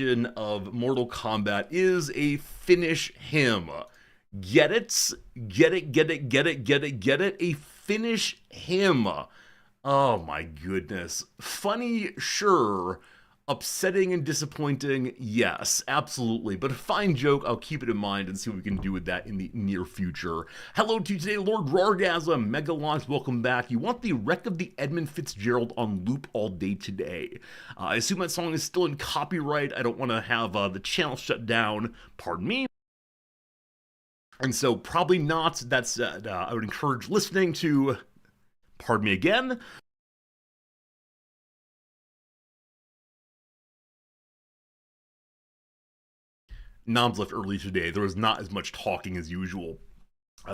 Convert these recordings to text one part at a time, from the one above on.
of Mortal Kombat is a finish him. Get it? Get it, get it, get it, get it, get it? A finish him. Oh my goodness. Funny, sure. Upsetting and disappointing, yes, absolutely. But a fine joke, I'll keep it in mind and see what we can do with that in the near future. Hello to you today, Lord Rargasm, Megalons, welcome back. You want the wreck of the Edmund Fitzgerald on loop all day today. I assume that song is still in copyright. I don't want to have the channel shut down. Pardon me. And so probably not. That said, I would encourage listening to, pardon me again, Noms left early today. There was not as much talking as usual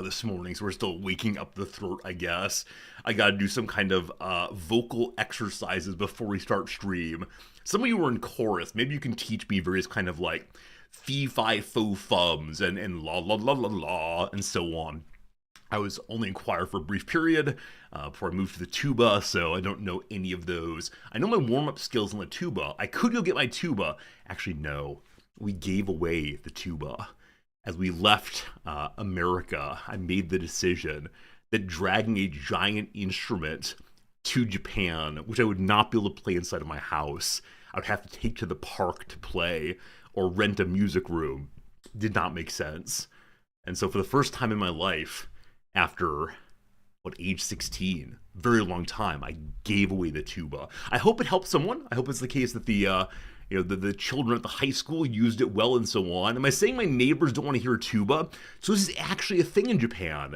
this morning, so we're still waking up the throat, I guess. I gotta do some kind of vocal exercises before we start stream. Some of you were in chorus. Maybe you can teach me various kind of like fee, fi, fo, fums and la, la, la, la, la, and so on. I was only in choir for a brief period before I moved to the tuba, so I don't know any of those. I know my warm-up skills on the tuba. I could go get my tuba. Actually, no. We gave away the tuba. As we left America, I made the decision that dragging a giant instrument to Japan, which I would not be able to play inside of my house, I would have to take to the park to play or rent a music room, did not make sense. And so for the first time in my life, after, age 16, very long time, I gave away the tuba. I hope it helps someone. I hope it's the case that the children at the high school used it well and so on. Am I saying my neighbors don't want to hear a tuba? So this is actually a thing in Japan.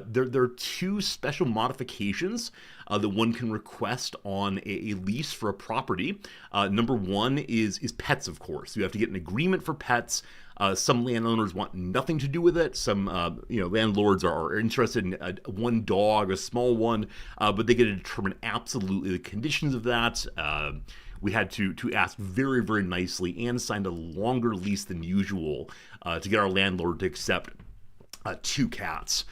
There are two special modifications that one can request on a lease for a property. Number one is pets, of course. You have to get an agreement for pets. Some landowners want nothing to do with it. Some landlords are interested in one dog, a small one, but they get to determine absolutely the conditions of that. We had to ask very, very nicely and signed a longer lease than usual to get our landlord to accept 2 cats.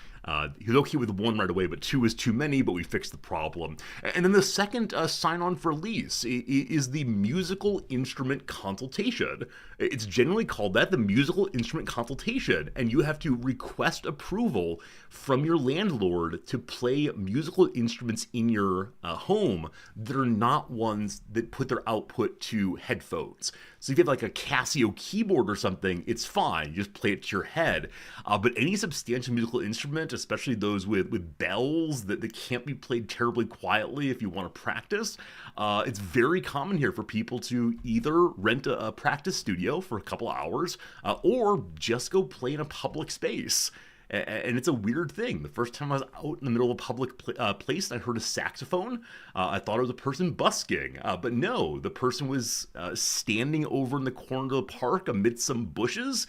He was okay with 1 right away, but 2 is too many, but we fixed the problem. And then the second sign-on for lease is the musical instrument consultation. It's generally called that, the musical instrument consultation, and you have to request approval from your landlord to play musical instruments in your home that are not ones that put their output to headphones. So if you have like a Casio keyboard or something, it's fine. You just play it to your head. But any substantial musical instrument, especially those with bells that can't be played terribly quietly if you want to practice, it's very common here for people to either rent a practice studio for a couple hours or just go play in a public space. And it's a weird thing. The first time I was out in the middle of a public place and I heard a saxophone, I thought it was a person busking. But no, the person was standing over in the corner of the park amidst some bushes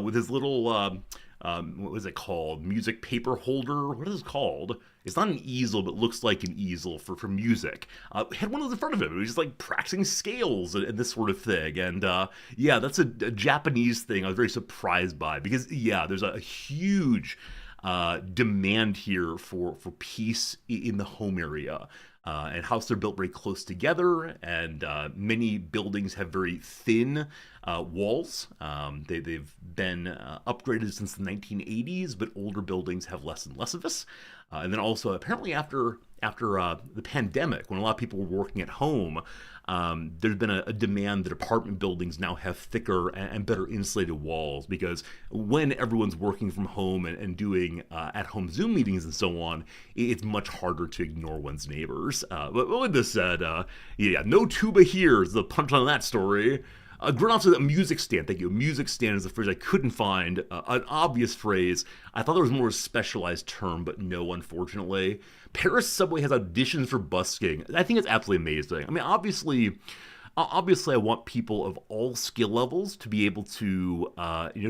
with his little, what was it called? Music paper holder? What is it called? It's not an easel, but looks like an easel for music. Had one of those in front of him. It was just like practicing scales and this sort of thing. And yeah, that's a Japanese thing I was very surprised by because, yeah, there's a huge demand here for peace in the home area. And houses are built very close together, and many buildings have very thin walls. They've been upgraded since the 1980s, but older buildings have less and less of this. And then also, apparently after the pandemic, when a lot of people were working at home, there's been a demand that apartment buildings now have thicker and better insulated walls, because when everyone's working from home and doing at-home Zoom meetings and so on, it's much harder to ignore one's neighbors. But with this said, yeah, no tuba here is the punch on that story. Granoff says a music stand. Thank you. Music stand is a phrase I couldn't find. An obvious phrase. I thought there was more of a specialized term, but no, unfortunately. Paris subway has auditions for busking. I think it's absolutely amazing. I mean, obviously I want people of all skill levels to be able to,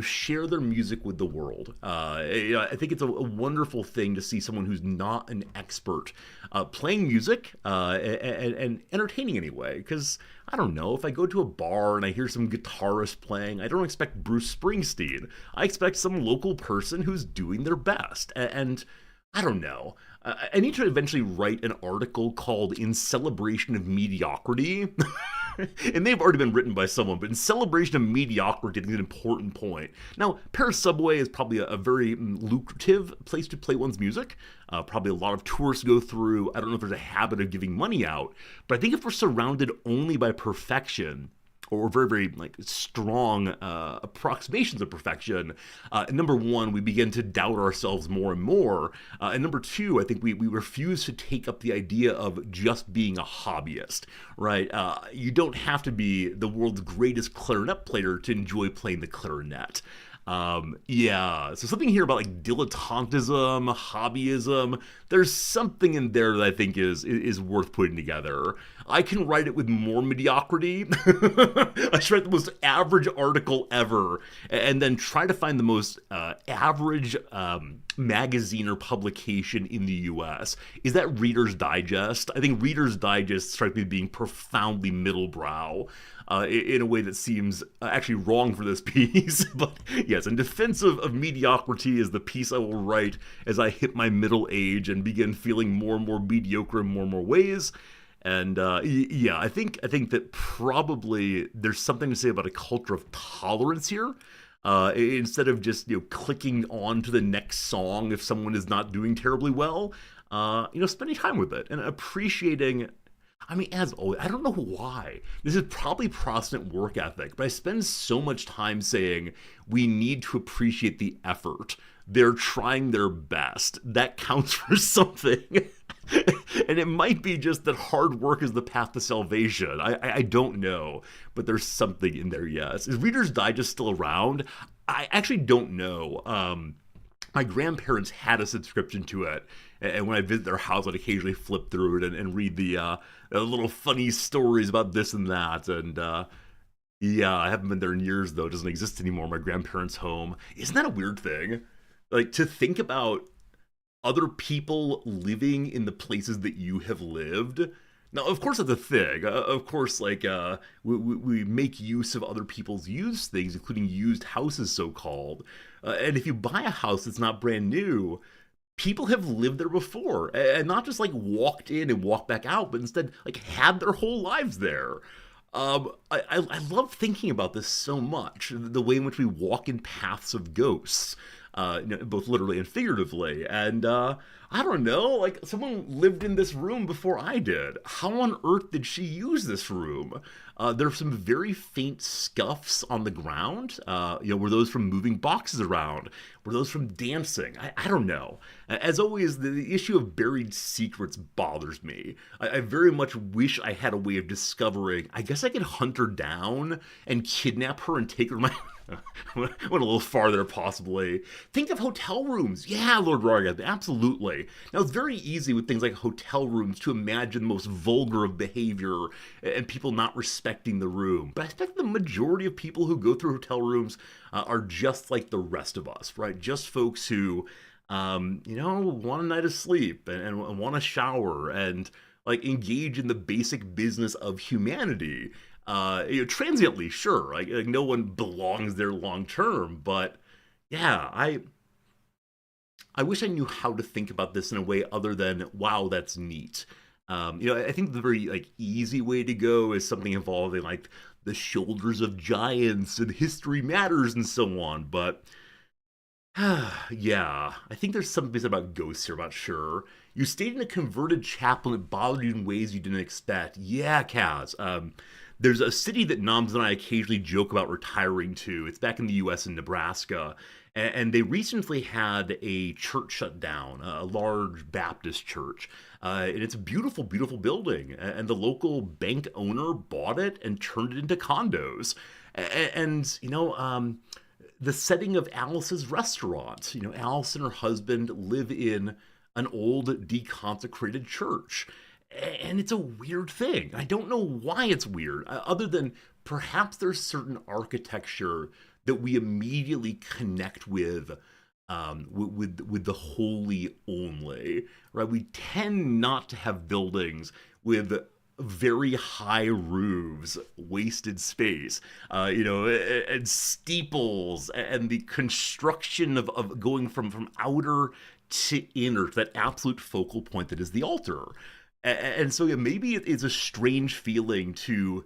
share their music with the world. I think it's a wonderful thing to see someone who's not an expert playing music and entertaining anyway. Because I don't know, if I go to a bar and I hear some guitarist playing, I don't expect Bruce Springsteen. I expect some local person who's doing their best. And I don't know. I need to eventually write an article called "In Celebration of Mediocrity." It may have already been written by someone, but in celebration of mediocrity, I think is an important point. Now, Paris Subway is probably a very lucrative place to play one's music. Probably a lot of tourists go through. I don't know if there's a habit of giving money out, but I think if we're surrounded only by perfection, or very, very like strong approximations of perfection, number one, we begin to doubt ourselves more and more. And number two, I think we refuse to take up the idea of just being a hobbyist, right? You don't have to be the world's greatest clarinet player to enjoy playing the clarinet. Yeah, so something here about like dilettantism, hobbyism. There's something in there that I think is worth putting together. I can write it with more mediocrity. I should write the most average article ever, and then try to find the most average magazine or publication in the U.S. Is that Reader's Digest? I think Reader's Digest strikes me as being profoundly middlebrow. In a way that seems actually wrong for this piece. But yes, in defense of mediocrity is the piece I will write as I hit my middle age and begin feeling more and more mediocre in more and more ways. And yeah, I think that probably there's something to say about a culture of tolerance here. Instead of just clicking on to the next song if someone is not doing terribly well, spending time with it and appreciating. I mean, as always, I don't know why. This is probably Protestant work ethic, but I spend so much time saying we need to appreciate the effort. They're trying their best. That counts for something. And it might be just that hard work is the path to salvation. I don't know, but there's something in there, yes. Is Reader's Digest still around? I actually don't know. My grandparents had a subscription to it, and when I visit their house, I'd occasionally flip through it and read the little funny stories about this and that. And yeah, I haven't been there in years, though. It doesn't exist anymore, my grandparents' home. Isn't that a weird thing? Like, to think about other people living in the places that you have lived. Now, of course, that's a thing. Of course, like, we make use of other people's used things, including used houses, so-called. And if you buy a house that's not brand new, people have lived there before. And not just, like, walked in and walked back out, but instead, like, had their whole lives there. I love thinking about this so much, the way in which we walk in paths of ghosts. Both literally and figuratively. And I don't know, like, someone lived in this room before I did. How on earth did she use this room? There are some very faint scuffs on the ground. Were those from moving boxes around? Were those from dancing? I don't know. As always, the issue of buried secrets bothers me. I very much wish I had a way of discovering. I guess I could hunt her down and kidnap her and take her to my... went a little farther, possibly. Think of hotel rooms. Yeah, Lord Rarga, absolutely. Now, it's very easy with things like hotel rooms to imagine the most vulgar of behavior and people not respecting the room. But I expect the majority of people who go through hotel rooms are just like the rest of us, right? Just folks who, want a night of sleep and want a shower and, like, engage in the basic business of humanity. Transiently, sure, like no one belongs there long term, but yeah, I wish I knew how to think about this in a way other than, wow, that's neat. I think the very, like, easy way to go is something involving, like, the shoulders of giants and history matters and so on, but yeah, I think there's something about ghosts here, I'm not sure. You stayed in a converted chapel and it bothered you in ways you didn't expect. Yeah, Kaz. There's a city that Noms and I occasionally joke about retiring to. It's back in the U.S. in Nebraska. And they recently had a church shut down, a large Baptist church. And it's a beautiful, beautiful building. And the local bank owner bought it and turned it into condos. And the setting of Alice's restaurant. Alice and her husband live in an old deconsecrated church. And it's a weird thing. I don't know why it's weird, other than perhaps there's certain architecture that we immediately connect with the holy only, right? We tend not to have buildings with very high roofs, wasted space, and steeples, and the construction of going from outer to inner, to that absolute focal point that is the altar. And so, yeah, maybe it is a strange feeling to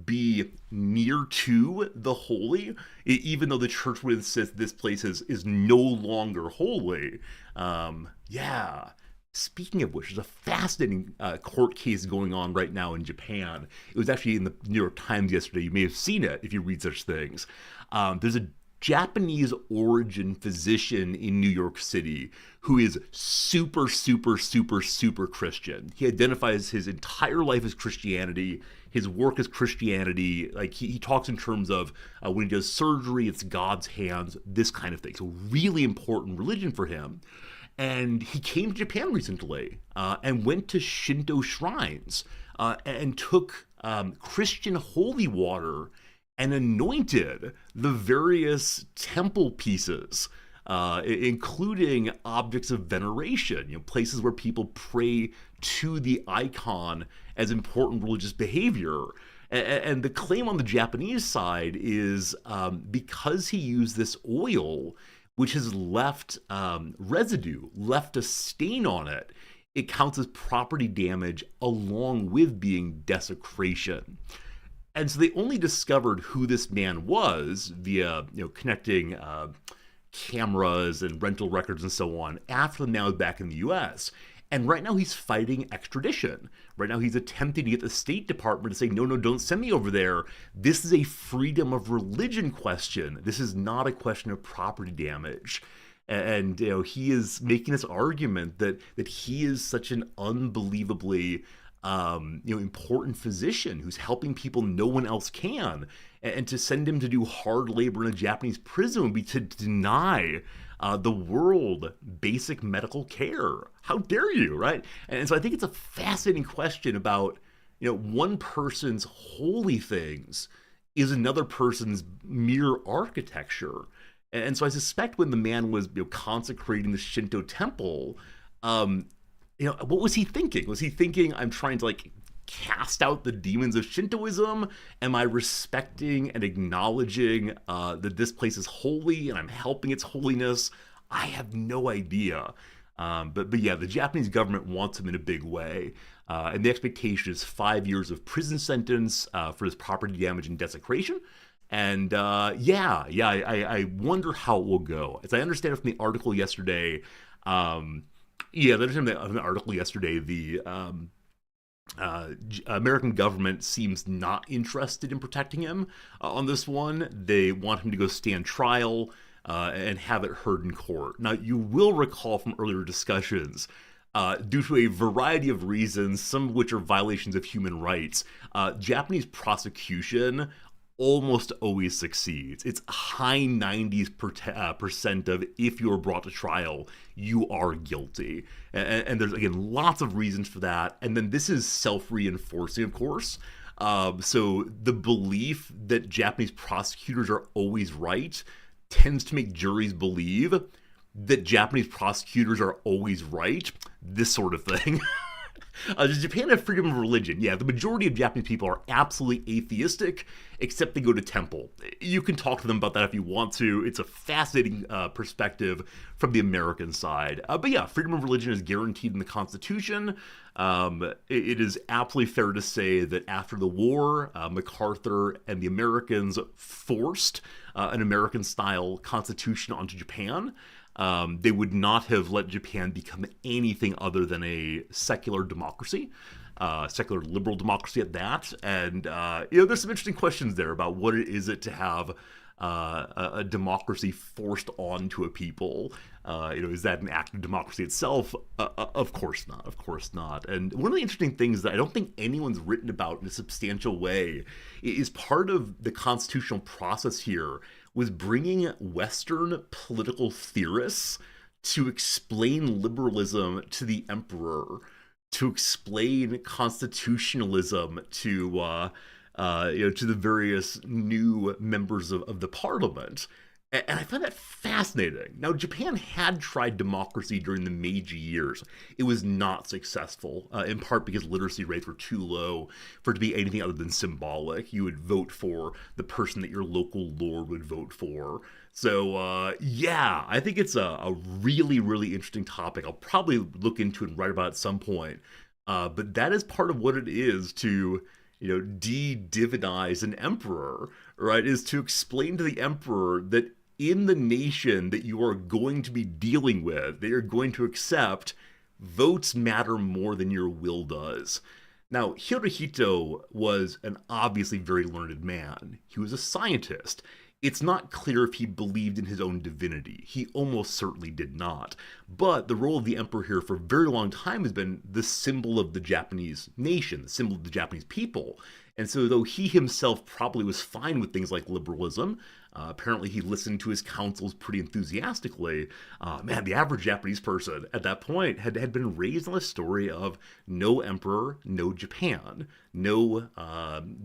be near to the holy, even though the church would insist this place is no longer holy. Yeah. Speaking of which, there's a fascinating court case going on right now in Japan. It was actually in the New York Times yesterday. You may have seen it if you read such things. There's a Japanese origin physician in New York City who is super, super, super, super Christian. He identifies his entire life as Christianity. His work is Christianity. Like he talks in terms of when he does surgery, it's God's hands, this kind of thing. So really important religion for him. And he came to Japan recently and went to Shinto shrines and took Christian holy water and anointed the various temple pieces, including objects of veneration, places where people pray to the icon as important religious behavior. And the claim on the Japanese side is because he used this oil, which has left residue, left a stain on it, it counts as property damage along with being desecration. And so they only discovered who this man was via connecting cameras and rental records and so on after the man was back in the U.S. And right now he's fighting extradition. Right now he's attempting to get the State Department to say, no, don't send me over there. This is a freedom of religion question. This is not a question of property damage. And he is making this argument that he is such an unbelievably important physician who's helping people no one else can. And to send him to do hard labor in a Japanese prison would be to deny the world basic medical care. How dare you, right? And so I think it's a fascinating question about, one person's holy things is another person's mere architecture. And so I suspect when the man was consecrating the Shinto temple, what was he thinking? Was he thinking, I'm trying to cast out the demons of Shintoism? Am I respecting and acknowledging that this place is holy and I'm helping its holiness? I have no idea. But yeah, the Japanese government wants him in a big way. And the expectation is 5 years of prison sentence for his property damage and desecration. And I wonder how it will go. As I understand it from the article yesterday, the American government seems not interested in protecting him on this one. They want him to go stand trial and have it heard in court. Now, you will recall from earlier discussions, due to a variety of reasons, some of which are violations of human rights, Japanese prosecution almost always succeeds. It's high 90s% of if you're brought to trial, you are guilty. And there's, again, lots of reasons for that. And then this is self-reinforcing, of course. So the belief that Japanese prosecutors are always right tends to make juries believe that Japanese prosecutors are always right. This sort of thing. Does Japan have freedom of religion? Yeah, the majority of Japanese people are absolutely atheistic, except they go to temple. You can talk to them about that if you want to. It's a fascinating perspective from the American side. But yeah, freedom of religion is guaranteed in the Constitution. It is absolutely fair to say that after the war, MacArthur and the Americans forced an American-style constitution onto Japan. They would not have let Japan become anything other than a secular democracy, secular liberal democracy at that. And, there's some interesting questions there about what it is to have a democracy forced onto a people. Is that an act of democracy itself? Of course not. Of course not. And one of the interesting things that I don't think anyone's written about in a substantial way is part of the constitutional process here was bringing Western political theorists to explain liberalism to the emperor, to explain constitutionalism to the various new members of the parliament. And I find that fascinating. Now, Japan had tried democracy during the Meiji years. It was not successful, in part because literacy rates were too low for it to be anything other than symbolic. You would vote for the person that your local lord would vote for. So, yeah, I think it's a really, really interesting topic. I'll probably look into it and write about it at some point. But that is part of what it is to, de-divinize an emperor, right? Is to explain to the emperor that in the nation that you are going to be dealing with, they are going to accept, votes matter more than your will does. Now, Hirohito was an obviously very learned man. He was a scientist. It's not clear if he believed in his own divinity. He almost certainly did not. But the role of the emperor here for a very long time has been the symbol of the Japanese nation, the symbol of the Japanese people. And so, though he himself probably was fine with things like liberalism, apparently he listened to his counsels pretty enthusiastically. Man, the average Japanese person at that point had been raised on the story of no emperor, no Japan, no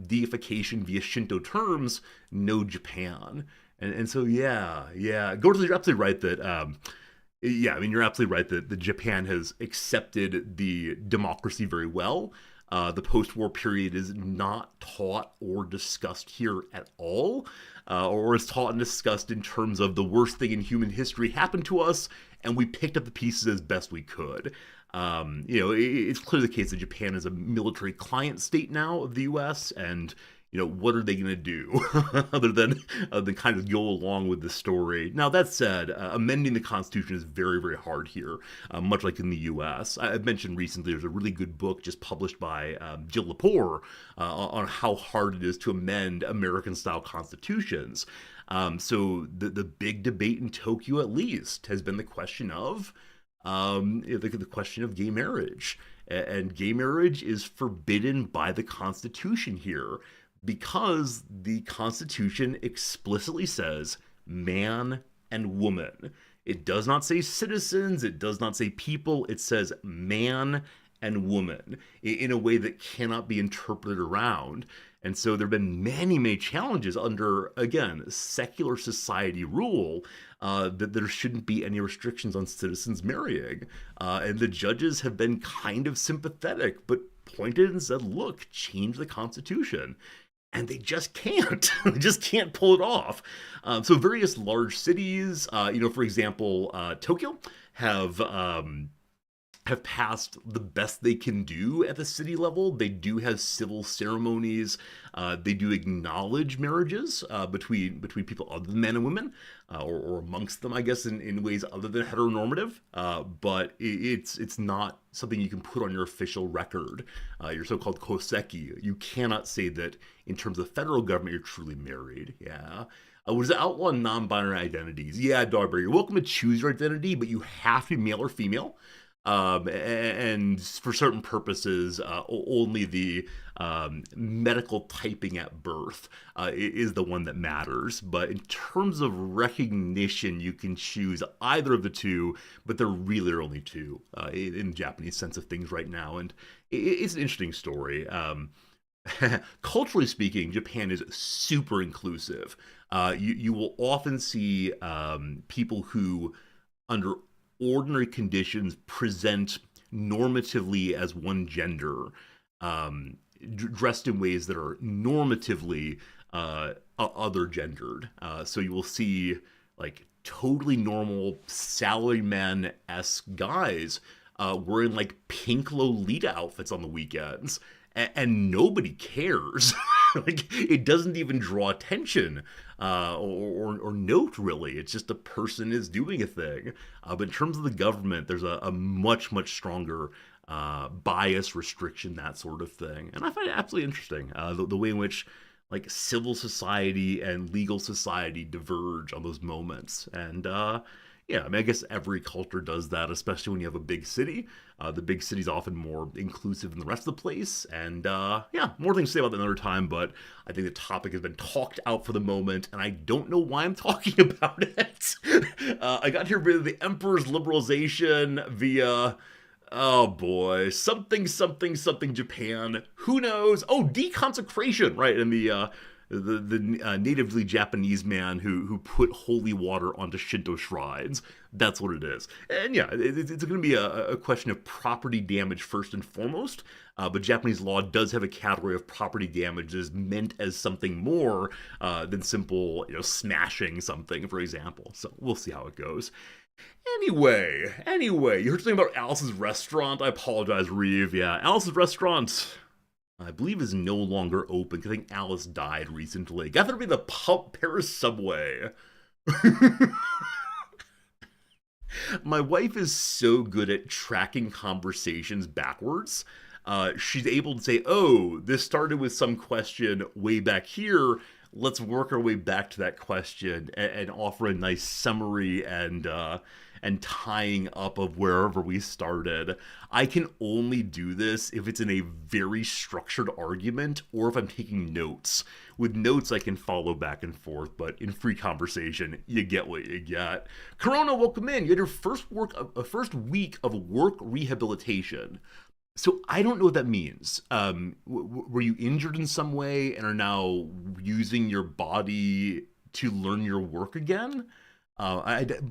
deification via Shinto terms, no Japan. And so, yeah. Gordon, you're absolutely right that yeah, I mean, you're absolutely right that Japan has accepted the democracy very well. The post-war period is not taught or discussed here at all, or is taught and discussed in terms of the worst thing in human history happened to us, and we picked up the pieces as best we could. It's clearly the case that Japan is a military client state now of the U.S., and what are they going to do other than kind of go along with the story? Now, that said, amending the Constitution is very, very hard here, much like in the U.S. I've mentioned recently there's a really good book just published by Jill Lepore on how hard it is to amend American-style constitutions. So the big debate in Tokyo, at least, has been the question of the question of gay marriage. And gay marriage is forbidden by the Constitution here, because the Constitution explicitly says man and woman. It does not say citizens, it does not say people, it says man and woman in a way that cannot be interpreted around. And so there have been many, many challenges under, again, secular society rule that there shouldn't be any restrictions on citizens marrying. And the judges have been kind of sympathetic, but pointed and said, look, change the Constitution. And they just can't. They just can't pull it off. So various large cities, for example, Tokyo, have passed the best they can do at the city level. They do have civil ceremonies. They do acknowledge marriages between people other than men and women, or amongst them, I guess, in ways other than heteronormative. But it's not something you can put on your official record, your so-called koseki. You cannot say that in terms of the federal government you're truly married. Yeah. Was it outlaw non-binary identities? Yeah, Dogberry, you're welcome to choose your identity, but you have to be male or female. And for certain purposes, only the medical typing at birth is the one that matters. But in terms of recognition, you can choose either of the two, but there really are only two in the Japanese sense of things right now. And it's an interesting story. Culturally speaking, Japan is super inclusive. You will often see people who, under ordinary conditions, present normatively as one gender, dressed in ways that are normatively other gendered. So you will see like totally normal salaryman-esque guys wearing like pink Lolita outfits on the weekends, and nobody cares. Like, it doesn't even draw attention or note, really. It's just a person is doing a thing. But in terms of the government, there's a much, much stronger bias, restriction, that sort of thing. And I find it absolutely interesting, the way in which like civil society and legal society diverge on those moments. And yeah, I mean, I guess every culture does that, especially when you have a big city. The big city's often more inclusive than the rest of the place. And yeah, more things to say about that another time, but I think the topic has been talked out for the moment, and I don't know why I'm talking about it. I got here via the Emperor's liberalization via, oh boy, something Japan. Who knows? Oh, deconsecration, right? And the natively Japanese man who put holy water onto Shinto shrines. That's what it is. And yeah, it's going to be a question of property damage first and foremost. But Japanese law does have a category of property damage that is meant as something more than simple, smashing something, for example. So we'll see how it goes. Anyway, you heard something about Alice's restaurant? I apologize, Reeve. Yeah, Alice's restaurant, I believe, is no longer open. I think Alice died recently. Got to be the Paris subway. My wife is so good at tracking conversations backwards. She's able to say, oh, this started with some question way back here. Let's work our way back to that question and offer a nice summary and tying up of wherever we started. I can only do this if it's in a very structured argument or if I'm taking notes. With notes, I can follow back and forth, but in free conversation, you get what you get. Corona, welcome in. You had your first week of work rehabilitation. So I don't know what that means. Were you injured in some way and are now using your body to learn your work again?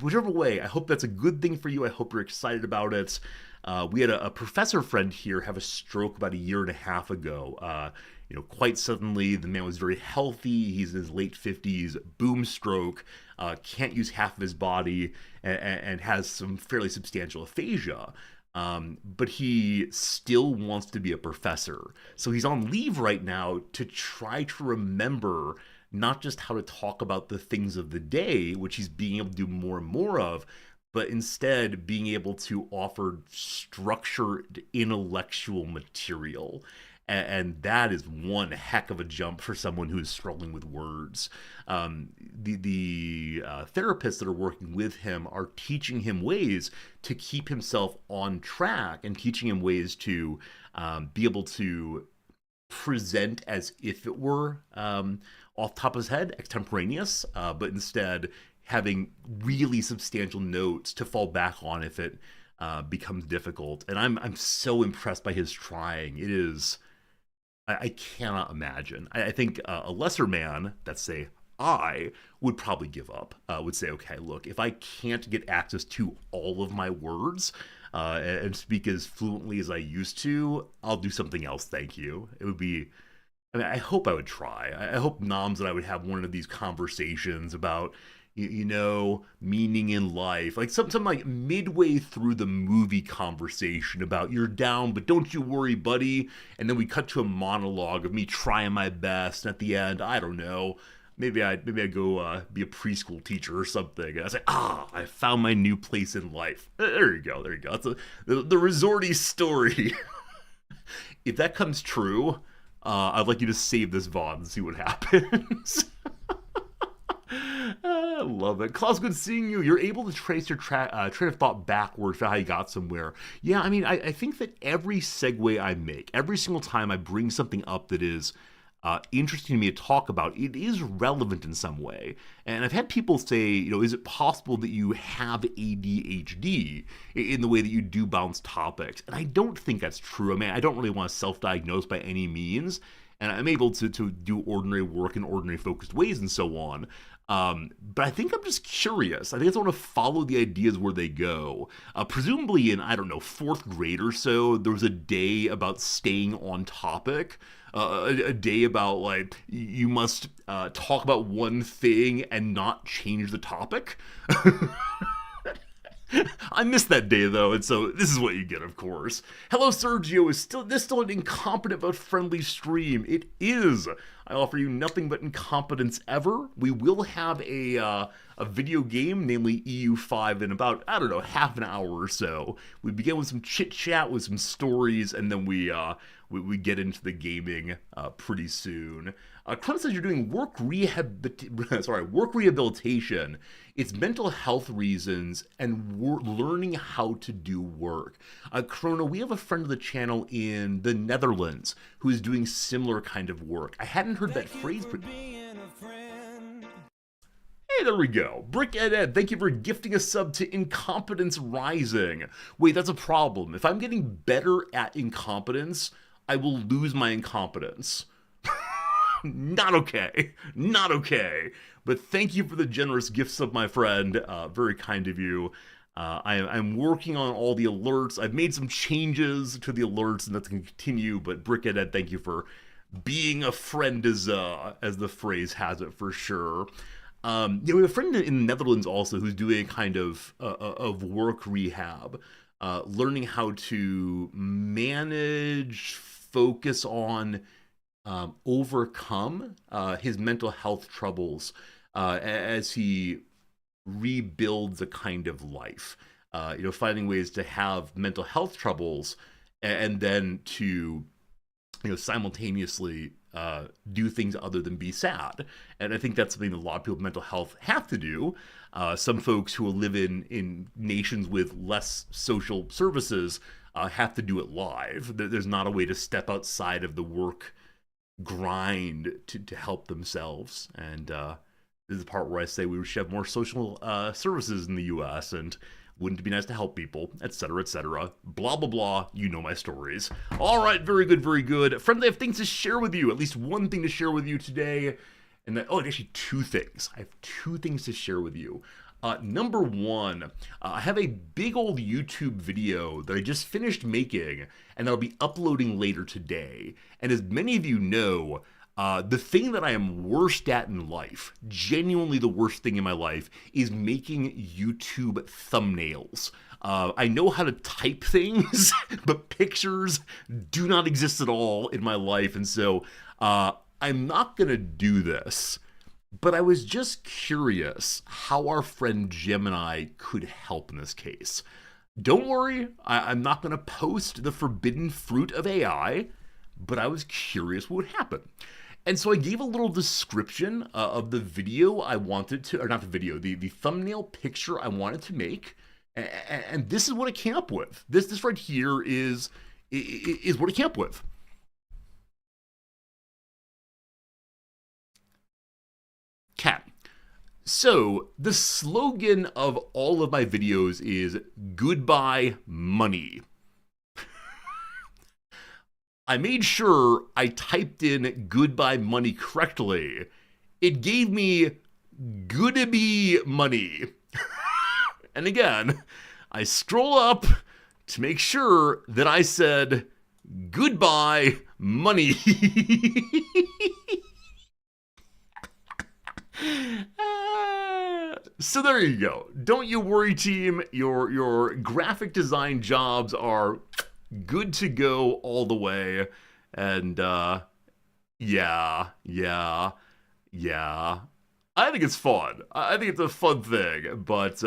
Whichever way, I hope that's a good thing for you. I hope you're excited about it. We had a professor friend here have a stroke about 1.5 years ago. Quite suddenly, the man was very healthy. He's in his late 50s, boom stroke, can't use half of his body, and has some fairly substantial aphasia. But he still wants to be a professor. So he's on leave right now to try to remember not just how to talk about the things of the day, which he's being able to do more and more of, but instead being able to offer structured intellectual material. And that is one heck of a jump for someone who is struggling with words. The therapists that are working with him are teaching him ways to keep himself on track and teaching him ways to be able to present as if it were off the top of his head, extemporaneous, but instead having really substantial notes to fall back on if it becomes difficult. And I'm so impressed by his trying. It is... I cannot imagine. I think a lesser man, let's say I, would probably give up, would say, okay, look, if I can't get access to all of my words and speak as fluently as I used to, I'll do something else, thank you. It would be, I hope I would try. I hope Noms and I would have one of these conversations about, meaning in life, like something like midway through the movie conversation about you're down, but don't you worry, buddy. And then we cut to a monologue of me trying my best. And at the end, I don't know, maybe I go be a preschool teacher or something. And I say, I found my new place in life. There you go. That's the resorty story. If that comes true, I'd like you to save this VOD and see what happens. I love it. Klaus, good seeing you. You're able to trace your train of thought backwards for how you got somewhere. Yeah, I mean, I think that every segue I make, every single time I bring something up that is interesting to me to talk about, it is relevant in some way. And I've had people say, is it possible that you have ADHD in the way that you do bounce topics? And I don't think that's true. I mean, I don't really want to self-diagnose by any means. And I'm able to do ordinary work in ordinary focused ways and so on. But I think I'm just curious. I think I want to follow the ideas where they go. Presumably in, 4th grade or so, there was a day about staying on topic. A day about, like, you must talk about one thing and not change the topic. I missed that day, though, and so this is what you get, of course. Hello, Sergio. Is this still an incompetent but friendly stream? It is. I offer you nothing but incompetence ever. We will have a video game, namely EUV, in about, half an hour or so. We begin with some chit-chat, with some stories, and then we get into the gaming pretty soon. Clem says you're doing work rehabilitation. It's mental health reasons and learning how to do work. Corona, we have a friend of the channel in the Netherlands who is doing similar kind of work. I hadn't heard that phrase. Hey, there we go. Brick Ed, thank you for gifting a sub to Incompetence Rising. Wait, that's a problem. If I'm getting better at incompetence, I will lose my incompetence. Not okay. Not okay. But thank you for the generous gifts of my friend. Very kind of you. I'm working on all the alerts. I've made some changes to the alerts, and that's going to continue. But Brickhead, thank you for being a friend, as the phrase has it, for sure. We have a friend in the Netherlands also who's doing kind of work rehab, learning how to manage, focus on, overcome his mental health troubles as he rebuilds a kind of life. Finding ways to have mental health troubles and then to simultaneously do things other than be sad. And I think that's something that a lot of people with mental health have to do. Some folks who live in nations with less social services have to do it live. There's not a way to step outside of the work grind to help themselves. And this is the part where I say we should have more social services in the U.S. and wouldn't it be nice to help people, etc., etc. Blah, blah, blah. You know my stories. All right, very good, very good. Friends, I have things to share with you. At least one thing to share with you today. And actually two things. I have two things to share with you. Number one, I have a big old YouTube video that I just finished making, and I'll be uploading later today. And as many of you know, the thing that I am worst at in life, genuinely the worst thing in my life, is making YouTube thumbnails. I know how to type things, but pictures do not exist at all in my life, and so I'm not going to do this. But I was just curious how our friend Gemini could help in this case. Don't worry, I'm not going to post the forbidden fruit of AI, but I was curious what would happen. And so I gave a little description of the video I wanted to, or not the video, the thumbnail picture I wanted to make. And this is what I came up with. This right here is what I came up with. Cat. So the slogan of all of my videos is goodbye money. I made sure I typed in goodbye money correctly. It gave me goodbye money. And again, I scroll up to make sure that I said goodbye money. So there you go. Don't you worry, team. Your graphic design jobs are good to go all the way. And yeah. I think it's fun. I think it's a fun thing. But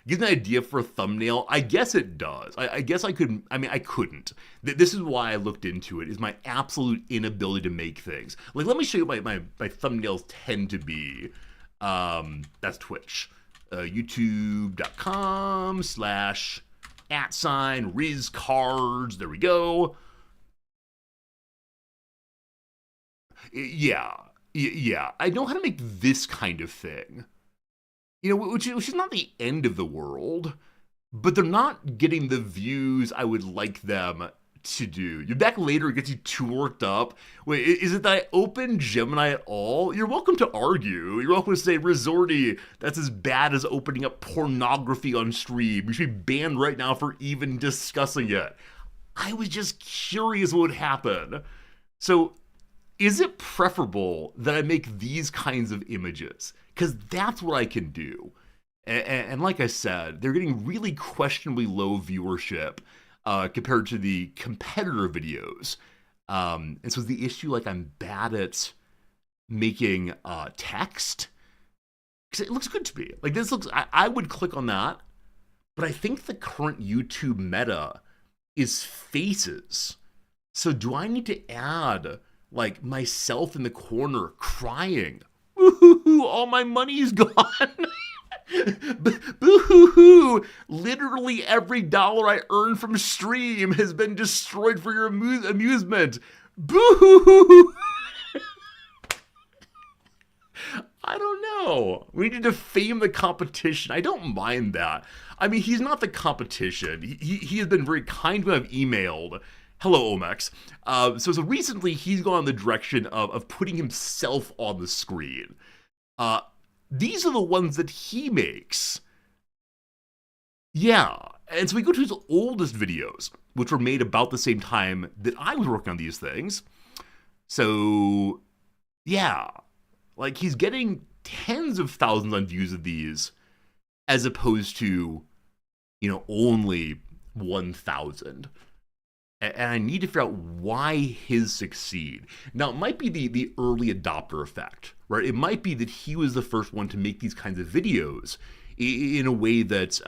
gives an idea for a thumbnail. I guess it does. I guess I couldn't. I mean, I couldn't. This is why I looked into it. Is my absolute inability to make things. Like, let me show you what my thumbnails tend to be. That's Twitch. YouTube.com/@RizCards. There we go. Yeah. I know how to make this kind of thing. Which is not the end of the world, but they're not getting the views I would like them to do. You're back later, it gets you too worked up. Wait, is it that I open Gemini at all? You're welcome to argue. You're welcome to say, Resorty, that's as bad as opening up pornography on stream. You should be banned right now for even discussing it. I was just curious what would happen. So, is it preferable that I make these kinds of images? Because that's what I can do. And like I said, they're getting really questionably low viewership compared to the competitor videos. And so the issue, like, I'm bad at making text. Because it looks good to me. Like, this looks, I would click on that. But I think the current YouTube meta is faces. So do I need to add, like, myself in the corner crying? Woo-hoo-hoo, all my money's gone. Boo-hoo-hoo, literally every dollar I earn from stream has been destroyed for your amusement. Boo-hoo-hoo. I don't know. We need to defame the competition. I don't mind that. I mean, he's not the competition. He has been very kind when I've emailed, Hello, Omex. So recently he's gone in the direction of putting himself on the screen. Uh, these are the ones that he makes. Yeah. And so we go to his oldest videos, which were made about the same time that I was working on these things. So, yeah. Like, he's getting tens of thousands on views of these as opposed to, only 1,000. And I need to figure out why his succeed. Now, it might be the early adopter effect, right? It might be that he was the first one to make these kinds of videos in a way that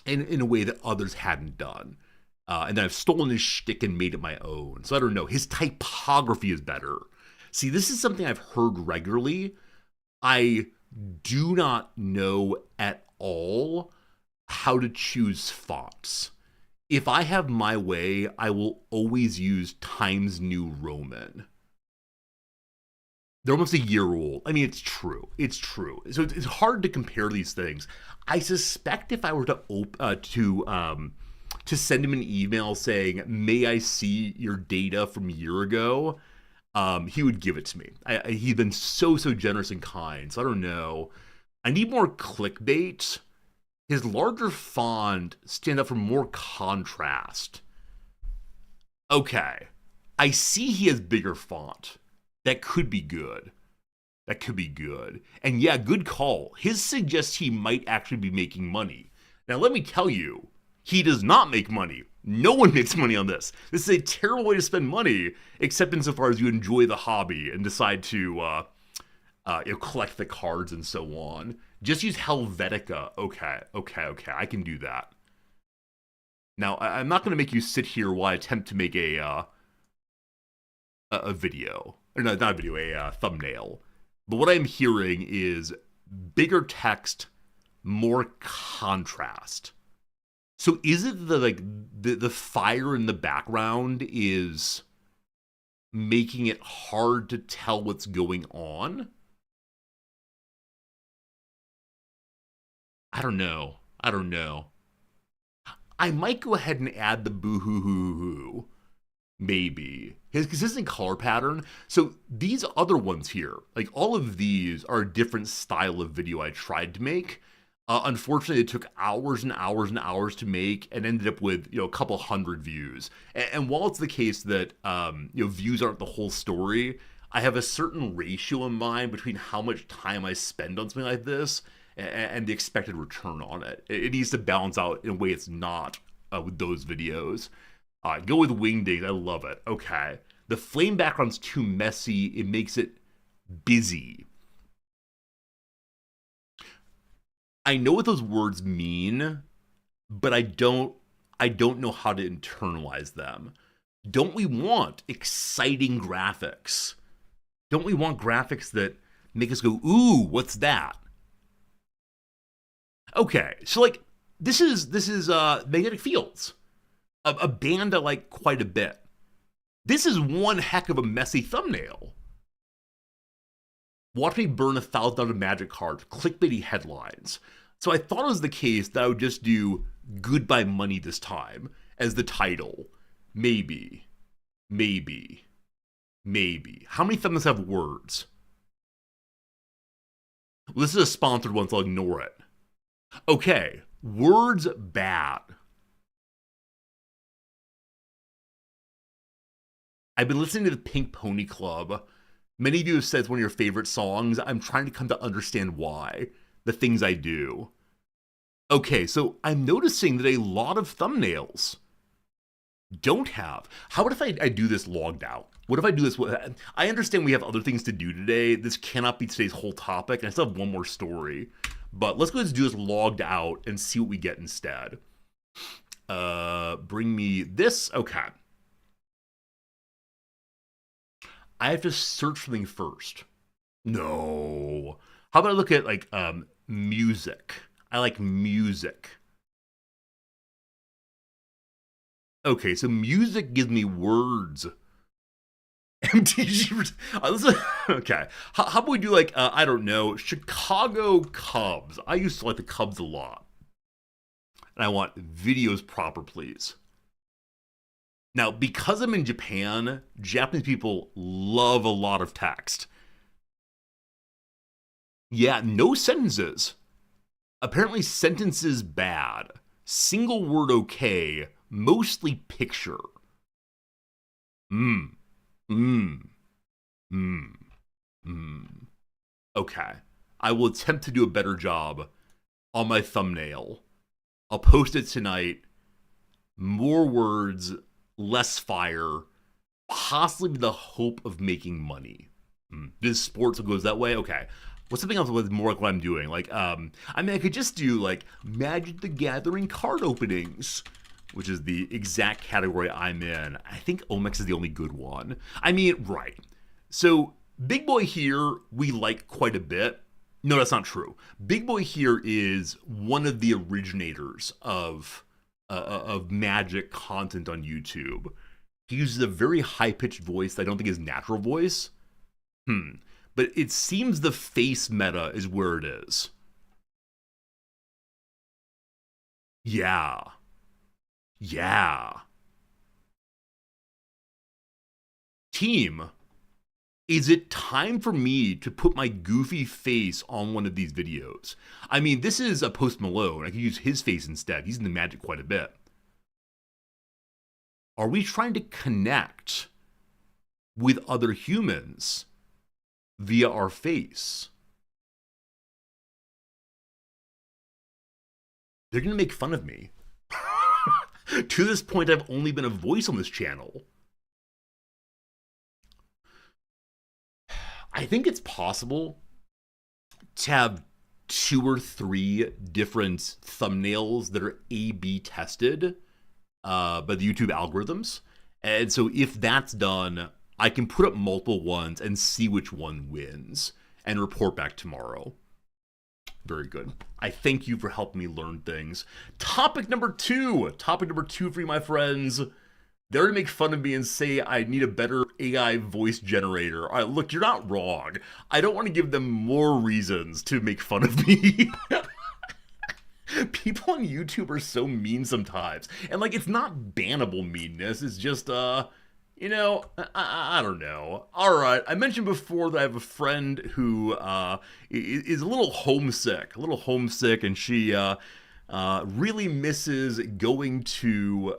in a way that others hadn't done. And then I've stolen his shtick and made it my own. So I don't know. His typography is better. See, this is something I've heard regularly. I do not know at all how to choose fonts. If I have my way, I will always use Times New Roman. They're almost a year old. I mean, it's true. It's true. So it's hard to compare these things. I suspect if I were to send him an email saying, "May I see your data from a year ago?" He would give it to me. He's been so generous and kind. So I don't know. I need more clickbait. His larger font stands out for more contrast. Okay. I see he has bigger font. That could be good. That could be good. And yeah, good call. His suggests he might actually be making money. Now, let me tell you, he does not make money. No one makes money on this. This is a terrible way to spend money, except insofar as you enjoy the hobby and decide to collect the cards and so on. Just use Helvetica. Okay. I can do that. Now, I'm not going to make you sit here while I attempt to make a video. Or no, not a video, a thumbnail. But what I'm hearing is bigger text, more contrast. So is it the fire in the background is making it hard to tell what's going on? I don't know. I might go ahead and add the boo hoo hoo hoo. Maybe. His consistent color pattern. So these other ones here, like all of these are a different style of video I tried to make. Unfortunately, it took hours and hours and hours to make and ended up with, a couple hundred views. And while it's the case that, views aren't the whole story, I have a certain ratio in mind between how much time I spend on something like this and the expected return on it. It needs to balance out in a way it's not with those videos. Go with Wingdings. I love it. Okay. The flame background's too messy. It makes it busy. I know what those words mean, but I don't know how to internalize them. Don't we want exciting graphics? Don't we want graphics that make us go, "Ooh, what's that?" Okay, so this is Magnetic Fields, a band I like quite a bit. This is one heck of a messy thumbnail. Watch me burn 1,000 magic cards, clickbaity headlines. So I thought it was the case that I would just do "Goodbye Money" this time as the title. Maybe. How many thumbnails have words? Well, this is a sponsored one, so I'll ignore it. Okay, words bad. I've been listening to the Pink Pony Club. Many of you have said it's one of your favorite songs. I'm trying to come to understand why. The things I do. Okay, so I'm noticing that a lot of thumbnails don't have. How about if I do this logged out? What if I do this? I understand we have other things to do today. This cannot be today's whole topic, and I still have one more story. But let's go ahead and do this logged out and see what we get instead. Bring me this. Okay. I have to search something first. No. How about I look at music? I like music. Okay, so music gives me words. MTG. Okay. How about we do I don't know, Chicago Cubs? I used to like the Cubs a lot. And I want videos proper, please. Now, because I'm in Japan, Japanese people love a lot of text. Yeah, no sentences. Apparently, sentences bad. Single word okay. Mostly picture. Hmm. Hmm. Hmm. Hmm. Okay. I will attempt to do a better job on my thumbnail. I'll post it tonight. More words, less fire, possibly with the hope of making money. This sports goes that way. Okay. What's something else with more like what I'm doing? Like, I mean, I could just do like Magic the Gathering card openings, which is the exact category I'm in. I think Omex is the only good one. I mean, right. So, Big Boy here, we like quite a bit. No, that's not true. Big Boy here is one of the originators of Magic content on YouTube. He uses a very high pitched voice that I don't think is natural voice. But it seems the face meta is where it is. Yeah. Yeah. Team, is it time for me to put my goofy face on one of these videos? I mean, this is a Post Malone. I could use his face instead. He's in the Magic quite a bit. Are we trying to connect with other humans via our face? They're going to make fun of me. To this point, I've only been a voice on this channel. I think it's possible to have 2 or 3 different thumbnails that are A/B tested by the YouTube algorithms. And so if that's done, I can put up multiple ones and see which one wins and report back tomorrow. Very good. I thank you for helping me learn things. Topic number 2. Topic number 2 for you, my friends. They're going to make fun of me and say I need a better AI voice generator. All right, look, you're not wrong. I don't want to give them more reasons to make fun of me. People on YouTube are so mean sometimes. And, like, it's not bannable meanness. It's just, you know, I don't know. All right, I mentioned before that I have a friend who is a little homesick, and she really misses going to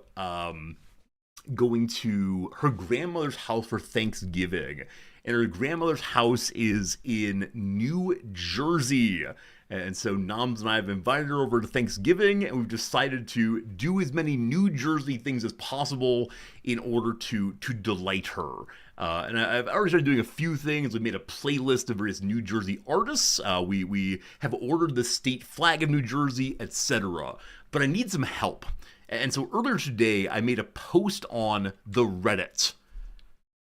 her grandmother's house for Thanksgiving. And her grandmother's house is in New Jersey. And so Noms and I have invited her over to Thanksgiving, and we've decided to do as many New Jersey things as possible in order to delight her. And I've already started doing a few things. We made a playlist of various New Jersey artists. We have ordered the state flag of New Jersey, etc. But I need some help. And so earlier today, I made a post on the Reddit,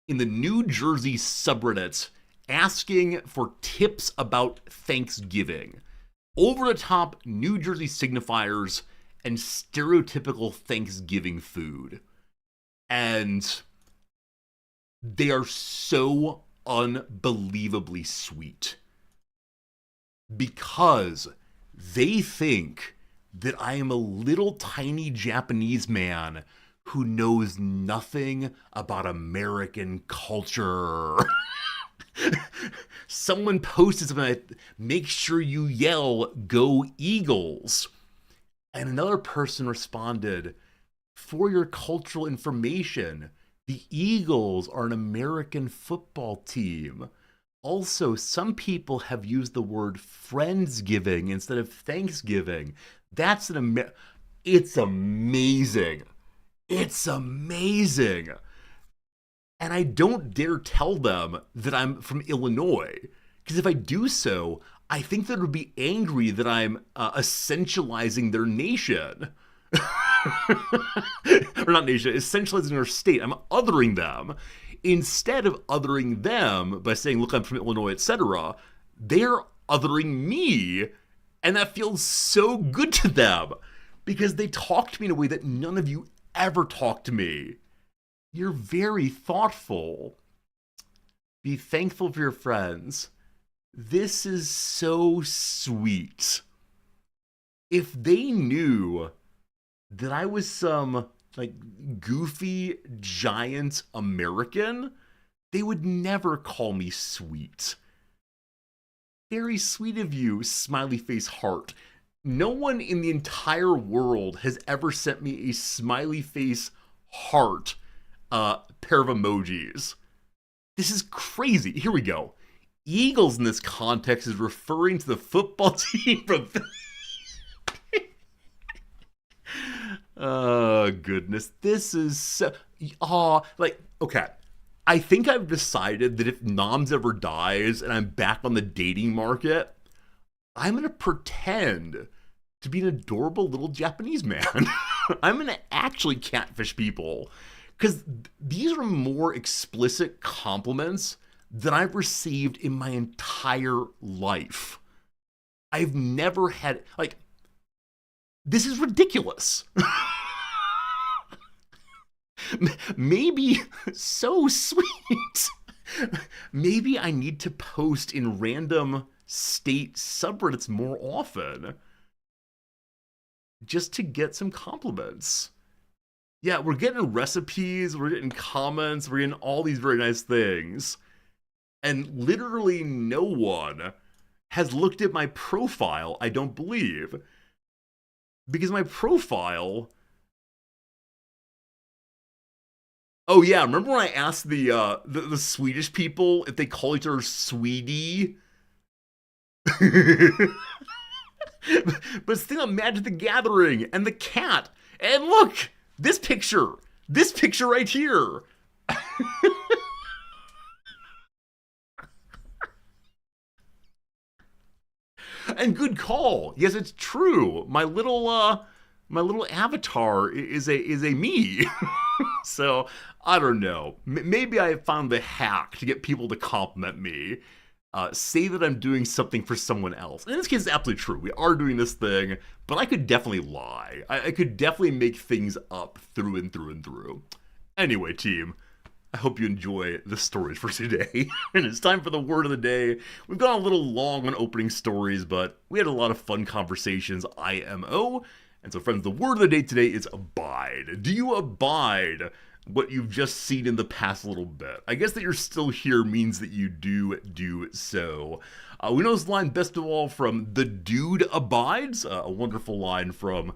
in the New Jersey subreddit, asking for tips about Thanksgiving. Over-the-top New Jersey signifiers and stereotypical Thanksgiving food. And they are so unbelievably sweet. Because they think that I am a little tiny Japanese man who knows nothing about American culture. Someone posted something like, make sure you yell, "Go Eagles." And another person responded, for your cultural information, the Eagles are an American football team. Also, some people have used the word Friendsgiving instead of Thanksgiving. That's it's amazing. It's amazing. And I don't dare tell them that I'm from Illinois, because if I do so, I think they would be angry that I'm essentializing their nation. Or not nation, essentializing their state. I'm othering them. Instead of othering them by saying, look, I'm from Illinois, etc., they're othering me. And that feels so good to them, because they talk to me in a way that none of you ever talk to me. You're very thoughtful. Be thankful for your friends. This is so sweet. If they knew that I was some like goofy, giant American, they would never call me sweet. Very sweet of you, smiley face heart. No one in the entire world has ever sent me a smiley face heart pair of emojis. This is crazy. Here we go. Eagles in this context is referring to the football team from. Oh, goodness. This is so. Oh, like, okay. I think I've decided that if Noms ever dies and I'm back on the dating market, I'm going to pretend to be an adorable little Japanese man. I'm going to actually catfish people. Because these are more explicit compliments than I've received in my entire life. I've never had, like, this is ridiculous. Maybe so sweet. Maybe I need to post in random state subreddits more often just to get some compliments. Yeah, we're getting recipes, we're getting comments, we're getting all these very nice things. And literally no one has looked at my profile, I don't believe. Because my profile... Oh yeah, remember when I asked the Swedish people if they call each other sweetie? But it's still Magic the Gathering and the cat. And look! This picture right here. And good call. Yes, it's true. My little avatar is a me. So I don't know. Maybe I found the hack to get people to compliment me. Say that I'm doing something for someone else. In this case, it's absolutely true. We are doing this thing, but I could definitely lie. I could definitely make things up through and through and through. Anyway, team, I hope you enjoy the stories for today. And it's time for the word of the day. We've gone a little long on opening stories, but we had a lot of fun conversations, IMO. And so, friends, the word of the day today is abide. Do you abide what you've just seen in the past little bit? I guess that you're still here means that you do so. We know this line best of all from The Dude Abides, a wonderful line from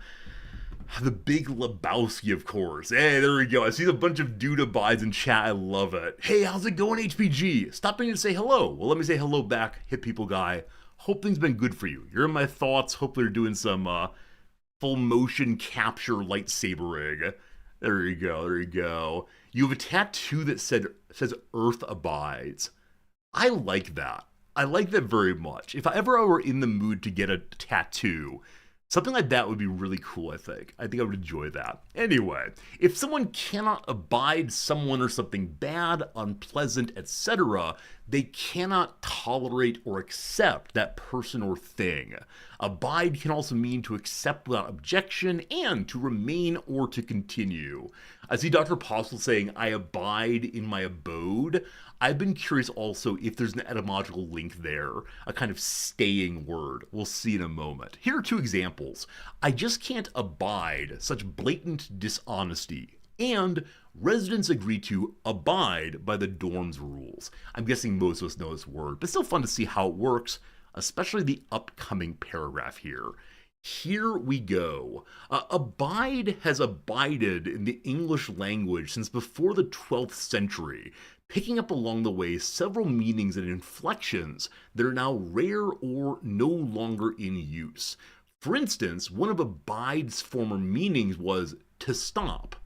the Big Lebowski, of course. Hey, there we go. I see a bunch of Dude Abides in chat. I love it. Hey, how's it going, HPG? Stopping to say hello. Well, let me say hello back, Hit People Guy. Hope things been good for you. You're in my thoughts. Hopefully you're doing some full motion capture lightsabering. There you go, there you go. You have a tattoo that says Earth Abides. I like that. I like that very much. If I ever were in the mood to get a tattoo, something like that would be really cool, I think. I think I would enjoy that. Anyway, if someone cannot abide someone or something bad, unpleasant, etc., they cannot tolerate or accept that person or thing. Abide can also mean to accept without objection and to remain or to continue. I see Dr. Postle saying, I abide in my abode. I've been curious also if there's an etymological link there, a kind of staying word. We'll see in a moment. Here are two examples. I just can't abide such blatant dishonesty. And residents agree to abide by the dorm's rules. I'm guessing most of us know this word, but still fun to see how it works, especially the upcoming paragraph here. Here we go. Abide has abided in the English language since before the 12th century, picking up along the way several meanings and inflections that are now rare or no longer in use. For instance, one of abide's former meanings was to stop.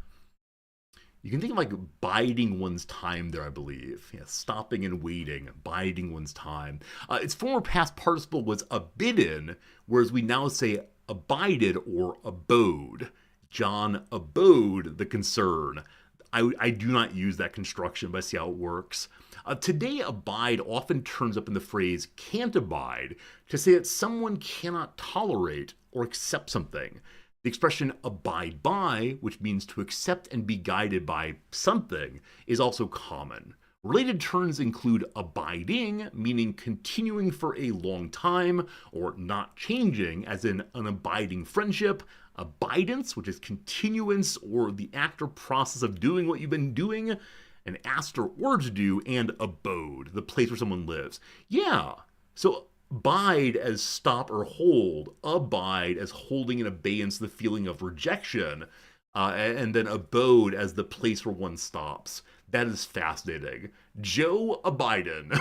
You can think of like biding one's time there, I believe. Yeah, stopping and waiting, biding one's time. Its former past participle was abidden, whereas we now say abided or abode. John abode the concern. I do not use that construction, but I see how it works. Today, abide often turns up in the phrase can't abide to say that someone cannot tolerate or accept something. The expression abide by, which means to accept and be guided by something, is also common. Related terms include abiding, meaning continuing for a long time, or not changing, as in an abiding friendship, Abidance, which is continuance or the act or process of doing what you've been doing and asked or ordered to do, and abode, the place where someone lives. Yeah, so bide as stop or hold, abide as holding in abeyance the feeling of rejection, and then abode as the place where one stops. That is fascinating. Joe Abiden.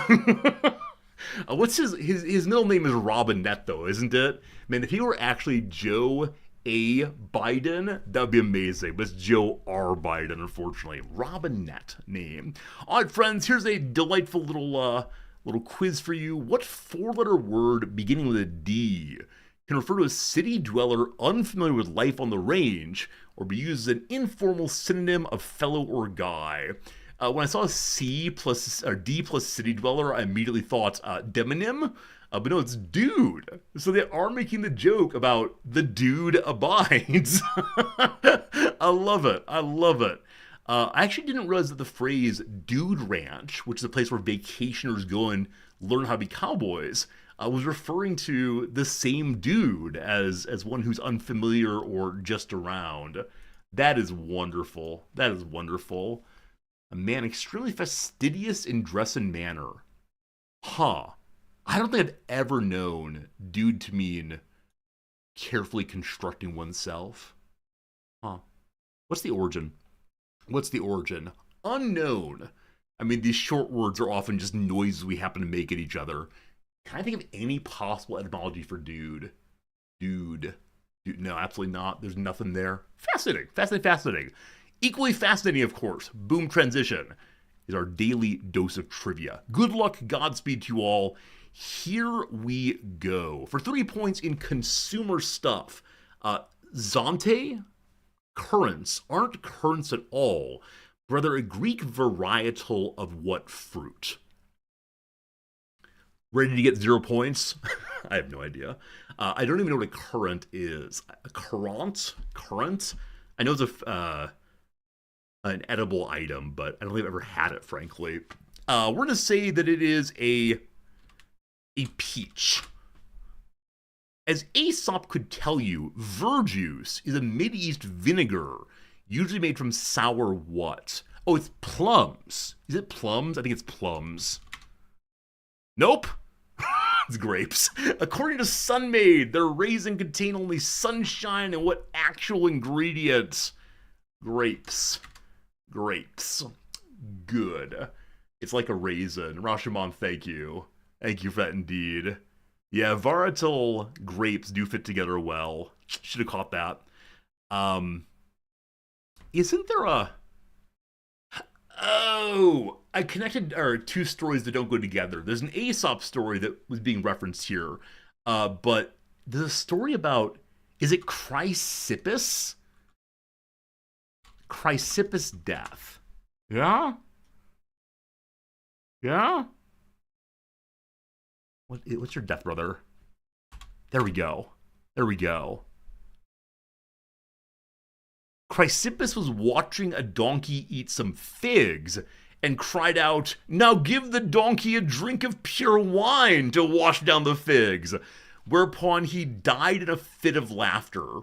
What's his middle name is Robinette though, isn't it? Man, if he were actually Joe A. Biden, that would be amazing. But it's Joe R. Biden, unfortunately. Robinette name. All right, friends, here's a delightful little quiz for you. What four-letter word beginning with a D can refer to a city dweller unfamiliar with life on the range, or be used as an informal synonym of fellow or guy? When I saw C plus or D plus city dweller, I immediately thought demonym. But no, it's dude. So they are making the joke about the dude abides. I love it. I love it. I actually didn't realize that the phrase dude ranch, which is a place where vacationers go and learn how to be cowboys, was referring to the same dude as one who's unfamiliar or just around. That is wonderful. That is wonderful. A man extremely fastidious in dress and manner. Huh. I don't think I've ever known dude to mean carefully constructing oneself. Huh. What's the origin? What's the origin? Unknown. I mean, these short words are often just noises we happen to make at each other. Can I think of any possible etymology for dude? Dude. No, absolutely not. There's nothing there. Fascinating. Fascinating. Equally fascinating, of course, boom transition, is our daily dose of trivia. Good luck, Godspeed to you all. Here we go. For 3 points in consumer stuff, Zante currants aren't currants at all, but rather a Greek varietal of what fruit? Ready to get 0 points? I have no idea. I don't even know what a currant is. A currant? I know it's an edible item, but I don't think I've ever had it, frankly. We're going to say that it is a peach. As Aesop could tell you, verjuice is a Mideast vinegar, usually made from sour what? Oh, it's plums. Is it plums? I think it's plums. Nope. It's grapes. According to Sunmaid, their raisin contain only sunshine and what actual ingredients? Grapes. Good. It's like a raisin. Rashomon, thank you. Thank you for that indeed. Yeah, varietal grapes do fit together well. Should have caught that. Isn't there a... Oh, I connected two stories that don't go together. There's an Aesop story that was being referenced here. But there's a story about... Is it Chrysippus? Chrysippus death. Yeah? What's your death, brother? There we go. Chrysippus was watching a donkey eat some figs and cried out, "Now give the donkey a drink of pure wine to wash down the figs," whereupon he died in a fit of laughter.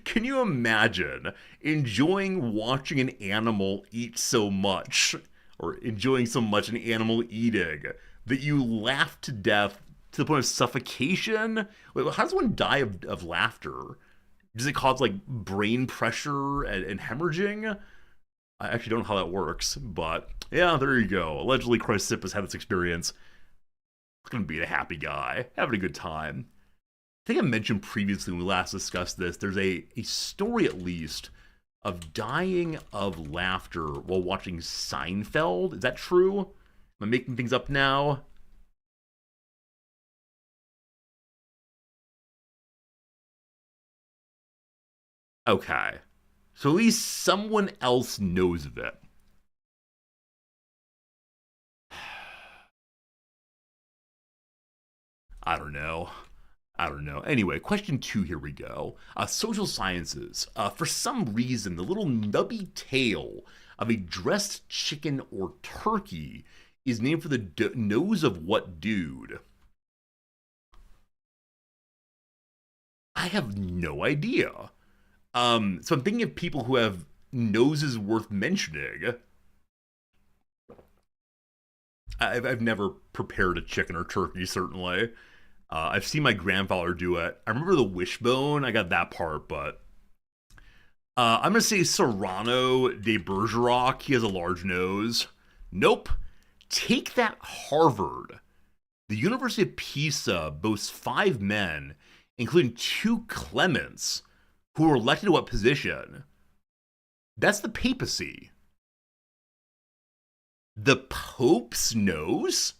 Can you imagine enjoying watching an animal eat so much, or enjoying so much an animal eating, that you laugh to death to the point of suffocation? Wait, how does one die of laughter? Does it cause like brain pressure and hemorrhaging? I actually don't know how that works, but yeah, there you go. Allegedly, Chrysippus had this experience. He's gonna be a happy guy, having a good time. I think I mentioned previously when we last discussed this, there's a story at least of dying of laughter while watching Seinfeld. Is that true? Am I making things up now? Okay. So at least someone else knows of it. I don't know. Anyway, question 2, here we go. Social sciences. For some reason, the little nubby tail of a dressed chicken or turkey is named for the nose of what dude? I have no idea. So I'm thinking of people who have noses worth mentioning. I've never prepared a chicken or turkey, certainly. I've seen my grandfather do it. I remember the wishbone. I got that part, but I'm gonna say Serrano de Bergerac. He has a large nose. Nope. Take that, Harvard. The University of Pisa boasts 5 men, including 2 Clements, who were elected to what position? That's the papacy. The Pope's nose?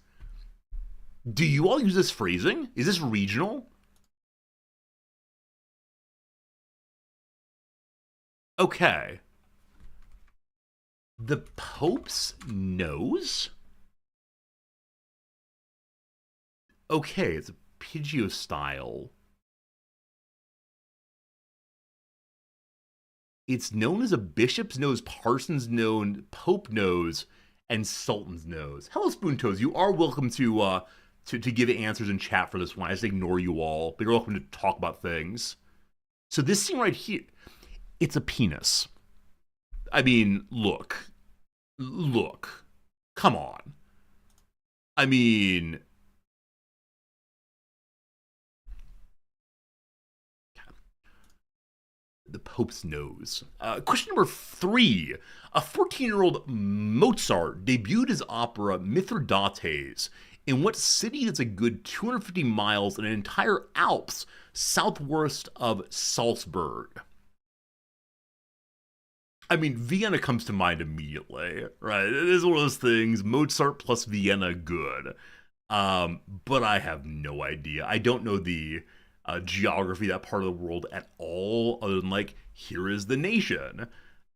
Do you all use this phrasing? Is this regional? Okay. The Pope's nose? Okay, it's a Piggio style. It's known as a bishop's nose, parson's nose, pope nose, and sultan's nose. Hello, Spoon Toes. You are welcome to give answers in chat for this one. I just ignore you all, but you're welcome to talk about things. So this thing right here, it's a penis. I mean, look, come on. I mean, the Pope's nose. Question number 3. A 14-year-old Mozart debuted his opera Mithridates in what city that's a good 250 miles and an entire Alps southwest of Salzburg? I mean, Vienna comes to mind immediately, right? It is one of those things, Mozart plus Vienna, good. But I have no idea. I don't know the geography of that part of the world at all, other than like, here is the nation.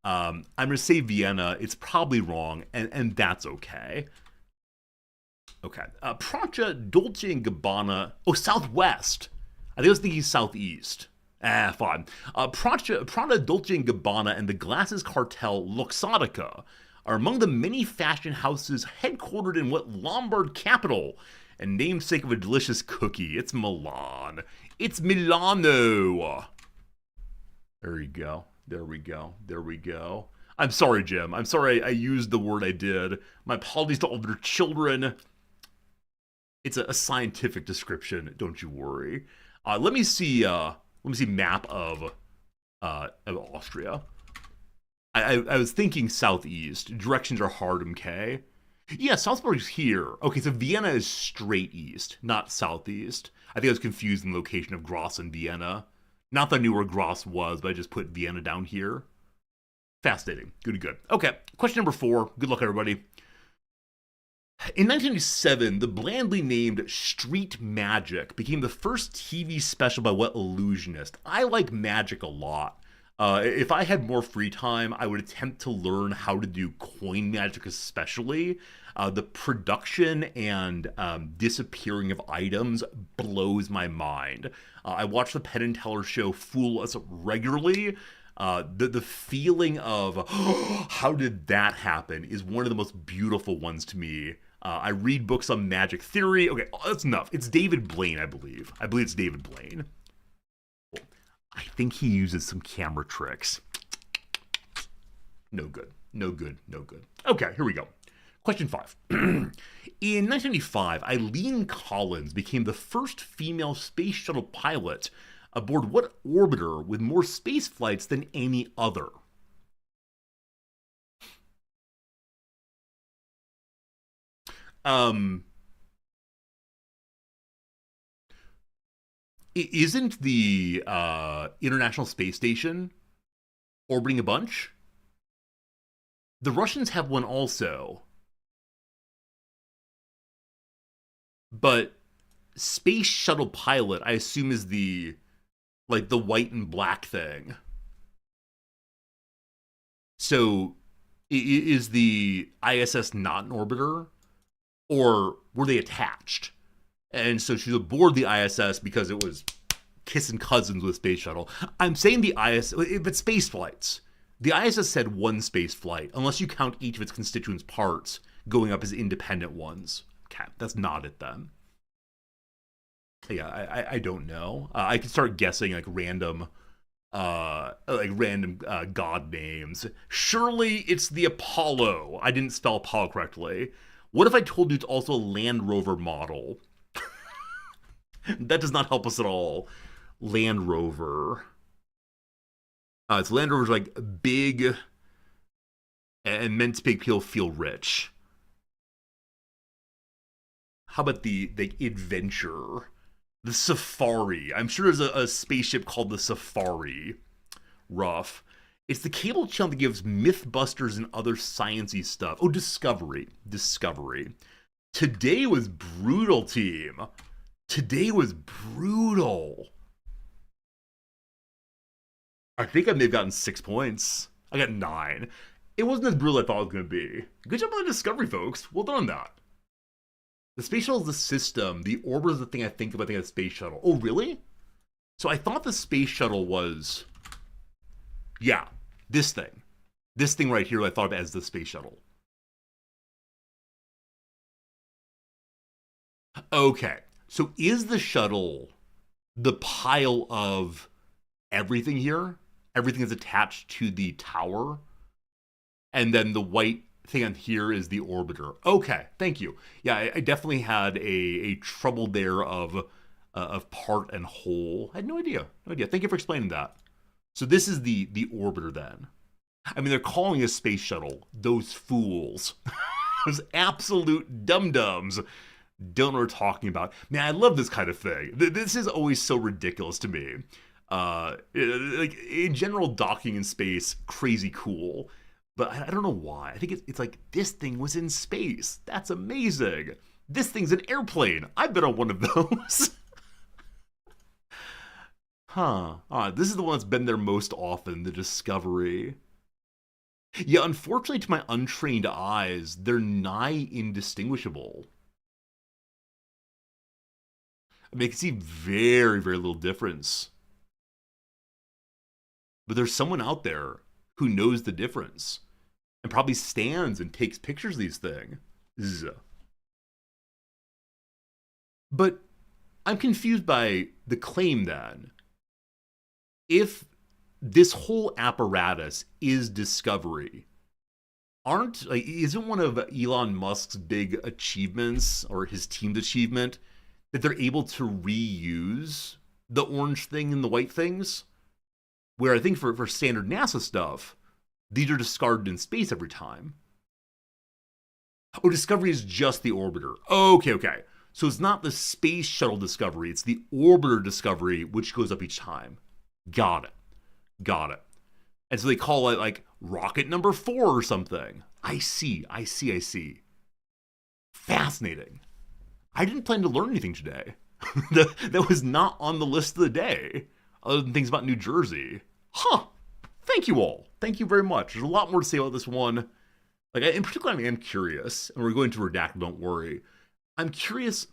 I'm going to say Vienna. It's probably wrong, and that's okay. Okay. Prancia, Dolce & Gabbana. Oh, Southwest. I think I was thinking Southeast. Fine. Prada, Dolce & Gabbana, and the Glasses cartel Luxottica are among the many fashion houses headquartered in what Lombard capital and namesake of a delicious cookie? It's Milan. It's Milano. There you go. There we go. There we go. I'm sorry, Jim. I'm sorry I used the word I did. My apologies to all their children. It's a scientific description. Don't you worry. Let me see map of Austria. I was thinking southeast. Directions are hard, MK. Yeah, Salzburg's here. Okay, so Vienna is straight east, not southeast. I think I was confused in the location of Graz and Vienna. Not that I knew where Graz was, but I just put Vienna down here. Fascinating. Good. Okay, question number 4. Good luck, everybody. In 1997, the blandly named Street Magic became the first TV special by what illusionist? I like magic a lot. If I had more free time, I would attempt to learn how to do coin magic especially. The production and disappearing of items blows my mind. I watch the Penn and Teller show Fool Us regularly. The feeling of, oh, how did that happen, is one of the most beautiful ones to me. I read books on magic theory. Okay, that's enough. It's David Blaine, I believe. I believe it's David Blaine. I think he uses some camera tricks. No good. Okay, here we go. Question 5. In 1995, Eileen Collins became the first female space shuttle pilot aboard what orbiter with more space flights than any other? Isn't the International Space Station orbiting a bunch? The Russians have one also. But Space Shuttle Pilot, I assume, is the white and black thing. So is the ISS not an orbiter? Or were they attached? And so she's aboard the ISS because it was kissing cousins with Space Shuttle. I'm saying the ISS, if it's space flights, the ISS said one space flight, unless you count each of its constituent parts going up as independent ones. Okay, that's not it then. Yeah, I don't know. I could start guessing like random god names. Surely it's the Apollo. I didn't spell Apollo correctly. What if I told you it's also a Land Rover model? That does not help us at all. Land Rover. It's Land Rover's like big and meant to make people feel rich. How about the adventure? The Safari. I'm sure there's a spaceship called the Safari. Rough. It's the cable channel that gives Mythbusters and other sciencey stuff. Oh, Discovery. Discovery. Today was brutal, team. Today was brutal. I think I may have gotten 6 points. I got 9. It wasn't as brutal as I thought it was going to be. Good job on the Discovery, folks. Well done on that. The space shuttle is the system. The orbiter is the thing I think of. I think of the space shuttle. Oh, really? So I thought the space shuttle was... Yeah, this thing. This thing right here I thought of as the space shuttle. Okay, so is the shuttle the pile of everything here? Everything is attached to the tower? And then the white thing on here is the orbiter. Okay, thank you. Yeah, I definitely had a trouble there of part and whole. I had no idea. No idea. Thank you for explaining that. So this is the orbiter then. I mean, they're calling it a space shuttle. Those fools. Those absolute dum-dums don't know what we're talking about. Man, I love this kind of thing. This is always so ridiculous to me. Like in general, docking in space, crazy cool. But I don't know why. I think it's like, this thing was in space. That's amazing. This thing's an airplane. I've been on one of those. Huh. This is the one that's been there most often, the Discovery. Yeah, unfortunately, to my untrained eyes, they're nigh indistinguishable. I mean, I can see very, very little difference. But there's someone out there who knows the difference and probably stands and takes pictures of these things. But I'm confused by the claim then. If this whole apparatus is Discovery, isn't one of Elon Musk's big achievements or his team's achievement that they're able to reuse the orange thing and the white things? Where I think for standard NASA stuff, these are discarded in space every time. Oh, Discovery is just the orbiter. Okay. So it's not the space shuttle Discovery, it's the orbiter Discovery, which goes up each time. Got it. And so they call it like rocket number 4 or something. I see. Fascinating. I didn't plan to learn anything today. That was not on the list of the day, other than things about New Jersey. Huh. Thank you all. Thank you very much. There's a lot more to say about this one. Like, in particular, I am curious, and we're going to redact, don't worry. I'm curious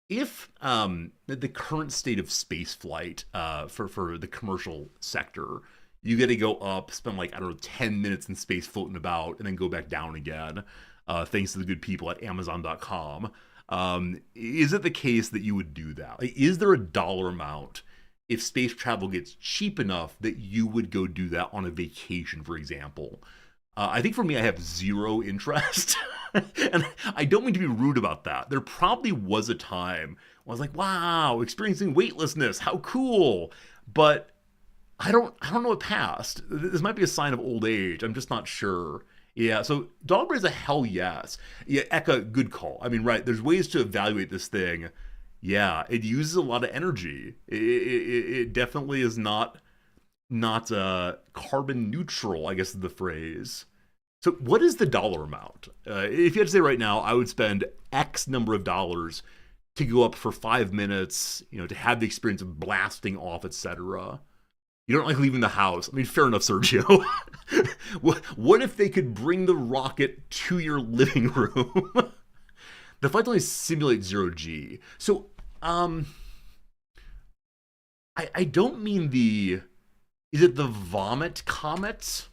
if the current state of space flight for the commercial sector, you get to go up, spend like, I don't know, 10 minutes in space floating about, and then go back down again, thanks to the good people at Amazon.com. Is it the case that you would do that? Like, is there a dollar amount if space travel gets cheap enough that you would go do that on a vacation, for example? I think for me, I have zero interest. And I don't mean to be rude about that. There probably was a time when I was like, wow, experiencing weightlessness, how cool. But I don't know what passed. This might be a sign of old age. I'm just not sure. Yeah, so Dogberry is a hell yes. Yeah, Eka, good call. I mean, right, there's ways to evaluate this thing. Yeah, it uses a lot of energy. It definitely is not carbon neutral, I guess is the phrase. So what is the dollar amount? If you had to say right now, I would spend X number of dollars to go up for 5 minutes, to have the experience of blasting off, etc. You don't like leaving the house. I mean, fair enough, Sergio. What if they could bring the rocket to your living room? The flight only simulates 0G. So, I don't mean is it the vomit comet?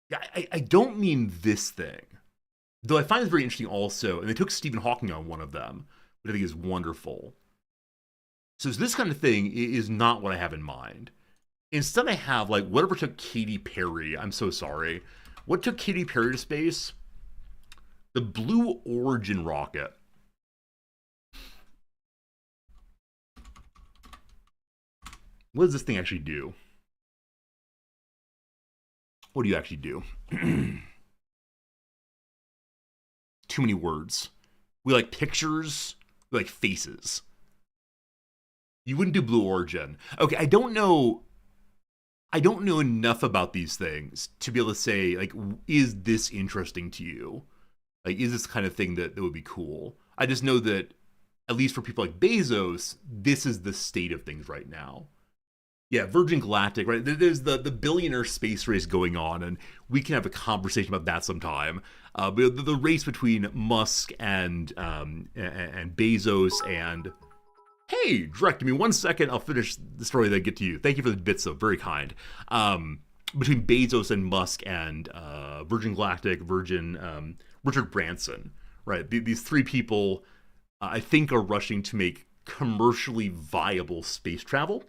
Yeah, I don't mean this thing. Though I find it very interesting also, and they took Stephen Hawking on one of them, which I think is wonderful. So this kind of thing is not what I have in mind. Instead, I have like whatever took Katy Perry. I'm so sorry. What took Katy Perry to space? The Blue Origin rocket. What does this thing actually do? What do you actually do? Too many words. We like pictures. We like faces. You wouldn't do Blue Origin. Okay, I don't know enough about these things to be able to say, like, is this interesting to you? Like, is this the kind of thing that would be cool? I just know that, at least for people like Bezos, this is the state of things right now. Yeah, Virgin Galactic, right? There's the billionaire space race going on, and we can have a conversation about that sometime. But the race between Musk and Bezos and... Hey, direct me 1 second. I'll finish the story, then get to you. Thank you for the bits, though. Very kind. Between Bezos and Musk and Virgin Galactic, Richard Branson, right? These three people, I think, are rushing to make commercially viable space travel.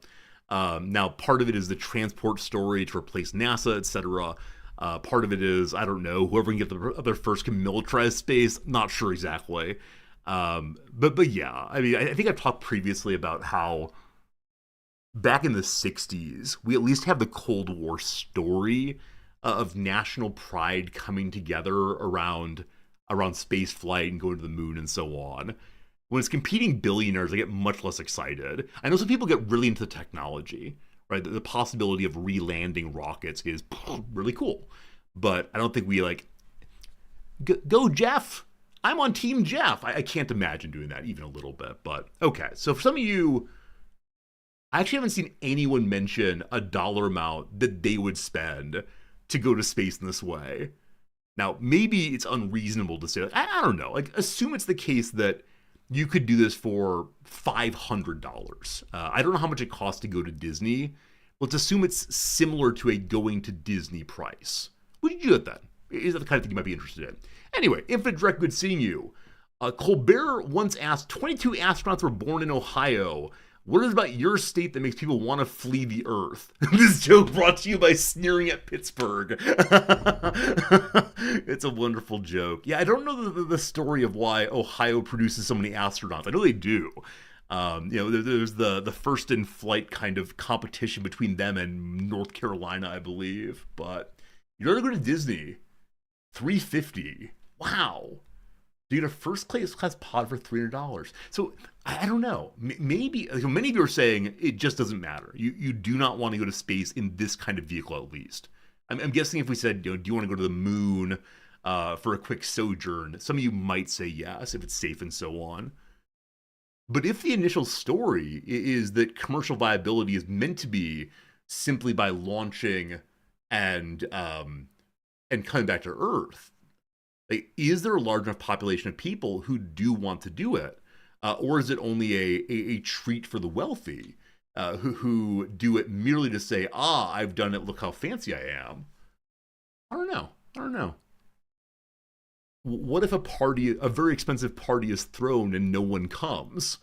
Now, part of it is the transport story to replace NASA, etc. Part of it is, I don't know, whoever can get their first militarized space. Not sure exactly. But yeah, I mean, I think I've talked previously about how back in the 60s, we at least have the Cold War story of national pride coming together around space flight and going to the moon and so on. When it's competing billionaires, I get much less excited. I know some people get really into the technology, right? The possibility of re-landing rockets is really cool. But I don't think we like, go Jeff! I'm on Team Jeff. I can't imagine doing that even a little bit. But okay, so for some of you, I actually haven't seen anyone mention a dollar amount that they would spend to go to space in this way. Now, maybe it's unreasonable to say, like, I don't know, like assume it's the case that you could do this for $500. I don't know how much it costs to go to Disney. Let's assume it's similar to a going to Disney price. Would you do it then? Is that the kind of thing you might be interested in? Anyway, Infinite Direct, good seeing you. Colbert once asked, 22 astronauts were born in Ohio. What is it about your state that makes people want to flee the Earth? This joke brought to you by sneering at Pittsburgh. It's a wonderful joke. Yeah, I don't know the story of why Ohio produces so many astronauts. I know they do. There's the first in flight kind of competition between them and North Carolina, I believe. But you don't go to Disney. $350. Wow. You get a first class pod for $300. So I don't know. Maybe many of you are saying it just doesn't matter. You do not want to go to space in this kind of vehicle, at least. I'm guessing if we said, do you want to go to the moon for a quick sojourn? Some of you might say yes if it's safe and so on. But if the initial story is that commercial viability is meant to be simply by launching and coming back to Earth, like, is there a large enough population of people who do want to do it? Or is it only a treat for the wealthy who do it merely to say, I've done it, look how fancy I am? I don't know. What if a very expensive party is thrown and no one comes?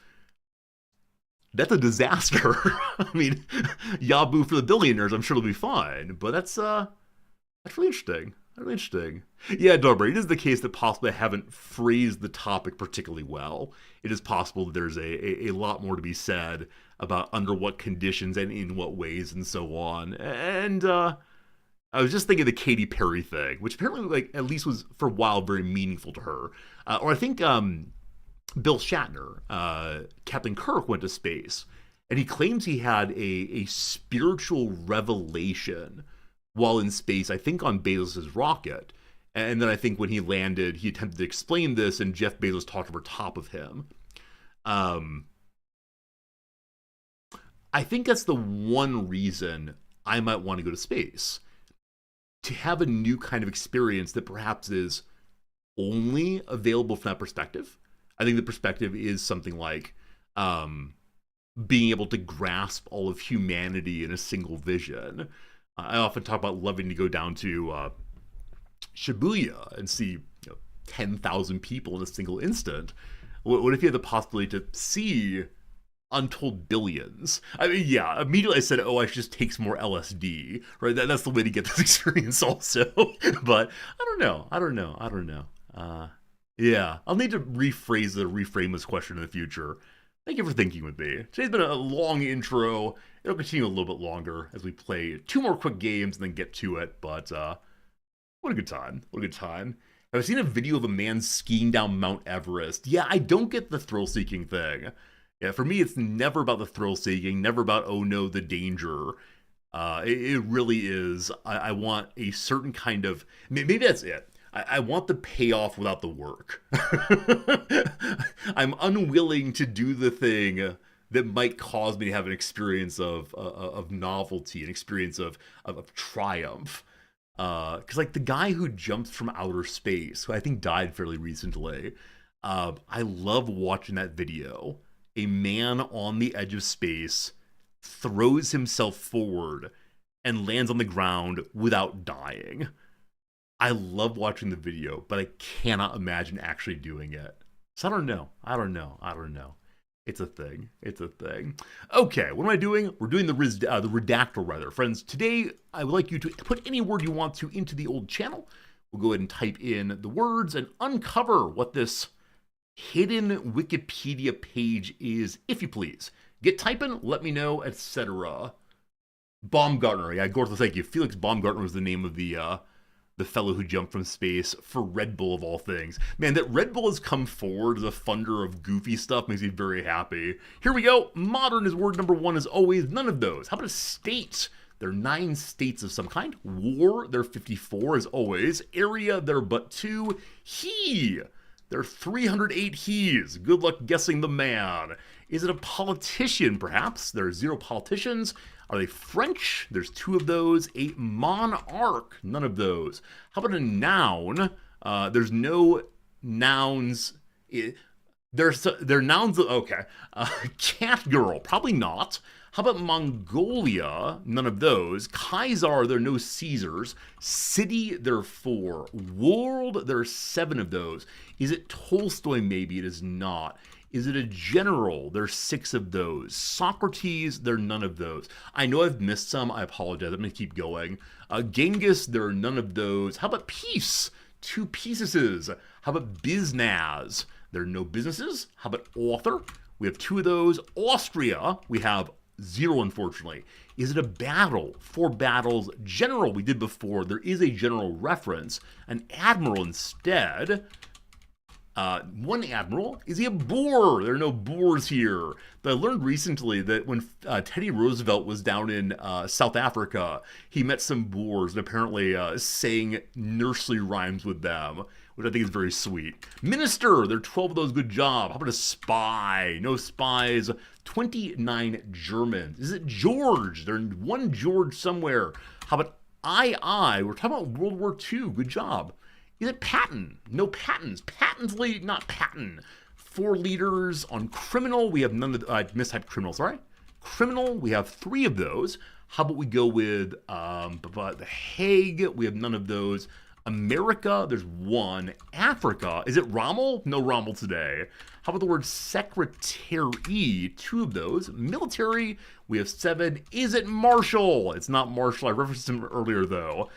That's a disaster. I mean, Yabu for the billionaires, I'm sure it'll be fine. But that's really interesting. Really interesting. Yeah, Darby, it is the case that possibly I haven't phrased the topic particularly well. It is possible that there's a lot more to be said about under what conditions and in what ways and so on. And I was just thinking of the Katy Perry thing, which apparently, like, at least was for a while very meaningful to her. Or I think Bill Shatner, Captain Kirk, went to space, and he claims he had a spiritual revelation while in space, I think on Bezos' rocket. And then I think when he landed, he attempted to explain this, and Jeff Bezos talked over top of him. I think that's the one reason I might want to go to space. To have a new kind of experience that perhaps is only available from that perspective. I think the perspective is something like being able to grasp all of humanity in a single vision. I often talk about loving to go down to Shibuya and see 10,000 people in a single instant. What if you had the possibility to see untold billions? I mean, yeah, immediately I said, oh, I should just take some more LSD, right? That's the way to get this experience also. But I don't know. Yeah, I'll need to reframe this question in the future. Thank you for thinking with me. Today's been a long intro. It'll continue a little bit longer as we play 2 more quick games and then get to it. But what a good time. What a good time. Have I seen a video of a man skiing down Mount Everest? Yeah, I don't get the thrill-seeking thing. Yeah, for me, it's never about the thrill-seeking, never about, oh no, the danger. It really is. I want a certain kind of... Maybe that's it. I want the payoff without the work. I'm unwilling to do the thing that might cause me to have an experience of novelty, an experience of triumph. Because like the guy who jumped from outer space, who I think died fairly recently, I love watching that video. A man on the edge of space throws himself forward and lands on the ground without dying. I love watching the video, but I cannot imagine actually doing it. So I don't know. It's a thing. Okay, what am I doing? We're doing the redactor, rather. Friends, today I would like you to put any word you want to into the old channel. We'll go ahead and type in the words and uncover what this hidden Wikipedia page is, if you please. Get typing, let me know, etc. Baumgartner. Yeah, Gortha, thank you. Felix Baumgartner was the name of the fellow who jumped from space for Red Bull of all things. Man, that Red Bull has come forward as a funder of goofy stuff makes me very happy. Here we go. Modern is word number 1 as always. None of those. How about a state? There are 9 states of some kind. War, there are 54 as always. Area, there are but 2. He, there are 308 he's. Good luck guessing the man. Is it a politician, perhaps? There are 0 politicians. Are they French? There's 2 of those. A monarch? None of those. How about a noun? There's no nouns. They're nouns. Okay. Cat girl? Probably not. How about Mongolia? None of those. Kaiser? There are no Caesars. City? There are 4. World? There are 7 of those. Is it Tolstoy? Maybe it is not. Is it a general? There's 6 of those. Socrates, there are none of those. I know I've missed some. I apologize. I'm going to keep going. Genghis, there are none of those. How about peace? 2 pieces. How about biznaz? There are no businesses. How about author? We have 2 of those. Austria, we have 0, unfortunately. Is it a battle? 4 battles. General, we did before. There is a general reference. An admiral instead. 1 admiral. Is he a boor? There are no boors here. But I learned recently that when Teddy Roosevelt was down in South Africa, he met some boors and apparently sang nursery rhymes with them, which I think is very sweet. Minister, there are 12 of those. Good job. How about a spy? No spies. 29 Germans. Is it George? There's 1 George somewhere. How about II? We're talking about World War II. Good job. Is it Patton? No Pattons. Patently not Patton. 4 leaders on criminal. We have none of the... mistyped criminal, sorry. Criminal, we have 3 of those. How about we go with the Hague? We have none of those. America, there's 1. Africa, is it Rommel? No Rommel today. How about the word secretary? 2 of those. Military, we have 7. Is it Marshall? It's not Marshall. I referenced him earlier, though.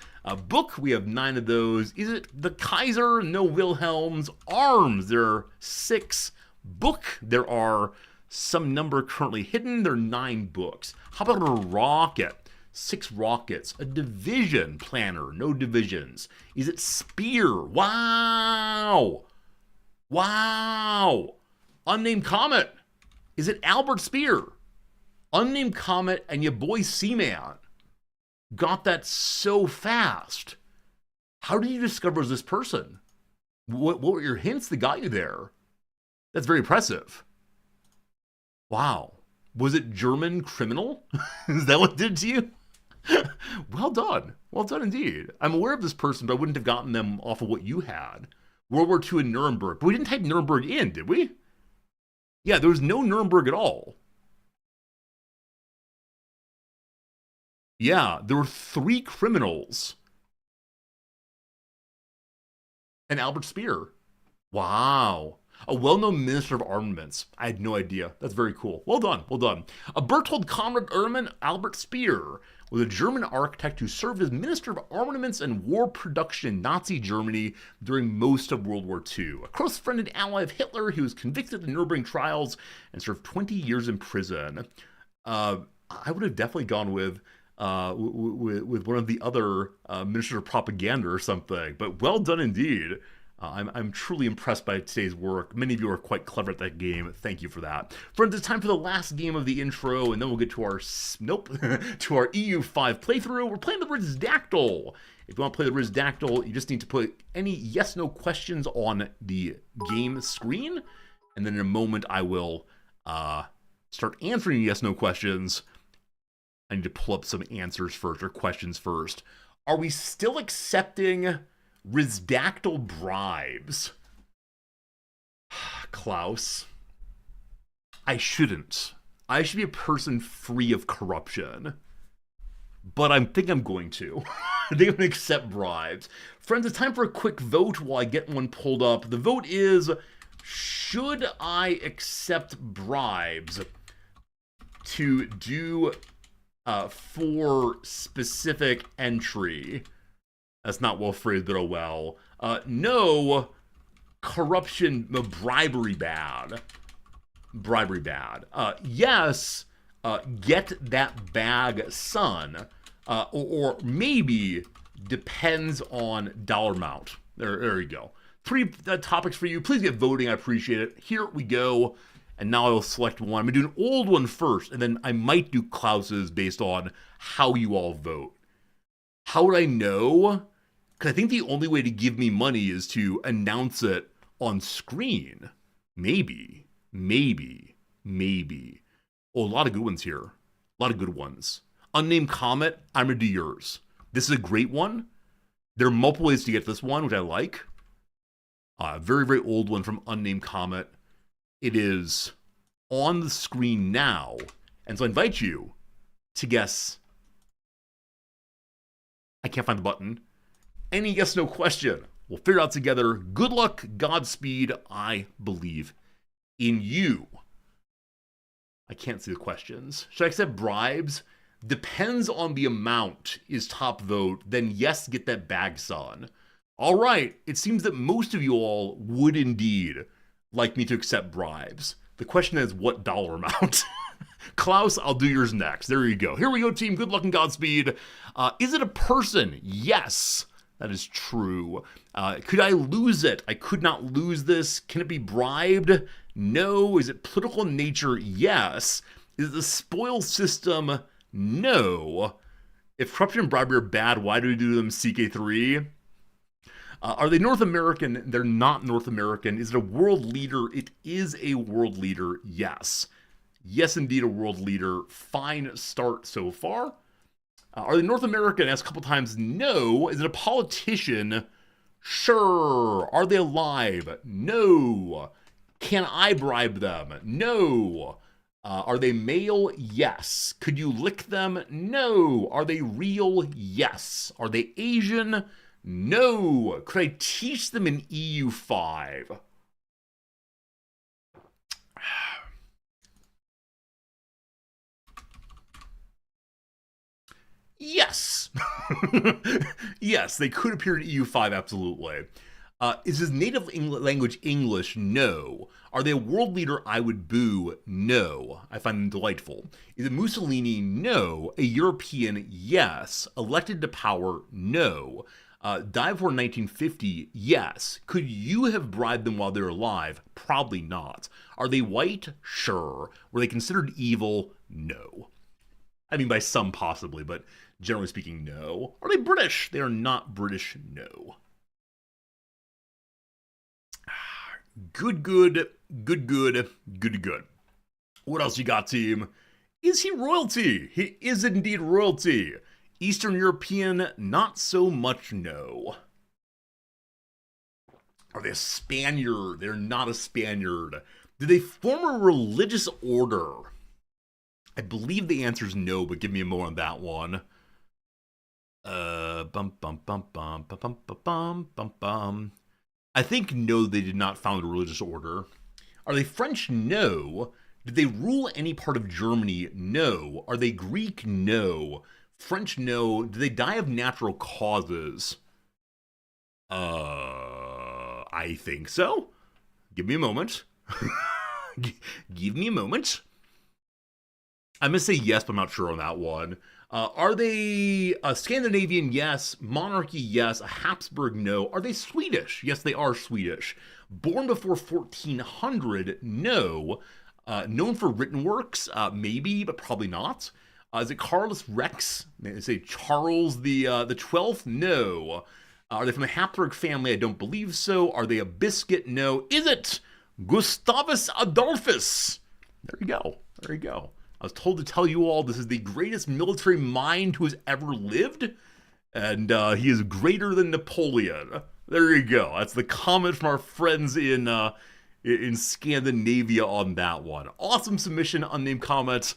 Book, we have 9 of those. Is it the Kaiser? No Wilhelms. Arms, there are 6. Book, there are some number currently hidden. There are 9 books. How about a rocket? 6 rockets. A division planner, no divisions. Is it spear? Wow! Wow! Unnamed comet. Is it Albert Speer? Unnamed comet and your boy Seaman got that so fast. How did you discover this person? What were your hints that got you there? That's very impressive. Wow. Was it German criminal? Is that what did it to you? Well done. Well done indeed. I'm aware of this person, but I wouldn't have gotten them off of what you had. World War II in Nuremberg. But we didn't type Nuremberg in, did we? Yeah, there was no Nuremberg at all. Yeah, there were 3 criminals. And Albert Speer. Wow. A well-known minister of armaments. I had no idea. That's very cool. Well done, well done. A Berthold Conrad Erman Albert Speer was a German architect who served as Minister of Armaments and War Production in Nazi Germany during most of World War II. A close friend and ally of Hitler, he was convicted in Nuremberg trials and served 20 years in prison. I would have definitely gone with one of the other ministers of propaganda or something, but well done indeed. I'm truly impressed by today's work. Many of you are quite clever at that game. Thank you for that. Friends, it's time for the last game of the intro, and then we'll get to our to our EU5 playthrough. We're playing the Rizdactyl. If you want to play the Rizdactyl, you just need to put any yes/no questions on the game screen, and then in a moment I will start answering yes/no questions. I need to pull up some answers first, or questions first. Are we still accepting Rizdactyl bribes? Klaus, I shouldn't. I should be a person free of corruption. But I think I'm going to. I think I'm going to accept bribes. Friends, it's time for a quick vote while I get one pulled up. The vote is, should I accept bribes to do for specific entry? That's not well phrased, but oh well. No, corruption, bribery bad. Bribery bad. Yes, get that bag, son. Or maybe depends on dollar amount. There you go. 3 topics for you. Please get voting. I appreciate it. Here we go. And now I will select one. I'm going to do an old one first, and then I might do Klaus's based on how you all vote. How would I know? Because I think the only way to give me money is to announce it on screen. Maybe. Oh, a lot of good ones here. A lot of good ones. Unnamed Comet, I'm going to do yours. This is a great one. There are multiple ways to get this one, which I like. Very, very old one from Unnamed Comet. It is on the screen now. And so I invite you to guess. I can't find the button. Any yes, no question. We'll figure it out together. Good luck, Godspeed. I believe in you. I can't see the questions. Should I accept bribes? Depends on the amount is top vote. Then yes, get that bag, son. All right. It seems that most of you all would indeed like me to accept bribes. The question is, what dollar amount? Klaus, I'll do yours next. There you go. Here we go, team. Good luck and Godspeed. Is it a person? Yes, that is true. Could I lose it? I could not lose this. Can it be bribed? No. Is it political in nature? Yes. Is it the spoil system? No. If corruption and bribery are bad, why do we do them CK3? Are they North American? They're not North American. Is it a world leader? It is a world leader, yes. Yes, indeed, a world leader. Fine start so far. Are they North American? Asked a couple times, no. Is it a politician? Sure. Are they alive? No. Can I bribe them? No. Are they male? Yes. Could you lick them? No. Are they real? Yes. Are they Asian? No. Could I teach them in EU5? Yes. Yes, they could appear in EU5, absolutely. Is his native language English? No. Are they a world leader I would boo? No. I find them delightful. Is it Mussolini? No. A European? Yes. Elected to power? No. Died before 1950? Yes. Could you have bribed them while they're alive? Probably not. Are they white? Sure. Were they considered evil? No. I mean, by some possibly, but generally speaking, no. Are they British? They are not British, no. Good. What else you got, team? Is he royalty? He is indeed royalty. Eastern European, not so much, no. Are they a Spaniard? They're not a Spaniard. Do they form a religious order? I believe the answer is no, but give me a more on that one. I think no, they did not found a religious order. Are they French? No. Did they rule any part of Germany? No. Are they Greek? No. French? No. Did they die of natural causes? I think so. Give me a moment. Give me a moment. I'm going to say yes, but I'm not sure on that one. Are they Scandinavian? Yes. Monarchy? Yes. A Habsburg? No. Are they Swedish? Yes, they are Swedish. Born before 1400? No. Known for written works? Maybe, but probably not. Is it Carolus Rex? They say Charles the 12th? No. Are they from the Habsburg family? I don't believe so. Are they a biscuit? No. Is it Gustavus Adolphus? There you go. There you go. I was told to tell you all this is the greatest military mind who has ever lived, and he is greater than Napoleon. There you go. That's the comment from our friends in Scandinavia on that one. Awesome submission, unnamed comment.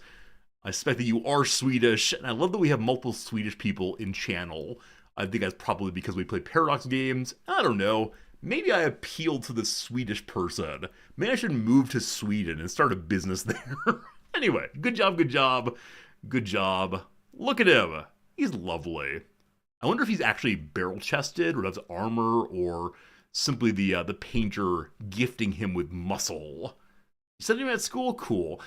I suspect that you are Swedish, and I love that we have multiple Swedish people in channel. I think that's probably because we play Paradox games. I don't know. Maybe I appeal to the Swedish person. Maybe I should move to Sweden and start a business there. Anyway, good job, good job, good job. Look at him. He's lovely. I wonder if he's actually barrel-chested, or that's armor, or simply the painter gifting him with muscle. You studied him at school? Cool.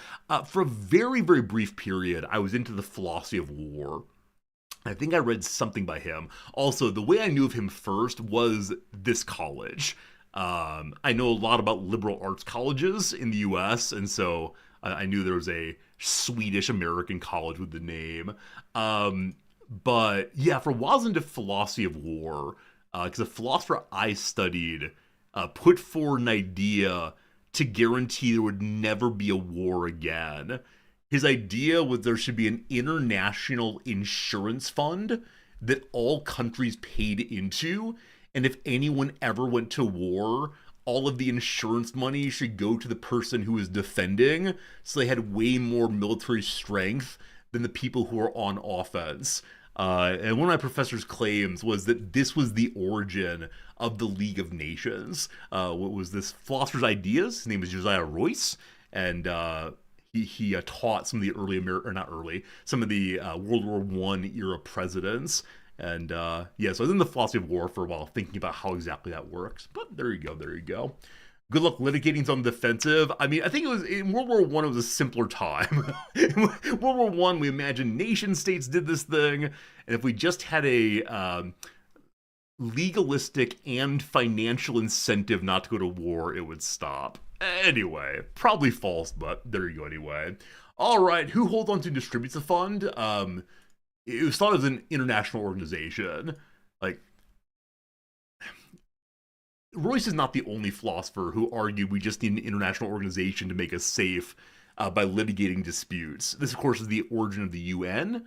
For a very, very brief period, I was into the philosophy of war. I think I read something by him. Also, the way I knew of him first was this college. I know a lot about liberal arts colleges in the US, and so I knew there was a Swedish-American college with the name. But yeah, for a while I was into philosophy of war, because a philosopher I studied put forward an idea to guarantee there would never be a war again. His idea was there should be an international insurance fund that all countries paid into, and if anyone ever went to war, all of the insurance money should go to the person who was defending, so they had way more military strength than the people who were on offense. And one of my professor's claims was that this was the origin of the League of Nations. What was this philosopher's ideas? His name was Josiah Royce, and he taught some of the some of the World War I era presidents. And yeah, so I was in the philosophy of war for a while, thinking about how exactly that works. But there you go, there you go. Good luck litigating on the defensive. I mean, I think it was in World War I, it was a simpler time. In World War I, we imagined nation states did this thing, and if we just had a legalistic and financial incentive not to go to war, it would stop. Anyway, probably false, but there you go anyway. All right, who holds on to and distributes the fund? It was thought as an international organization. Like, Royce is not the only philosopher who argued we just need an international organization to make us safe by litigating disputes. This, of course, is the origin of the UN.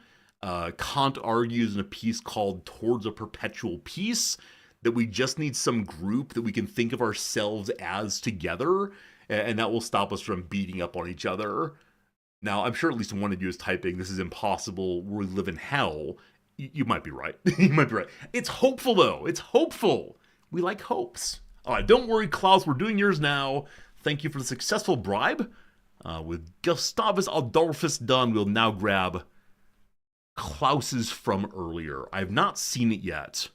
Kant argues in a piece called Towards a Perpetual Peace that we just need some group that we can think of ourselves as together, and that will stop us from beating up on each other. Now, I'm sure at least one of you is typing, this is impossible, we live in hell. You might be right. You might be right. It's hopeful, though. It's hopeful. We like hopes. All right, don't worry, Klaus, we're doing yours now. Thank you for the successful bribe. With Gustavus Adolphus done, we'll now grab Klaus's from earlier. I've not seen it yet.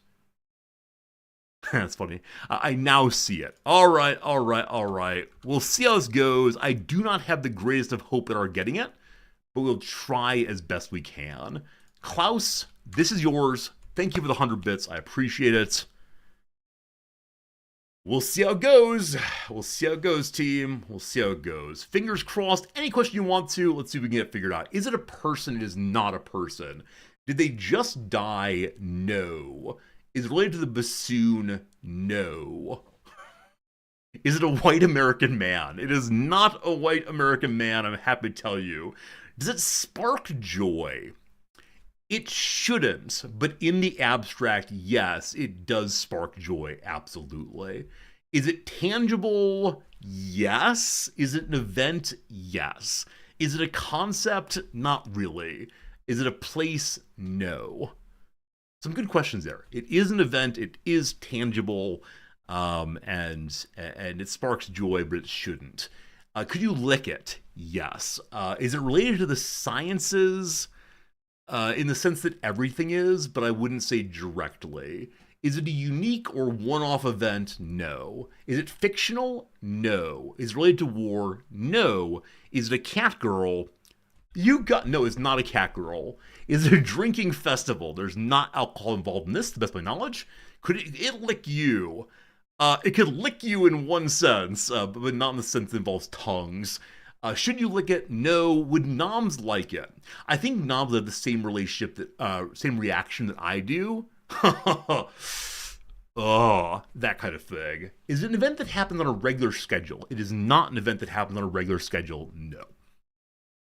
That's funny. I now see it. All right. We'll see how this goes. I do not have the greatest of hope that are getting it, but we'll try as best we can. Klaus, this is yours. Thank you for the 100 bits. I appreciate it. We'll see how it goes. We'll see how it goes, team. We'll see how it goes. Fingers crossed. Any question you want to, let's see if we can get it figured out. Is it a person? It is not a person. Did they just die? No. Is it related to the bassoon? No. Is it a white American man? It is not a white American man, I'm happy to tell you. Does it spark joy? It shouldn't, but in the abstract, yes, it does spark joy, absolutely. Is it tangible? Yes. Is it an event? Yes. Is it a concept? Not really. Is it a place? No. Some good questions there. It is an event. It is tangible. and it sparks joy, but it shouldn't. Could you lick it? Yes. Is it related to the sciences? In the sense that everything is, but I wouldn't say directly. Is it a unique or one-off event? No. Is it fictional? No. Is it related to war? No. Is it a cat girl? No, it's not a cat girl. Is it a drinking festival? There's not alcohol involved in this, to the best of my knowledge. Could it lick you? It could lick you in one sense, but not in the sense that involves tongues. Should you lick it? No. Would noms like it? I think noms have the same relationship same reaction that I do. Oh, that kind of thing. Is it an event that happens on a regular schedule? It is not an event that happens on a regular schedule. No.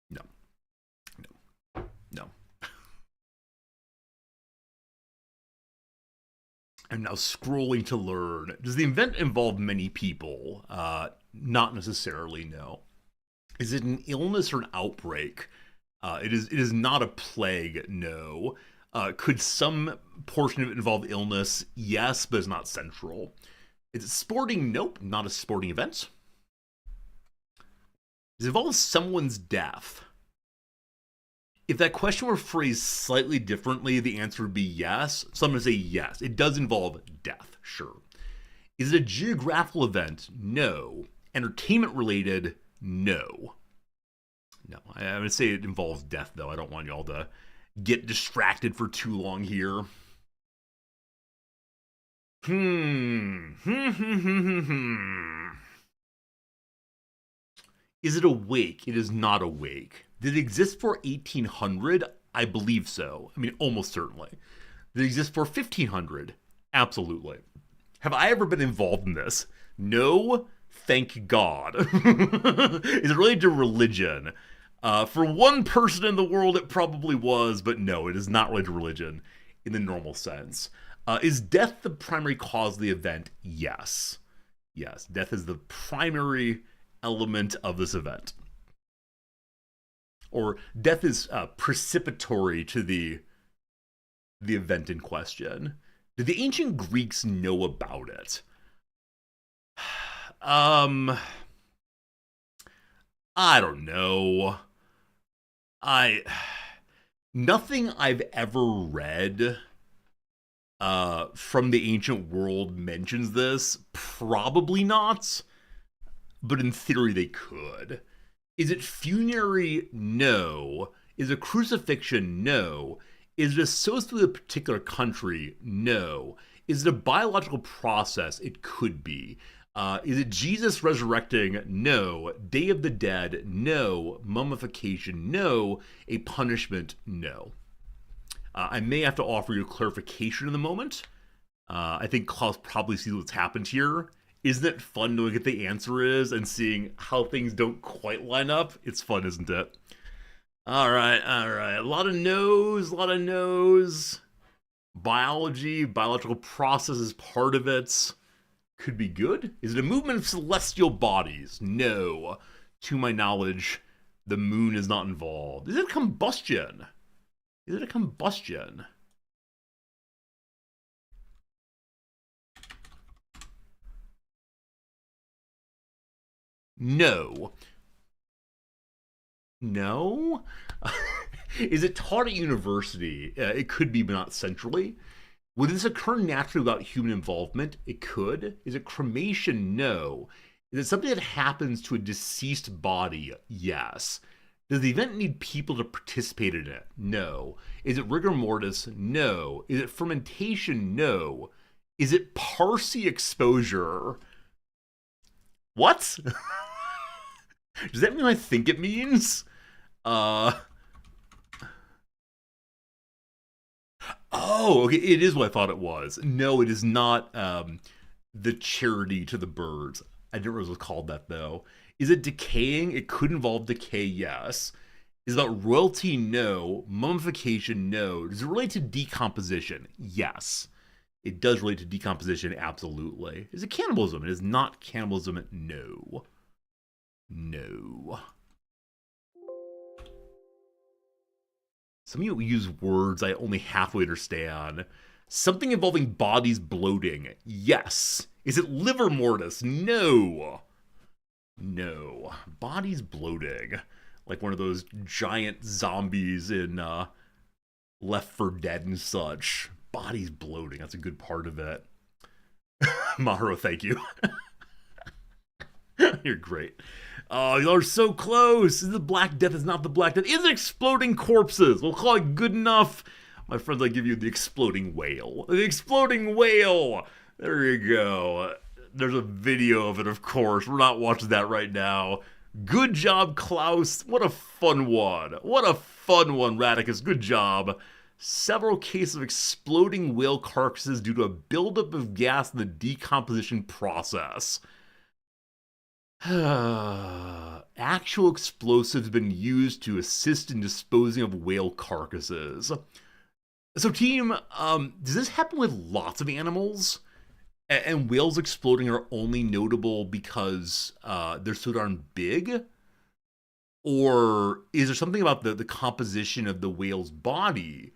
No. No. No. I'm now scrolling to learn. Does the event involve many people? Not necessarily, no. Is it an illness or an outbreak? It is not a plague, no. Could some portion of it involve illness? Yes, but it's not central. Is it sporting? Nope, not a sporting event. Does it involve someone's death? If that question were phrased slightly differently, the answer would be yes. So I'm going to say yes. It does involve death, sure. Is it a geographical event? No. Entertainment related? No. No. I'm going to say it involves death, though. I don't want y'all to get distracted for too long here. Is it awake? It is not awake. Did it exist for 1800? I believe so. I mean, almost certainly. Did it exist for 1500? Absolutely. Have I ever been involved in this? No, thank God. Is it related to religion? For one person in the world, it probably was, but no, it is not related to religion in the normal sense. Is death the primary cause of the event? Yes. Yes, death is the primary element of this event. Or death is precipitory to the event in question. Did the ancient Greeks know about it? I don't know. Nothing I've ever read from the ancient world mentions this. Probably not. But in theory, they could. Is it funerary? No. Is it crucifixion? No. Is it associated with a particular country? No. Is it a biological process? It could be. Is it Jesus resurrecting? No. Day of the Dead? No. Mummification? No. A punishment? No. I may have to offer you a clarification in a moment. I think Klaus probably sees what's happened here. Isn't it fun knowing what the answer is and seeing how things don't quite line up? It's fun, isn't it? All right. A lot of no's. Biological process is part of it. Could be good. Is it a movement of celestial bodies? No. To my knowledge, the moon is not involved. Is it a combustion? No. No? Is it taught at university? It could be, but not centrally. Would this occur naturally without human involvement? It could. Is it cremation? No. Is it something that happens to a deceased body? Yes. Does the event need people to participate in it? No. Is it rigor mortis? No. Is it fermentation? No. Is it Parsi exposure? What? Does that mean I think it means? Oh, okay, it is what I thought it was. No, it is not the charity to the birds. I didn't realize it was called that, though. Is it decaying? It could involve decay, yes. Is that royalty? No. Mummification? No. Does it relate to decomposition? Yes. It does relate to decomposition, absolutely. Is it cannibalism? It is not cannibalism, no. No. Some of you use words I only halfway understand. Something involving bodies bloating. Yes. Is it liver mortis? No. No. Body's bloating. Like one of those giant zombies in Left 4 Dead and such. Body's bloating. That's a good part of it. Maharo, thank you. You're great. Oh, y'all are so close. The Black Death is not the Black Death. Is it exploding corpses? We'll call it good enough. My friends, I give you the exploding whale. The exploding whale. There you go. There's a video of it, of course. We're not watching that right now. Good job, Klaus. What a fun one. What a fun one, Radicus. Good job. Several cases of exploding whale carcasses due to a buildup of gas in the decomposition process. Actual explosives have been used to assist in disposing of whale carcasses. So, team, does this happen with lots of animals? And whales exploding are only notable because they're so darn big? Or is there something about the composition of the whale's body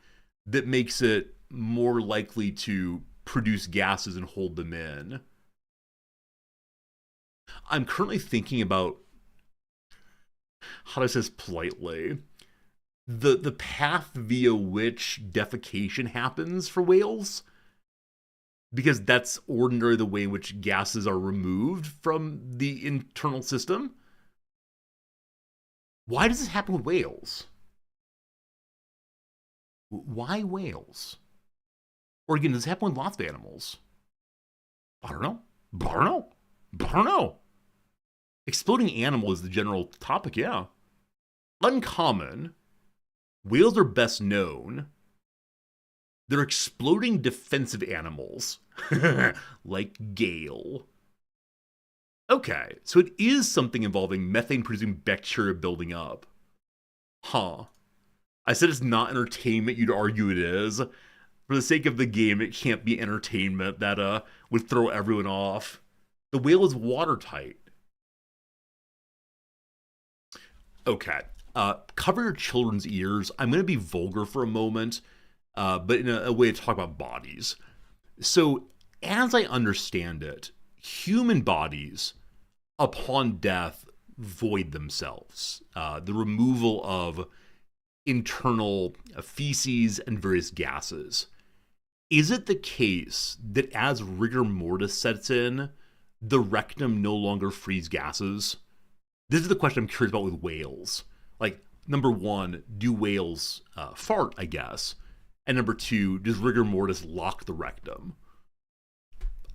that makes it more likely to produce gases and hold them in? I'm currently thinking about, how do I say this politely, the path via which defecation happens for whales. Because that's ordinarily the way in which gases are removed from the internal system. Why does this happen with whales? Why whales? Or again, does this happen with lots of animals? I don't know. Exploding animal is the general topic, yeah. Uncommon. Whales are best known. They're exploding defensive animals, like Gale. Okay, so it is something involving methane-producing bacteria building up. Huh. I said it's not entertainment, you'd argue it is. For the sake of the game, it can't be entertainment that would throw everyone off. The whale is watertight. Okay, cover your children's ears. I'm going to be vulgar for a moment. But in a way to talk about bodies. So, as I understand it, human bodies, upon death, void themselves. The removal of internal feces and various gases. Is it the case that as rigor mortis sets in, the rectum no longer frees gases? This is the question I'm curious about with whales. Like, number one, do whales fart, I guess? And number two, does rigor mortis lock the rectum?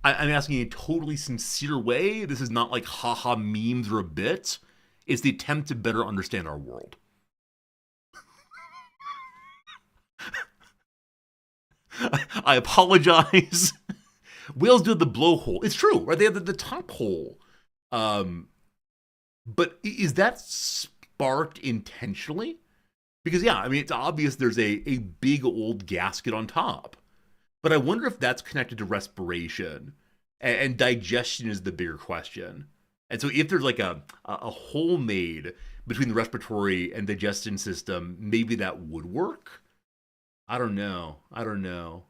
I'm asking in a totally sincere way. This is not like haha memes or a bit. It's the attempt to better understand our world. I apologize. Whales do the blowhole. It's true, right? They have the top hole. But is that sparked intentionally? Because, yeah, I mean, it's obvious there's a big old gasket on top. But I wonder if that's connected to respiration. And digestion is the bigger question. And so if there's like a hole made between the respiratory and digestion system, maybe that would work? I don't know.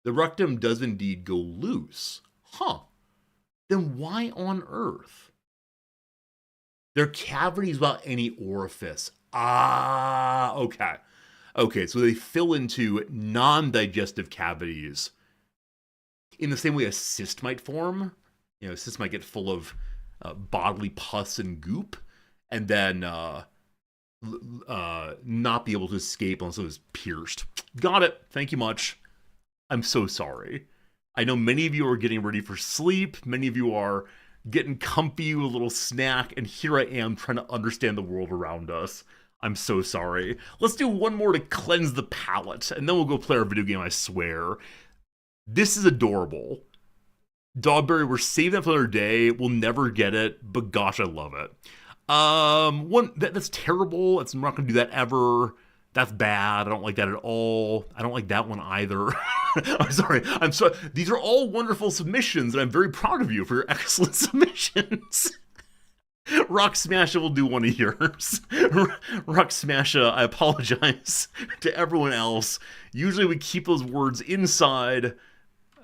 The rectum does indeed go loose. Huh. Then why on earth? There are cavities without any orifice. Okay. Okay, so they fill into non-digestive cavities in the same way a cyst might form. You know, a cyst might get full of bodily pus and goop, and then not be able to escape unless it was pierced. Got it. Thank you much. I'm so sorry. I know many of you are getting ready for sleep. Many of you are getting comfy with a little snack, and here I am trying to understand the world around us. I'm so sorry. Let's do one more to cleanse the palate, and then we'll go play our video game, I swear. This is adorable. Dogberry, we're saving that for another day. We'll never get it, but gosh, I love it. That's terrible. I'm not going to do that ever. That's bad. I don't like that at all. I don't like that one either. I'm sorry. These are all wonderful submissions, and I'm very proud of you for your excellent submissions. Rock Smasha will do one of yours. Rock Smasha, I apologize to everyone else. Usually we keep those words inside.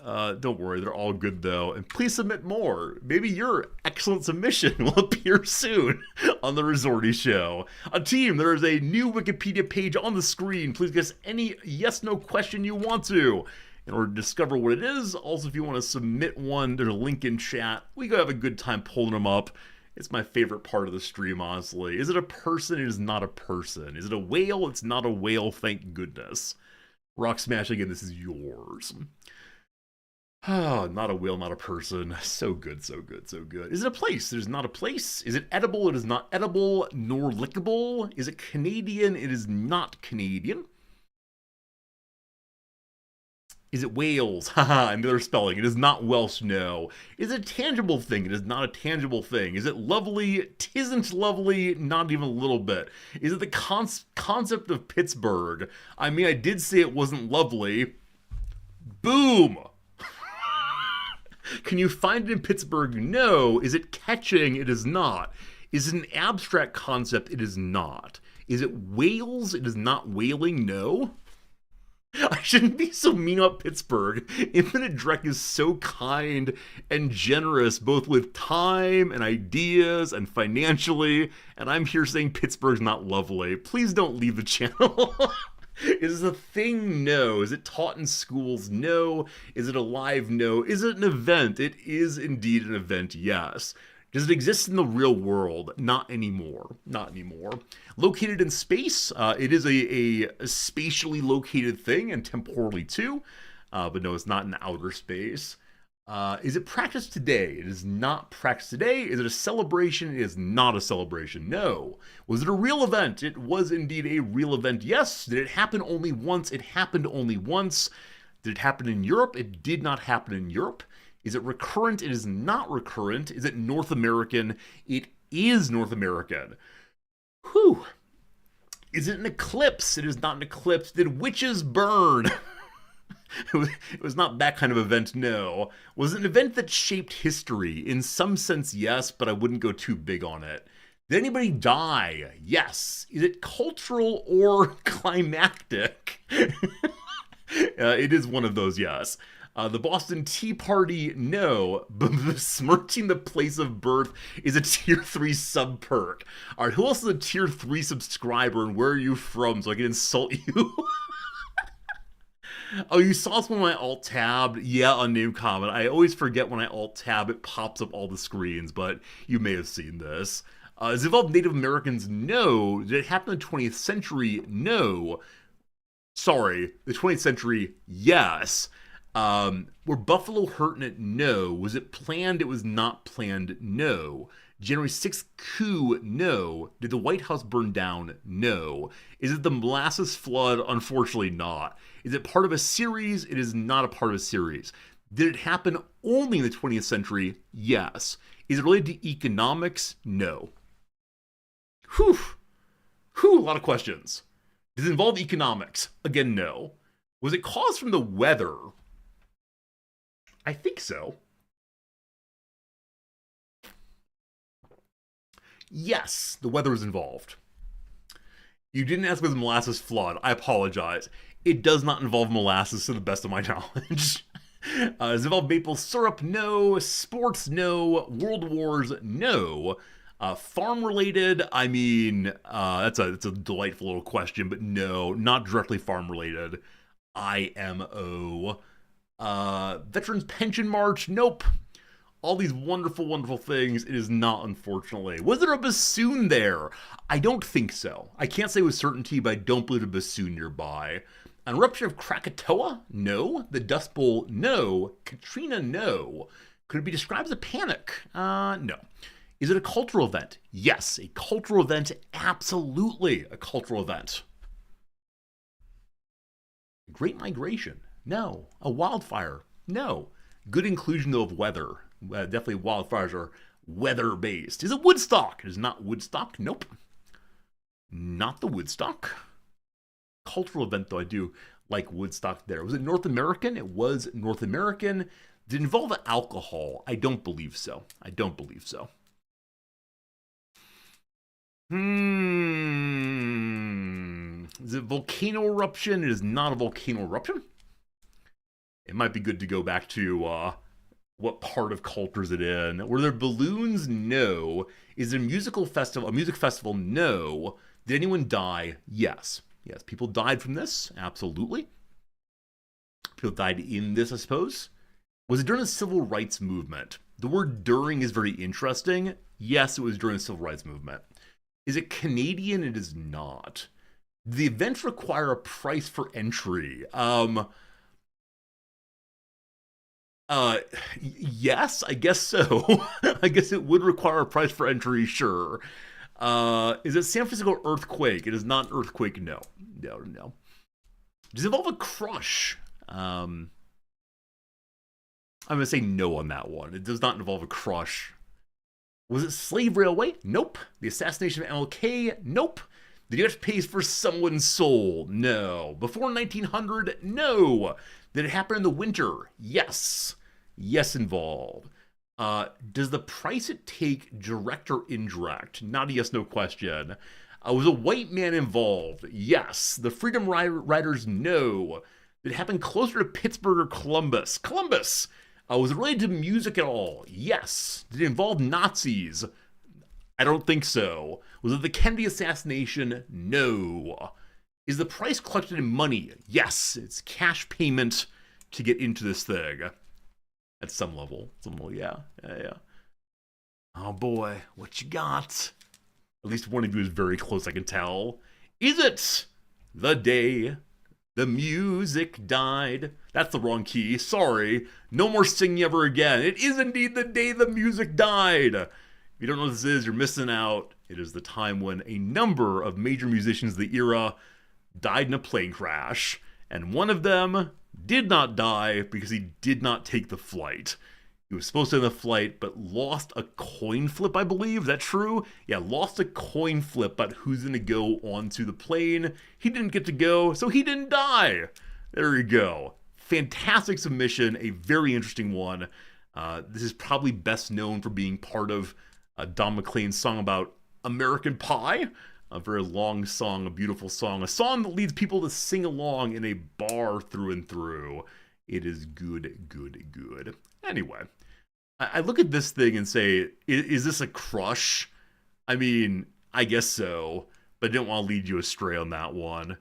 Don't worry, they're all good though. And please submit more. Maybe your excellent submission will appear soon on the Resorty Show. Team, there is a new Wikipedia page on the screen. Please guess any yes/no question you want to in order to discover what it is. Also, if you want to submit one, there's a link in chat. We go have a good time pulling them up. It's my favorite part of the stream, honestly. Is it a person? It is not a person. Is it a whale? It's not a whale, thank goodness. Rock Smash, again, this is yours. Oh, not a whale, not a person. So good, so good, so good. Is it a place? It is not a place. Is it edible? It is not edible, nor lickable. Is it Canadian? It is not Canadian. Is it Wales? Haha, another spelling. It is not Welsh, no. Is it a tangible thing? It is not a tangible thing. Is it lovely? Tisn't lovely, not even a little bit. Is it the concept of Pittsburgh? I mean, I did say it wasn't lovely. Boom! Can you find it in Pittsburgh? No. Is it catching? It is not. Is it an abstract concept? It is not. Is it whales? It is not whaling? No. I shouldn't be so mean about Pittsburgh. Infinite Drek is so kind and generous, both with time and ideas and financially, and I'm here saying Pittsburgh's not lovely. Please don't leave the channel. Is it a thing? No. Is it taught in schools? No. Is it alive? No. Is it an event? It is indeed an event, yes. Does it exist in the real world? Not anymore. Not anymore. Located in space? It is a spatially located thing, and temporally too. But no, it's not in outer space. Is it practiced today? It is not practiced today. Is it a celebration? It is not a celebration. No. Was it a real event? It was indeed a real event. Yes. Did it happen only once? It happened only once. Did it happen in Europe? It did not happen in Europe. Is it recurrent? It is not recurrent. Is it North American? It is North American. Whew. Is it an eclipse? It is not an eclipse. Did witches burn? It was not that kind of event, no. Was it an event that shaped history? In some sense, yes, but I wouldn't go too big on it. Did anybody die? Yes. Is it cultural or climactic? It is one of those, yes. The Boston Tea Party, no. Besmirching the place of birth is a tier 3 sub perk. Alright, who else is a tier 3 subscriber and where are you from so I can insult you? Oh, you saw someone when I alt tabbed? Yeah, unnamed comment. I always forget when I alt tab, it pops up all the screens, but you may have seen this. Does it involve Native Americans? No. Did it happen in the 20th century? No. Sorry, the 20th century, yes. Were Buffalo hurting it? No. Was it planned? It was not planned? No. January 6th coup? No. Did the White House burn down? No. Is it the molasses flood? Unfortunately not. Is it part of a series? It is not a part of a series. Did it happen only in the 20th century? Yes. Is it related to economics? No. Whew. A lot of questions. Does it involve economics? Again, no. Was it caused from the weather? I think so. Yes, the weather was involved. You didn't ask about the molasses flood. I apologize. It does not involve molasses to the best of my knowledge. Does it involve maple syrup? No. Sports? No. World Wars? No. Farm related? I mean, it's a delightful little question, but no, not directly farm related. IMO. Veterans Pension March? Nope. All these wonderful, wonderful things. It is not, unfortunately. Was there a bassoon there? I don't think so. I can't say with certainty, but I don't believe a bassoon nearby. An eruption of Krakatoa? No. The Dust Bowl? No. Katrina? No. Could it be described as a panic? No. Is it a cultural event? Yes. A cultural event? Absolutely a cultural event. Great Migration? No. A wildfire? No. Good inclusion, though, of weather. Definitely wildfires are weather-based. Is it Woodstock? It is not Woodstock. Nope. Not the Woodstock. Cultural event, though, I do like Woodstock there. Was it North American? It was North American. Did it involve alcohol? I don't believe so. I don't believe so. Is it volcano eruption? It is not a volcano eruption. it might be good to go back to what part of culture is it in? Were there balloons? No. Is it a music festival? No. Did anyone die? Yes. Yes, people died from this. Absolutely. People died in this, I suppose. Was it during the civil rights movement? The word during is very interesting. Yes, it was during the civil rights movement. Is it Canadian? It is not. Did the event require a price for entry? Yes, I guess so. I guess it would require a price for entry, sure. Is it San Francisco earthquake? It is not an earthquake, no. No. Does it involve a crush? I'm going to say no on that one. It does not involve a crush. Was it slave railway? Nope. The assassination of MLK? Nope. Did you have to pay for someone's soul? No. Before 1900? No. Did it happen in the winter? Yes. Yes, involved. Does the price it take direct or indirect? Not a yes, no question. Was a white man involved? Yes. The Freedom Riders? No. Did it happen closer to Pittsburgh or Columbus? Columbus. Was it related to music at all? Yes. Did it involve Nazis? I don't think so. Was it the Kennedy assassination? No. Is the price collected in money? Yes. It's cash payment to get into this thing. At some level. Yeah. Oh boy, what you got? At least one of you is very close, I can tell. Is it the day the music died? That's the wrong key. Sorry. No more singing ever again. It is indeed the day the music died. If you don't know what this is, you're missing out. It is the time when a number of major musicians of the era died in a plane crash. And one of them did not die because he did not take the flight. He was supposed to have the flight, but lost a coin flip, I believe. Is that true? Yeah, lost a coin flip about who's going to go onto the plane. He didn't get to go, so he didn't die. There you go. Fantastic submission, a very interesting one. This is probably best known for being part of Don McLean's song about American Pie. A very long song, a beautiful song. A song that leads people to sing along in a bar through and through. It is good. Anyway, I look at this thing and say, is this a crush? I mean, I guess so, but I didn't want to lead you astray on that one.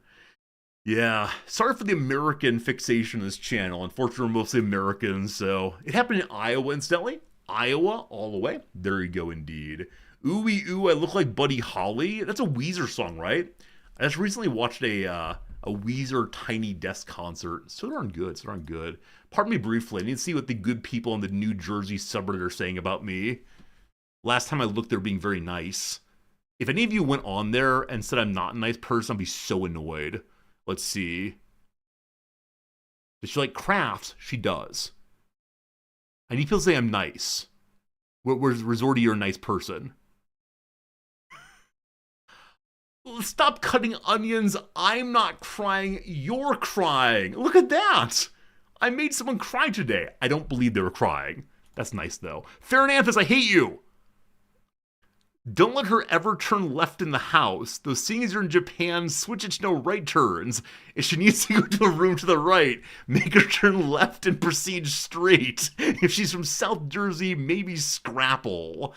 Yeah, sorry for the American fixation of this channel. Unfortunately, we're mostly Americans, so it happened in Iowa, incidentally. Iowa, all the way. There you go, indeed. Ooh-wee ooh, I look like Buddy Holly. That's a Weezer song, right? I just recently watched a Weezer Tiny Desk concert. So darn good. Pardon me briefly. I need to see what the good people in the New Jersey subreddit are saying about me. Last time I looked, they were being very nice. If any of you went on there and said I'm not a nice person, I'd be so annoyed. Let's see. Does she like crafts? She does. I need people to say I'm nice. Where's Resorty, you're a nice person. Stop cutting onions. I'm not crying. You're crying. Look at that. I made someone cry today. I don't believe they were crying. That's nice, though. Farinanthus, I hate you. Don't let her ever turn left in the house. Though seeing as you're in Japan, switch it to no right turns. If she needs to go to a room to the right, make her turn left and proceed straight. If she's from South Jersey, maybe scrapple.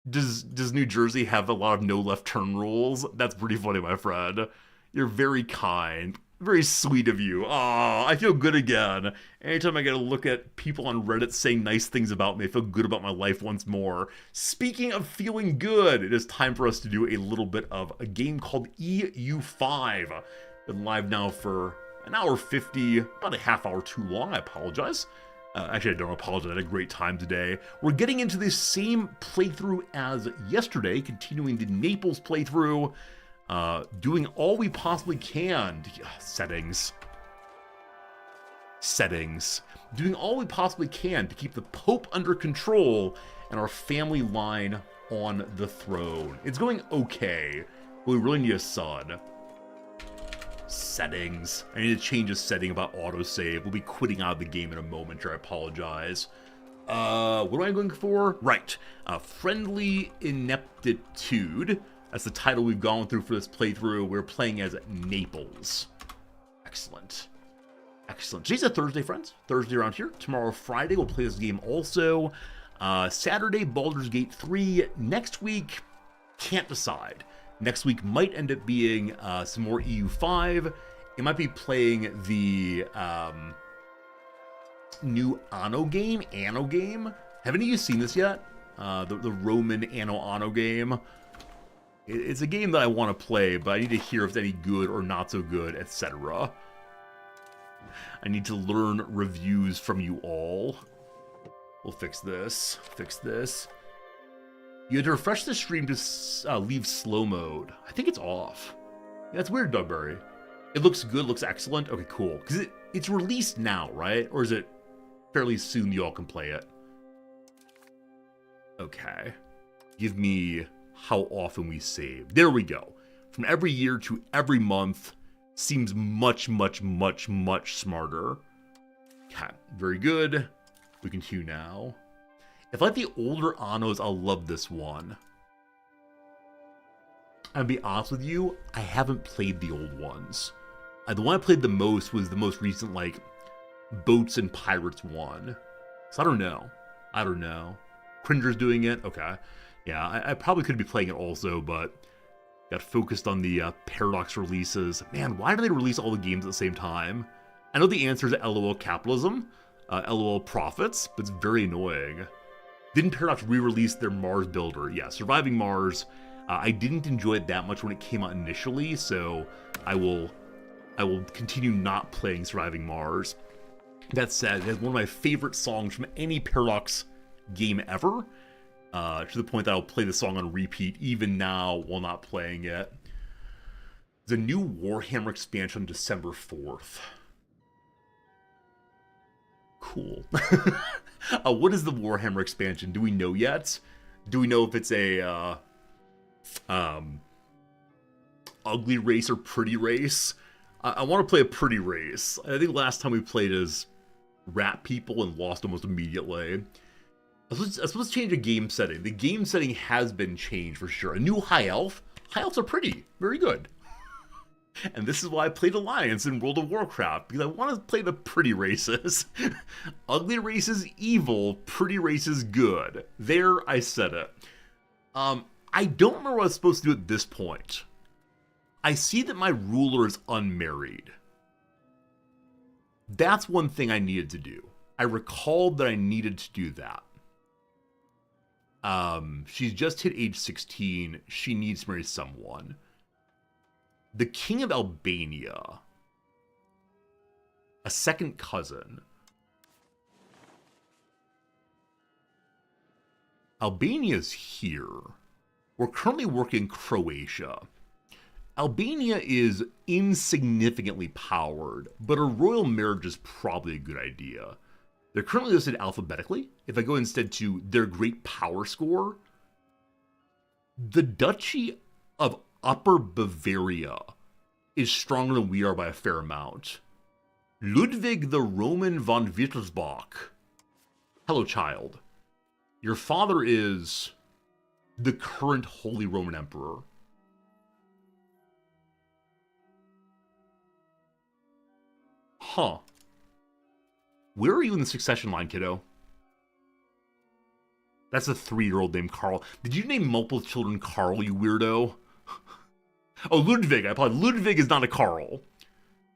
Does New Jersey have a lot of no left turn rules? That's pretty funny, my friend. You're very kind. Very sweet of you. Aw, I feel good again. Anytime I get to look at people on Reddit saying nice things about me, I feel good about my life once more. Speaking of feeling good, it is time for us to do a little bit of a game called EUV. Been live now for an hour 50, about a half hour too long. I apologize. Actually, I don't apologize. I had a great time today. We're getting into the same playthrough as yesterday, continuing the Naples playthrough, doing all we possibly can to settings. Doing all we possibly can to keep the Pope under control and our family line on the throne. It's going okay, but we really need a son. Settings. I need to change a setting about autosave. We'll be quitting out of the game in a moment here. I apologize. What am I going for? Right. Friendly Ineptitude. That's the title we've gone through for this playthrough. We're playing as Naples. Excellent. Excellent. Today's a Thursday, friends. Thursday around here. Tomorrow, Friday, we'll play this game also. Saturday, Baldur's Gate 3. Next week, can't decide. Next week might end up being some more EU5. It might be playing the new Anno game. Haven't you seen this yet? The Roman Anno game. It's a game that I want to play, but I need to hear if it's any good or not so good, etc. I need to learn reviews from you all. We'll fix this. You had to refresh the stream to leave slow mode. I think it's off. Yeah, that's weird, Dugberry. It looks good, looks excellent. Okay, cool. Because it's released now, right? Or is it fairly soon y'all can play it? Okay. Give me how often we save. There we go. From every year to every month seems much smarter. Okay, very good. We continue now. If I like the older Annos, I'll love this one. I'll be honest with you, I haven't played the old ones. The one I played the most was the most recent, like, Boats and Pirates one. So I don't know. Cringer's doing it? Okay. Yeah, I probably could be playing it also, but got focused on the Paradox releases. Man, why do they release all the games at the same time? I know the answer is LOL capitalism, LOL profits, but it's very annoying. Didn't Paradox re-release their Mars builder? Yeah, Surviving Mars. I didn't enjoy it that much when it came out initially, so I will continue not playing Surviving Mars. That said, it has one of my favorite songs from any Paradox game ever, to the point that I'll play the song on repeat even now while not playing it. The new Warhammer expansion December 4th. Cool. What is the Warhammer expansion? Do we know yet? Do we know if it's a ugly race or pretty race? I want to play a pretty race. I think last time we played as rat people and lost almost immediately. Let's change the game setting. The game setting has been changed for sure. A new high elf. High elves are pretty. Very good. And this is why I played Alliance in World of Warcraft, because I want to play the pretty races. Ugly races evil, pretty races good. There, I said it. I don't remember what I was supposed to do at this point. I see that my ruler is unmarried. That's one thing I needed to do. I recalled that I needed to do that. She's just hit age 16. She needs to marry someone. The King of Albania. A second cousin. Albania's here. We're currently working Croatia. Albania is insignificantly powered, but a royal marriage is probably a good idea. They're currently listed alphabetically. If I go instead to their great power score, the Duchy of Upper Bavaria is stronger than we are by a fair amount. Ludwig the Roman von Wittelsbach. Hello, child. Your father is the current Holy Roman Emperor. Huh. Where are you in the succession line, kiddo? That's a 3-year-old named Carl. Did you name multiple children Carl, you weirdo? Oh, Ludwig. I apologize. Ludwig is not a Carl.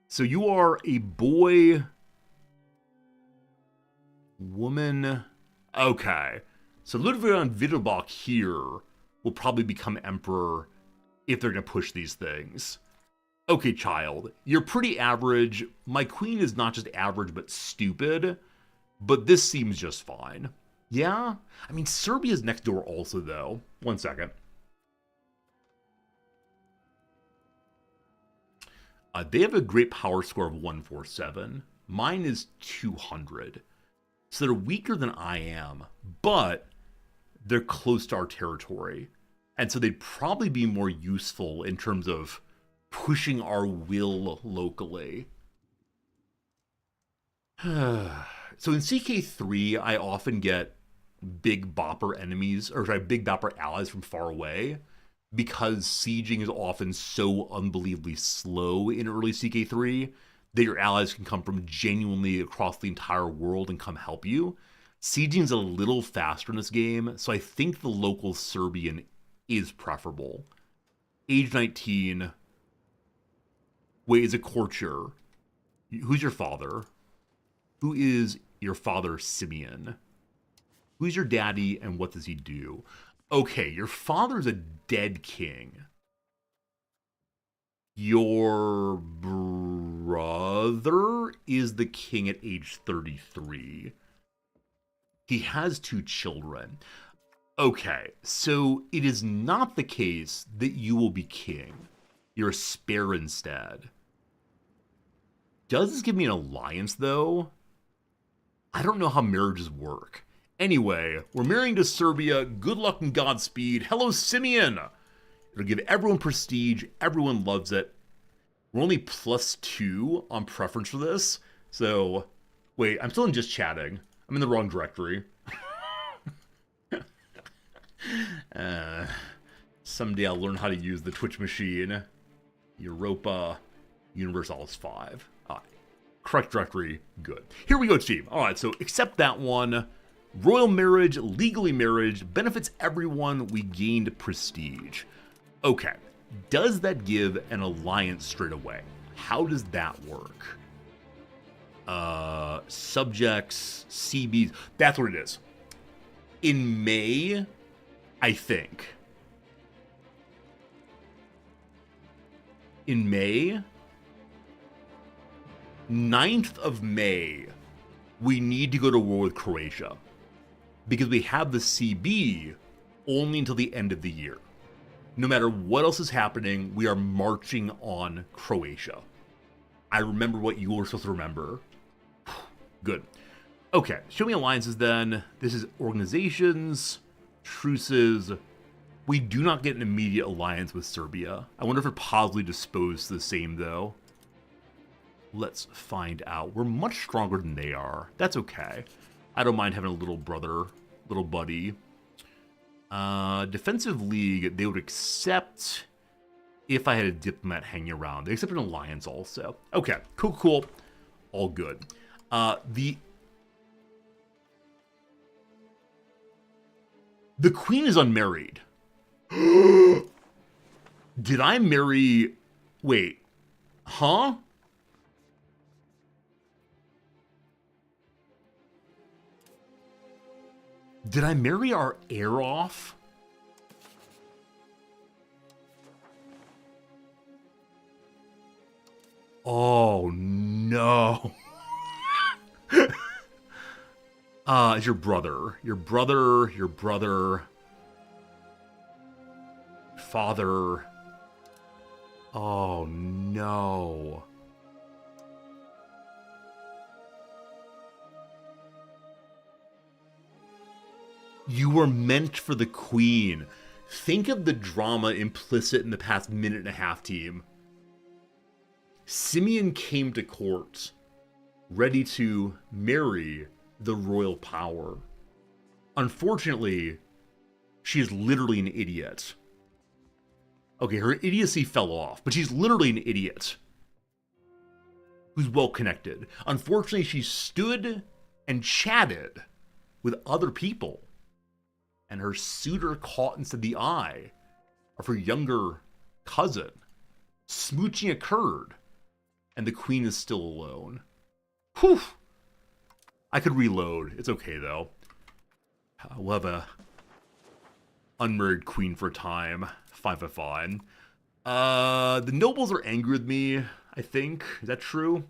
So you are a boy, woman. Okay. So Ludwig von Wittelsbach here will probably become emperor if they're going to push these things. Okay, child. You're pretty average. My queen is not just average, but stupid. But this seems just fine. Yeah? I mean, Serbia's next door also, though. One second. They have a great power score of 147. Mine is 200. So they're weaker than I am, but they're close to our territory. And so they'd probably be more useful in terms of pushing our will locally. So in CK3, I often get big bopper enemies, or sorry, big bopper allies from far away, because sieging is often so unbelievably slow in early CK3 that your allies can come from genuinely across the entire world and come help you. Sieging's a little faster in this game, so I think the local Serbian is preferable. Age 19. Wait, is it courtier? Who's your father? Who is your father, Simeon? Who's your daddy, and what does he do? Okay, your father's a dead king. Your brother is the king at age 33. He has 2 children. Okay, so it is not the case that you will be king. You're a spare instead. Does this give me an alliance, though? I don't know how marriages work. Anyway, we're marrying to Serbia. Good luck and Godspeed. Hello, Simeon! It'll give everyone prestige. Everyone loves it. We're only +2 on preference for this. So, wait, I'm still in just chatting. I'm in the wrong directory. Someday I'll learn how to use the Twitch machine. Europa Universalis V. Correct directory. Good. Here we go, team. Alright, so accept that one. Royal marriage, legally marriage, benefits everyone. We gained prestige. Okay. Does that give an alliance straight away? How does that work? Subjects, CBs. That's what it is. In May, I think. In May, 9th of May, we need to go to war with Croatia. Because we have the CB only until the end of the year. No matter what else is happening, we are marching on Croatia. I remember what you were supposed to remember. Good. Okay, show me alliances then. This is organizations, truces. We do not get an immediate alliance with Serbia. I wonder if we're positively disposed to the same, though. Let's find out. We're much stronger than they are. That's okay. I don't mind having a little brother, little buddy. Defensive League, they would accept if I had a diplomat hanging around. They accept an alliance also. Okay, cool. All good. The queen is unmarried. Did I marry... Wait. Huh? Did I marry our heir off? Oh, no. It's your brother. Your brother. Father. Oh, no. You were meant for the queen. Think of the drama implicit in the past minute and a half, team. Simeon came to court, ready to marry the royal power. Unfortunately, she is literally an idiot. Okay, her idiocy fell off, but she's literally an idiot who's well connected. Unfortunately, she stood and chatted with other people, and her suitor caught into the eye of her younger cousin. Smooching occurred, and the queen is still alone. Whew! I could reload. It's okay, though. We'll have a unmarried queen for a time. Fine. The nobles are angry with me, I think. Is that true?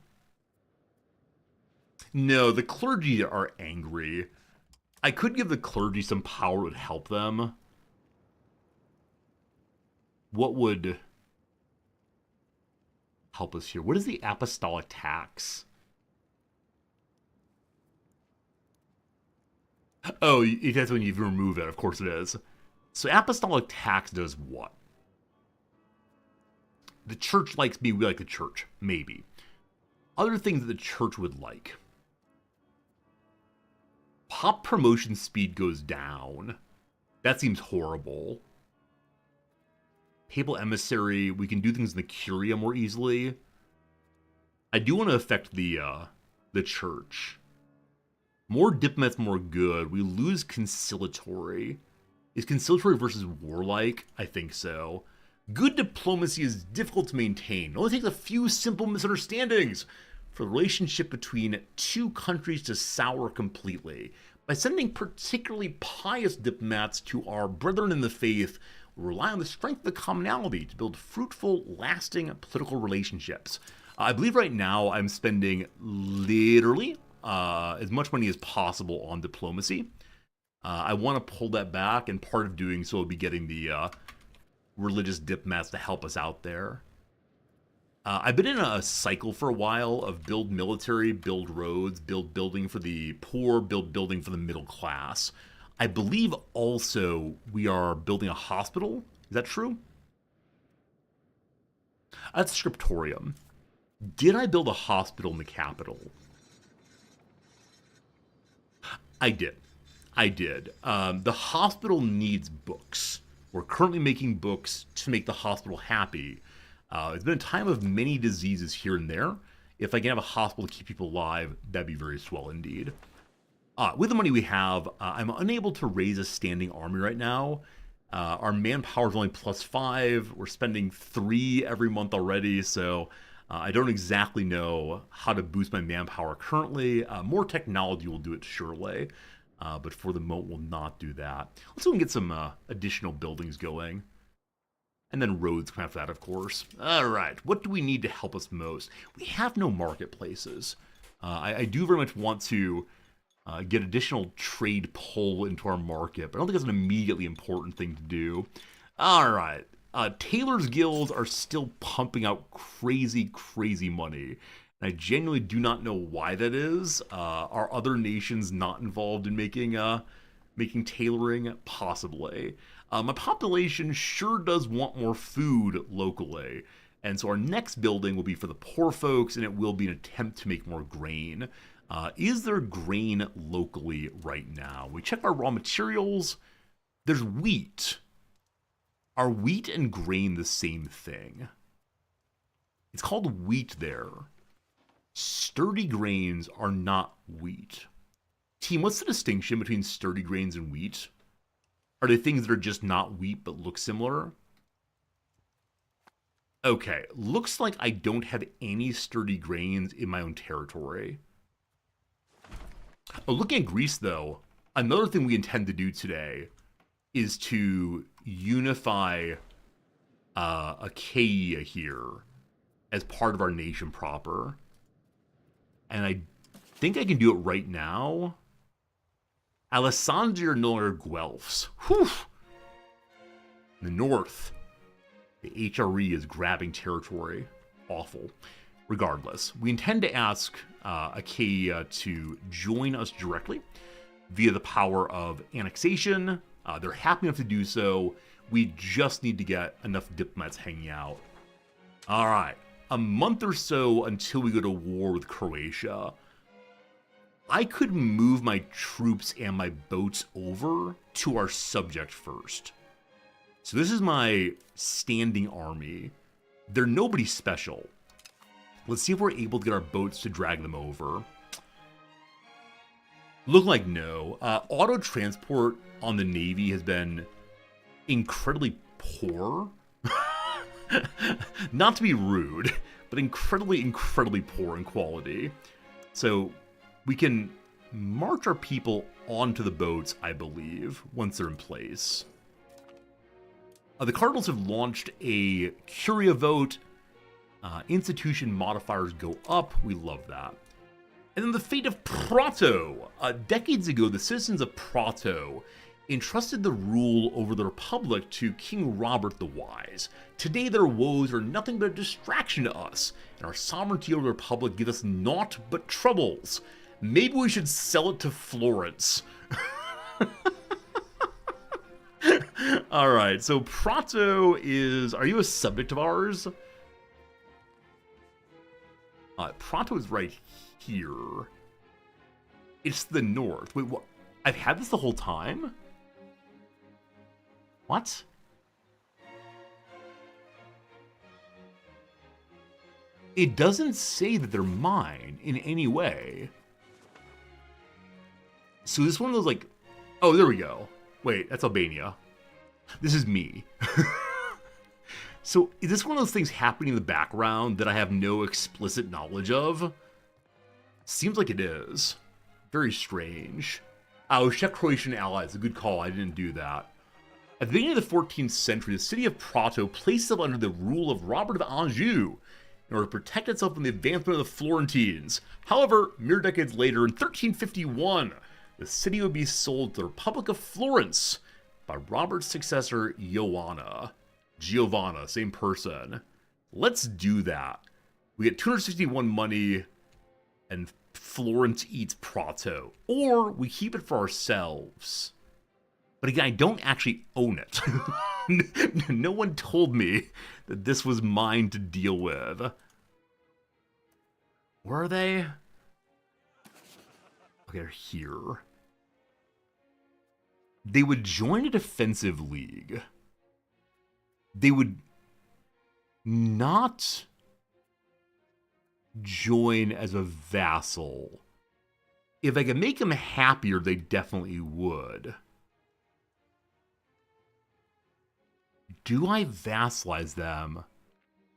No, the clergy are angry. I could give the clergy some power that would help them. What would help us here? What is the apostolic tax? Oh, that's when you remove it. Of course it is. So apostolic tax does what? The church likes me. We like the church. Maybe. Other things that the church would like. Pop promotion speed goes down. That seems horrible. Papal emissary. We can do things in the Curia more easily. I do want to affect the church. More diplomats, more good. We lose conciliatory. Is conciliatory versus warlike? I think so. Good diplomacy is difficult to maintain. It only takes a few simple misunderstandings for the relationship between two countries to sour completely. By sending particularly pious diplomats to our brethren in the faith, we rely on the strength of the commonality to build fruitful, lasting political relationships. I believe right now I'm spending literally as much money as possible on diplomacy. I want to pull that back, and part of doing so will be getting the religious diplomats to help us out there. I've been in a cycle for a while of build military, build roads, build building for the poor, build building for the middle class. I believe also we are building a hospital. Is that true? That's scriptorium. Did I build a hospital in the capital? I did. The hospital needs books. We're currently making books to make the hospital happy. It's been a time of many diseases here and there. If I can have a hospital to keep people alive, that'd be very swell indeed. With the money we have, I'm unable to raise a standing army right now. Our manpower is only +5. We're spending 3 every month already, so I don't exactly know how to boost my manpower currently. More technology will do it surely, but for the moment we'll not do that. Let's go and get some additional buildings going. And then roads come after that, of course. All right, what do we need to help us most? We have no marketplaces. I do very much want to get additional trade pull into our market, but I don't think that's an immediately important thing to do. All right, tailors' guilds are still pumping out crazy, crazy money. And I genuinely do not know why that is. Are other nations not involved in making tailoring? Possibly. My population sure does want more food locally. And so our next building will be for the poor folks, and it will be an attempt to make more grain. Is there grain locally right now? We check our raw materials. There's wheat. Are wheat and grain the same thing? It's called wheat there. Sturdy grains are not wheat. Team, what's the distinction between sturdy grains and wheat? Are they things that are just not wheat but look similar? Okay, looks like I don't have any sturdy grains in my own territory. Oh, looking at Greece, though, another thing we intend to do today is to unify Achaia here as part of our nation proper. And I think I can do it right now. Alessandria are no longer Guelphs. Whew! In the north, the HRE is grabbing territory. Awful. Regardless, we intend to ask Achaia to join us directly via the power of annexation. They're happy enough to do so. We just need to get enough diplomats hanging out. All right. A month or so until we go to war with Croatia. I could move my troops and my boats over to our subject first. So this is my standing army. They're nobody special. Let's see if we're able to get our boats to drag them over. Look like no. Auto transport on the Navy has been incredibly poor. Not to be rude, but incredibly, incredibly poor in quality. So we can march our people onto the boats, I believe, once they're in place. The Cardinals have launched a Curia vote. Institution modifiers go up. We love that. And then the fate of Prato. Decades ago, the citizens of Prato entrusted the rule over the Republic to King Robert the Wise. Today, their woes are nothing but a distraction to us, and our sovereignty over the Republic gives us naught but troubles. Maybe we should sell it to Florence. Alright, so Prato is... Are you a subject of ours? Prato is right here. It's the north. Wait, what? I've had this the whole time? What? It doesn't say that they're mine in any way. So this is one of those like, oh, there we go. Wait, that's Albania. This is me. So is this one of those things happening in the background that I have no explicit knowledge of? Seems like it is. Very strange. Oh, check Croatian allies. A good call. I didn't do that. At the beginning of the 14th century, the city of Prato placed itself under the rule of Robert of Anjou in order to protect itself from the advancement of the Florentines. However, mere decades later, in 1351, the city would be sold to the Republic of Florence by Robert's successor, Giovanna, same person. Let's do that. We get 261 money, and Florence eats Prato. Or we keep it for ourselves. But again, I don't actually own it. No one told me that this was mine to deal with. Where are they? Okay, they're here. They would join a defensive league. They would not join as a vassal. If I could make them happier, they definitely would. Do I vassalize them?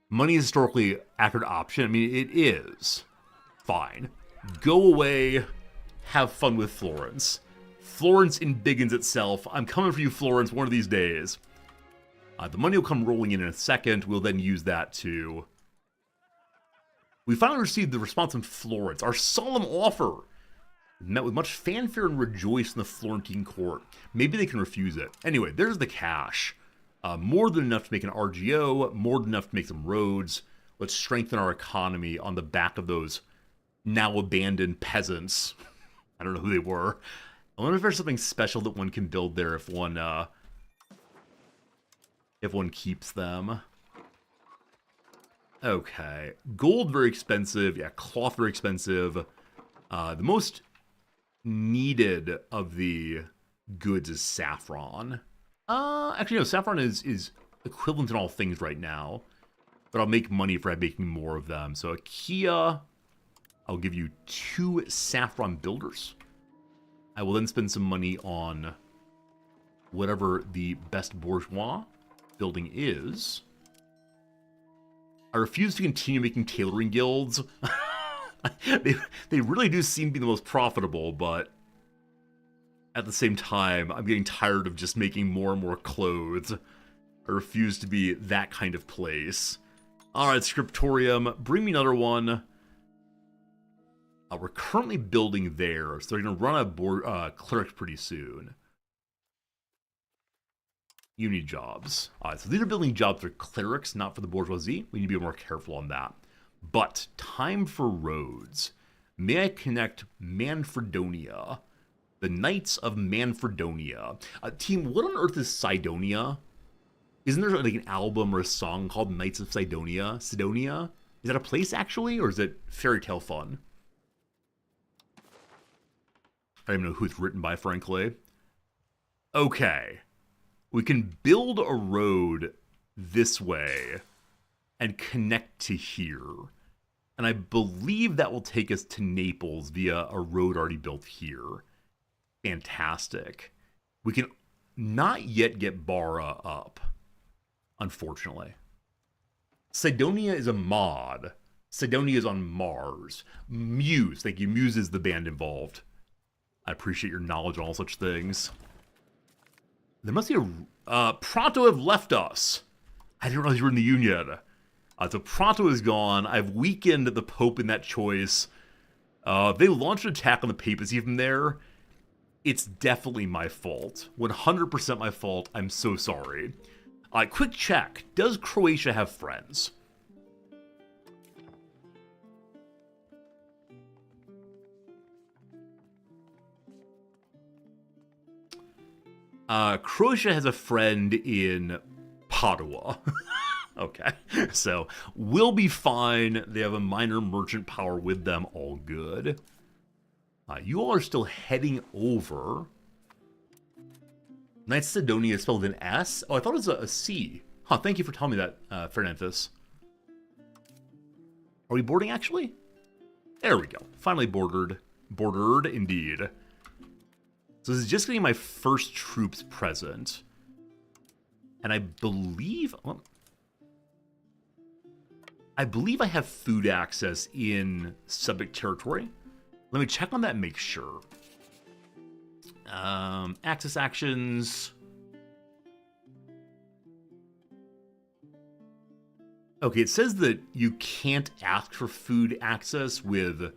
Money is historically accurate option. I mean, it is. Fine. Go away. Have fun with Florence. Florence embiggens itself. I'm coming for you, Florence, one of these days. The money will come rolling in a second. We'll then use that to... We finally received the response from Florence. Our solemn offer met with much fanfare and rejoice in the Florentine court. Maybe they can refuse it. Anyway, there's the cash. More than enough to make an RGO, more than enough to make some roads. Let's strengthen our economy on the back of those now abandoned peasants. I don't know who they were. I wonder if there's something special that one can build there if one keeps them. Okay. Gold, very expensive. Yeah, cloth, very expensive. The most needed of the goods is saffron. Actually, no, saffron is equivalent in all things right now. But I'll make money for making more of them. So IKEA, I'll give you 2 saffron builders. I will then spend some money on whatever the best bourgeois building is. I refuse to continue making tailoring guilds. They really do seem to be the most profitable, but at the same time, I'm getting tired of just making more and more clothes. I refuse to be that kind of place. Alright, Scriptorium, bring me another one. We're currently building there, so they're going to run out of clerics pretty soon. You need jobs. Alright, so these are building jobs for clerics, not for the bourgeoisie. We need to be more careful on that. But, time for roads. May I connect Manfredonia? The Knights of Manfredonia. Team, what on earth is Sidonia? Isn't there like an album or a song called Knights of Sidonia? Sidonia? Is that a place actually, or is it fairy tale fun? I don't even know who it's written by, frankly. Okay. We can build a road this way and connect to here. And I believe that will take us to Naples via a road already built here. Fantastic. We can not yet get Bara up, unfortunately. Sidonia is a mod. Sidonia is on Mars. Muse. Thank you. Muse is the band involved. I appreciate your knowledge on all such things. There must be a... Prato have left us. I didn't realize you were in the Union. So Prato is gone. I've weakened the Pope in that choice. If they launched an attack on the papacy from there, it's definitely my fault. 100% my fault. I'm so sorry. Quick check. Does Croatia have friends? Croatia has a friend in Padua. Okay, so we'll be fine. They have a minor merchant power with them, all good. You all are still heading over. Knights Sidonia is spelled with an S? Oh, I thought it was a C. Huh, thank you for telling me that, Fernandez. Are we boarding, actually? There we go. Finally bordered. Bordered, indeed. So this is just getting my first troops present. And I believe... Well, I believe I have food access in subject territory. Let me check on that and make sure. Access actions. Okay, it says that you can't ask for food access with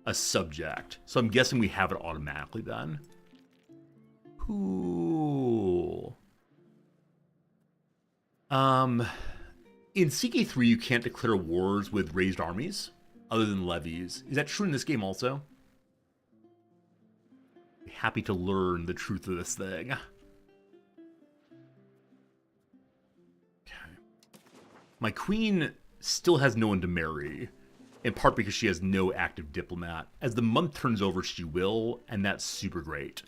a subject. So I'm guessing we have it automatically then. Cool. In CK3, you can't declare wars with raised armies, other than levies. Is that true in this game also? Happy to learn the truth of this thing. Okay. My queen still has no one to marry, in part because she has no active diplomat. As the month turns over, she will, and that's super great.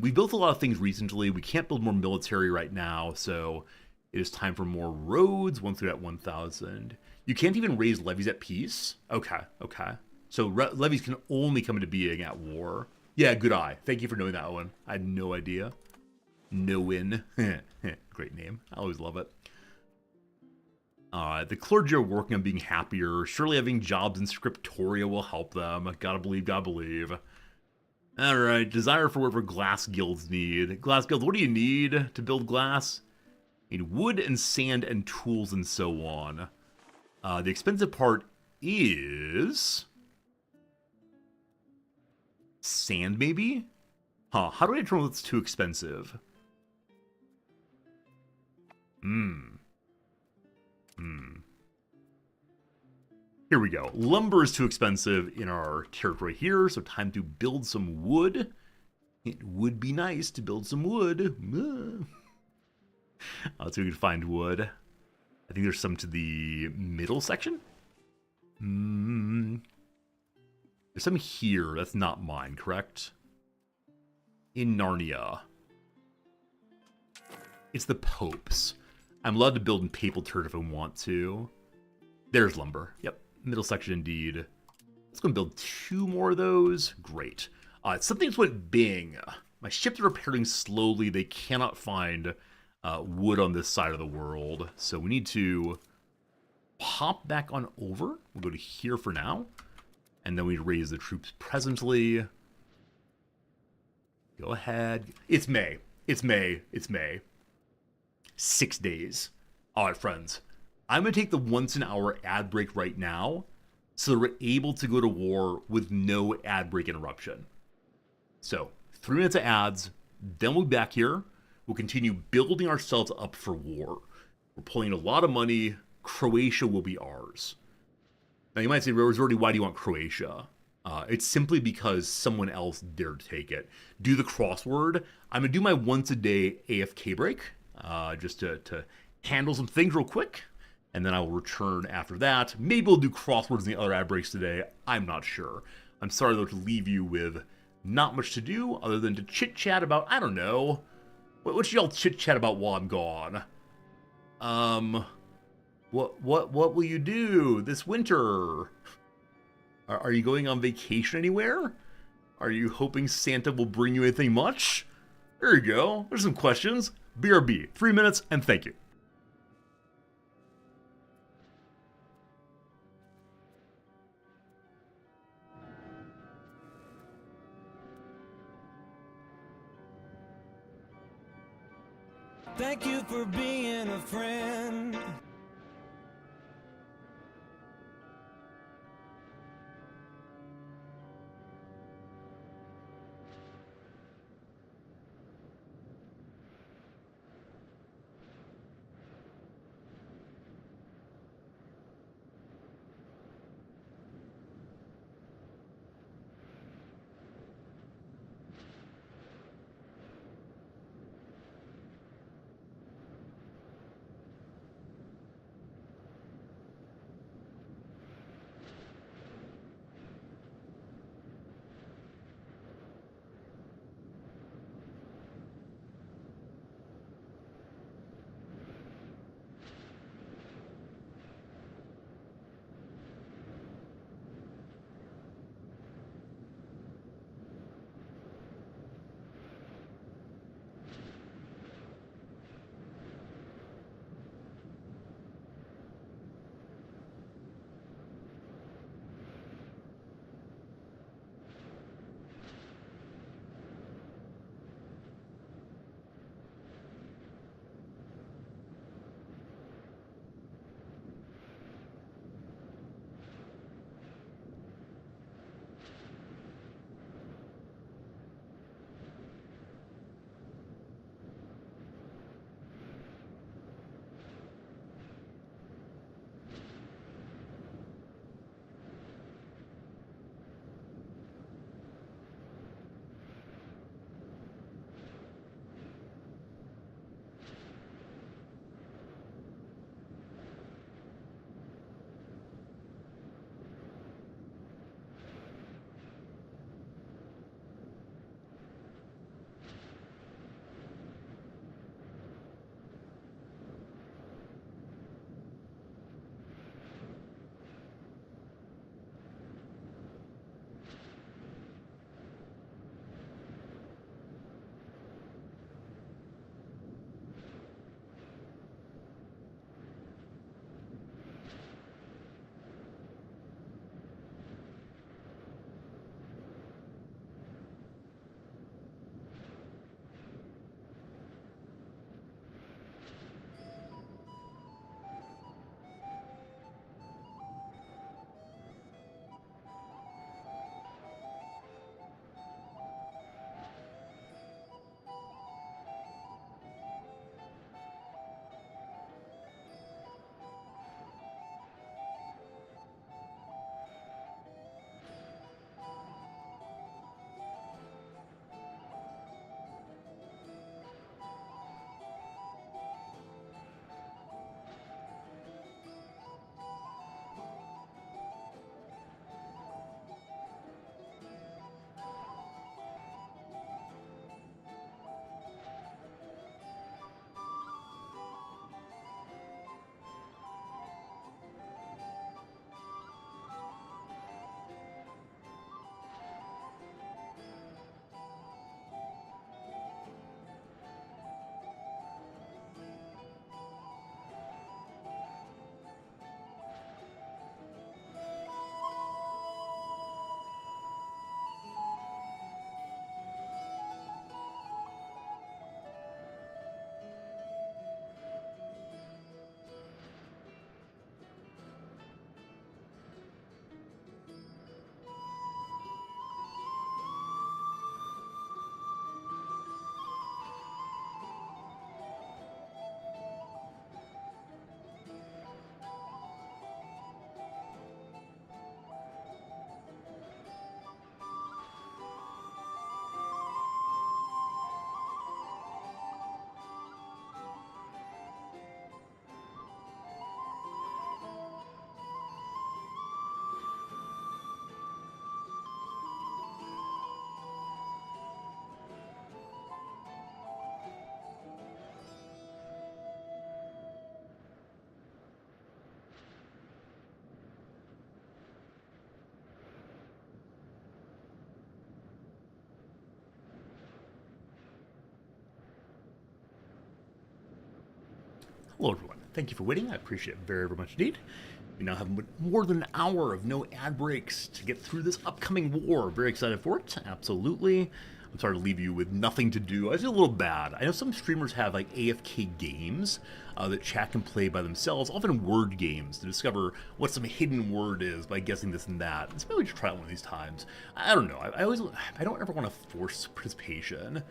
We built a lot of things recently. We can't build more military right now, so it is time for more roads once we're at 1,000. You can't even raise levies at peace? Okay, okay. So levies can only come into being at war. Yeah, good eye. Thank you for knowing that, Owen. I had no idea. No win. Great name. I always love it. The clergy are working on being happier. Surely having jobs in Scriptoria will help them. Gotta believe, gotta believe. Alright, desire for whatever glass guilds need. Glass guilds, what do you need to build glass? You need wood and sand and tools and so on. The expensive part is... sand, maybe? Huh, how do I determine what's too expensive? Here we go. Lumber is too expensive in our territory here, so time to build some wood. It would be nice to build some wood. Let's see if we can find wood. I think there's some to the middle section. There's some here. That's not mine, correct? In Narnia. It's the Pope's. I'm allowed to build in Papal Turret if I want to. There's lumber. Yep. Middle section indeed. Let's go and build 2 more of those. Great. Something just went bing. My ships are repairing slowly. They cannot find wood on this side of the world. So we need to pop back on over. We'll go to here for now. And then we raise the troops presently. Go ahead. It's May. It's May. It's May. 6 days. All right, friends. I'm going to take the once-an-hour ad break right now so that we're able to go to war with no ad break interruption. So, 3 minutes of ads, then we'll be back here. We'll continue building ourselves up for war. We're pulling a lot of money. Croatia will be ours. Now, you might say, Rosordi, why do you want Croatia? It's simply because someone else dared to take it. Do the crossword. I'm going to do my once-a-day AFK break just to handle some things real quick. And then I will return after that. Maybe we'll do crosswords in the other ad breaks today. I'm not sure. I'm sorry, though, to leave you with not much to do other than to chit-chat about, I don't know. What should y'all chit-chat about while I'm gone? What will you do this winter? Are you going on vacation anywhere? Are you hoping Santa will bring you anything much? There you go. There's some questions. BRB, 3 minutes, and thank you. Thank you for being a friend. Hello, everyone. Thank you for waiting. I appreciate it very, very much indeed. We now have more than an hour of no ad breaks to get through this upcoming war. Very excited for it. Absolutely. I'm sorry to leave you with nothing to do. I feel a little bad. I know some streamers have like AFK games that chat can play by themselves, often word games, to discover what some hidden word is by guessing this and that. So maybe we should try it one of these times. I don't know. I don't ever want to force participation,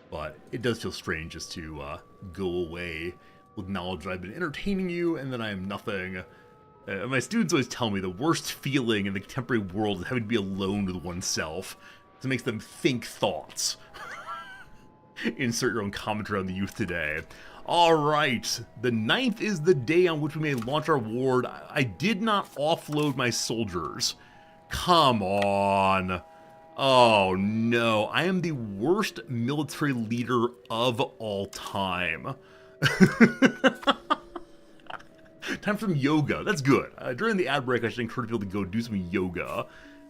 but it does feel strange just to go away with knowledge that I've been entertaining you and then I am nothing. My students always tell me the worst feeling in the contemporary world is having to be alone with oneself. It makes them think thoughts. Insert your own commentary on the youth today. Alright, the 9th is the day on which we may launch our war. I did not offload my soldiers. Come on. Oh no, I am the worst military leader of all time. Time for some yoga. That's good. During the ad break, I should encourage people to go do some yoga.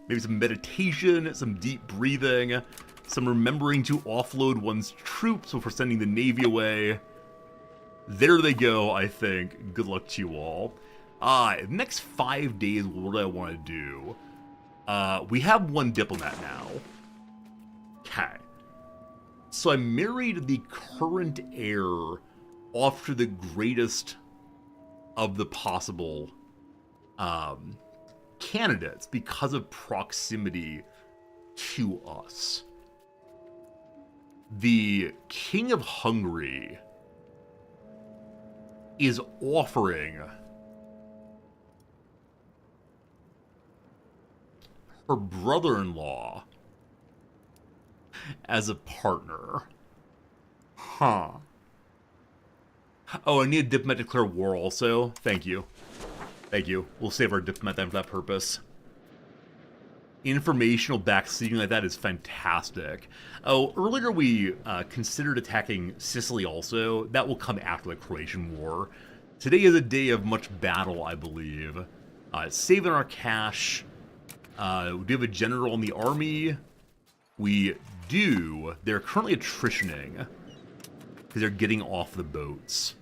Maybe some meditation, some deep breathing, some remembering to offload one's troops before sending the Navy away. There they go, I think. Good luck to you all. The next 5 days, what do I want to do? We have one diplomat now. Okay. So I married the current heir off to the greatest of the possible candidates because of proximity to us. The King of Hungary is offering her brother-in-law as a partner. Huh. Oh, I need a diplomat to declare war also. Thank you. Thank you. We'll save our diplomat then for that purpose. Informational backseating like that is fantastic. Oh, earlier we considered attacking Sicily also. That will come after the Croatian War. Today is a day of much battle, I believe. Saving our cash. We do have a general in the army. We do. They're currently attritioning because they're getting off the boats.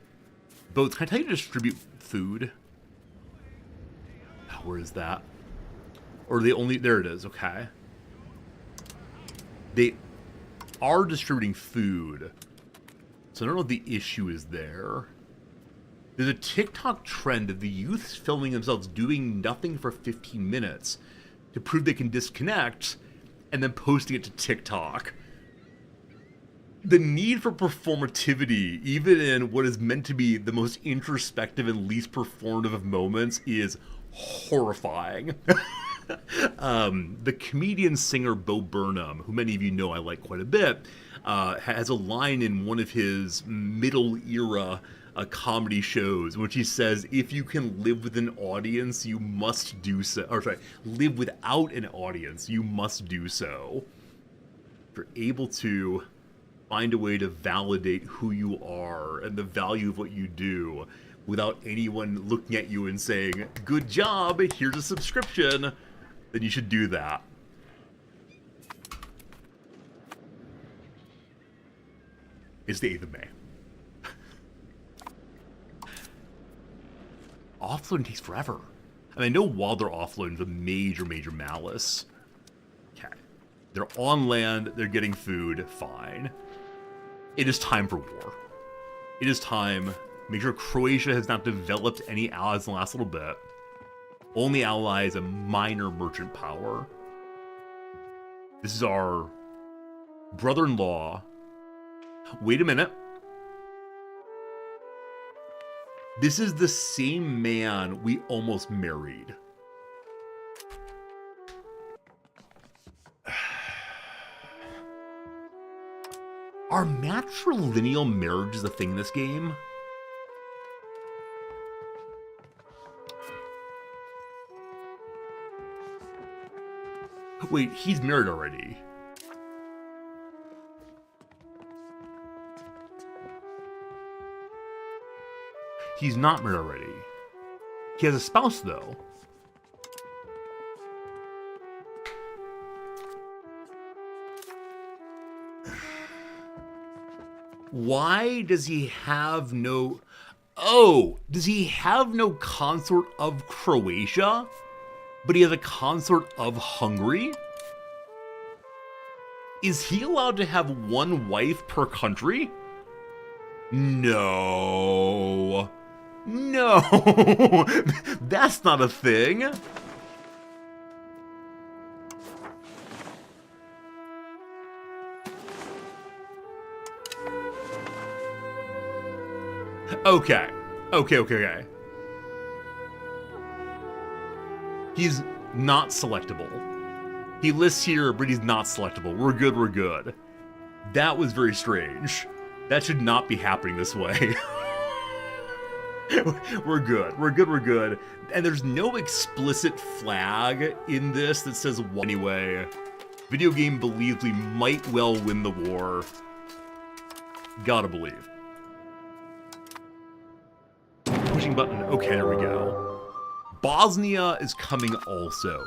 Boats, can I tell you to distribute food? Where is that? Or they only... There it is, okay. They are distributing food. So I don't know what the issue is there. There's a TikTok trend of the youths filming themselves doing nothing for 15 minutes to prove they can disconnect and then posting it to TikTok. The need for performativity, even in what is meant to be the most introspective and least performative of moments, is horrifying. The comedian singer Bo Burnham, who many of you know I like quite a bit, has a line in one of his middle era comedy shows in which he says, if you can live with an audience, you must do so. Or sorry, live without an audience, you must do so. If you're able to find a way to validate who you are and the value of what you do without anyone looking at you and saying, good job, here's a subscription, then you should do that. It's the 8th of May. Offloading takes forever. I mean, I know while they're offloading, the major malice. Okay. They're on land, they're getting food, fine. It is time for war. It is time. Make sure Croatia has not developed any allies in the last little bit. Only ally is a minor merchant power. This is our brother-in-law. Wait a minute. This is the same man we almost married. Are matrilineal marriages a thing in this game? Wait, he's married already. He's not married already. He has a spouse, though. Why does he have no... Oh, does he have no consort of Croatia, but he has a consort of Hungary? Is he allowed to have one wife per country? No. No. That's not a thing. Okay. Okay. He's not selectable. He lists here, but he's not selectable. We're good. That was very strange. That should not be happening this way. We're good. And there's no explicit flag in this that says, anyway, video game believes we might well win the war. Gotta believe. Pushing button. Okay, there we go. Bosnia is coming also.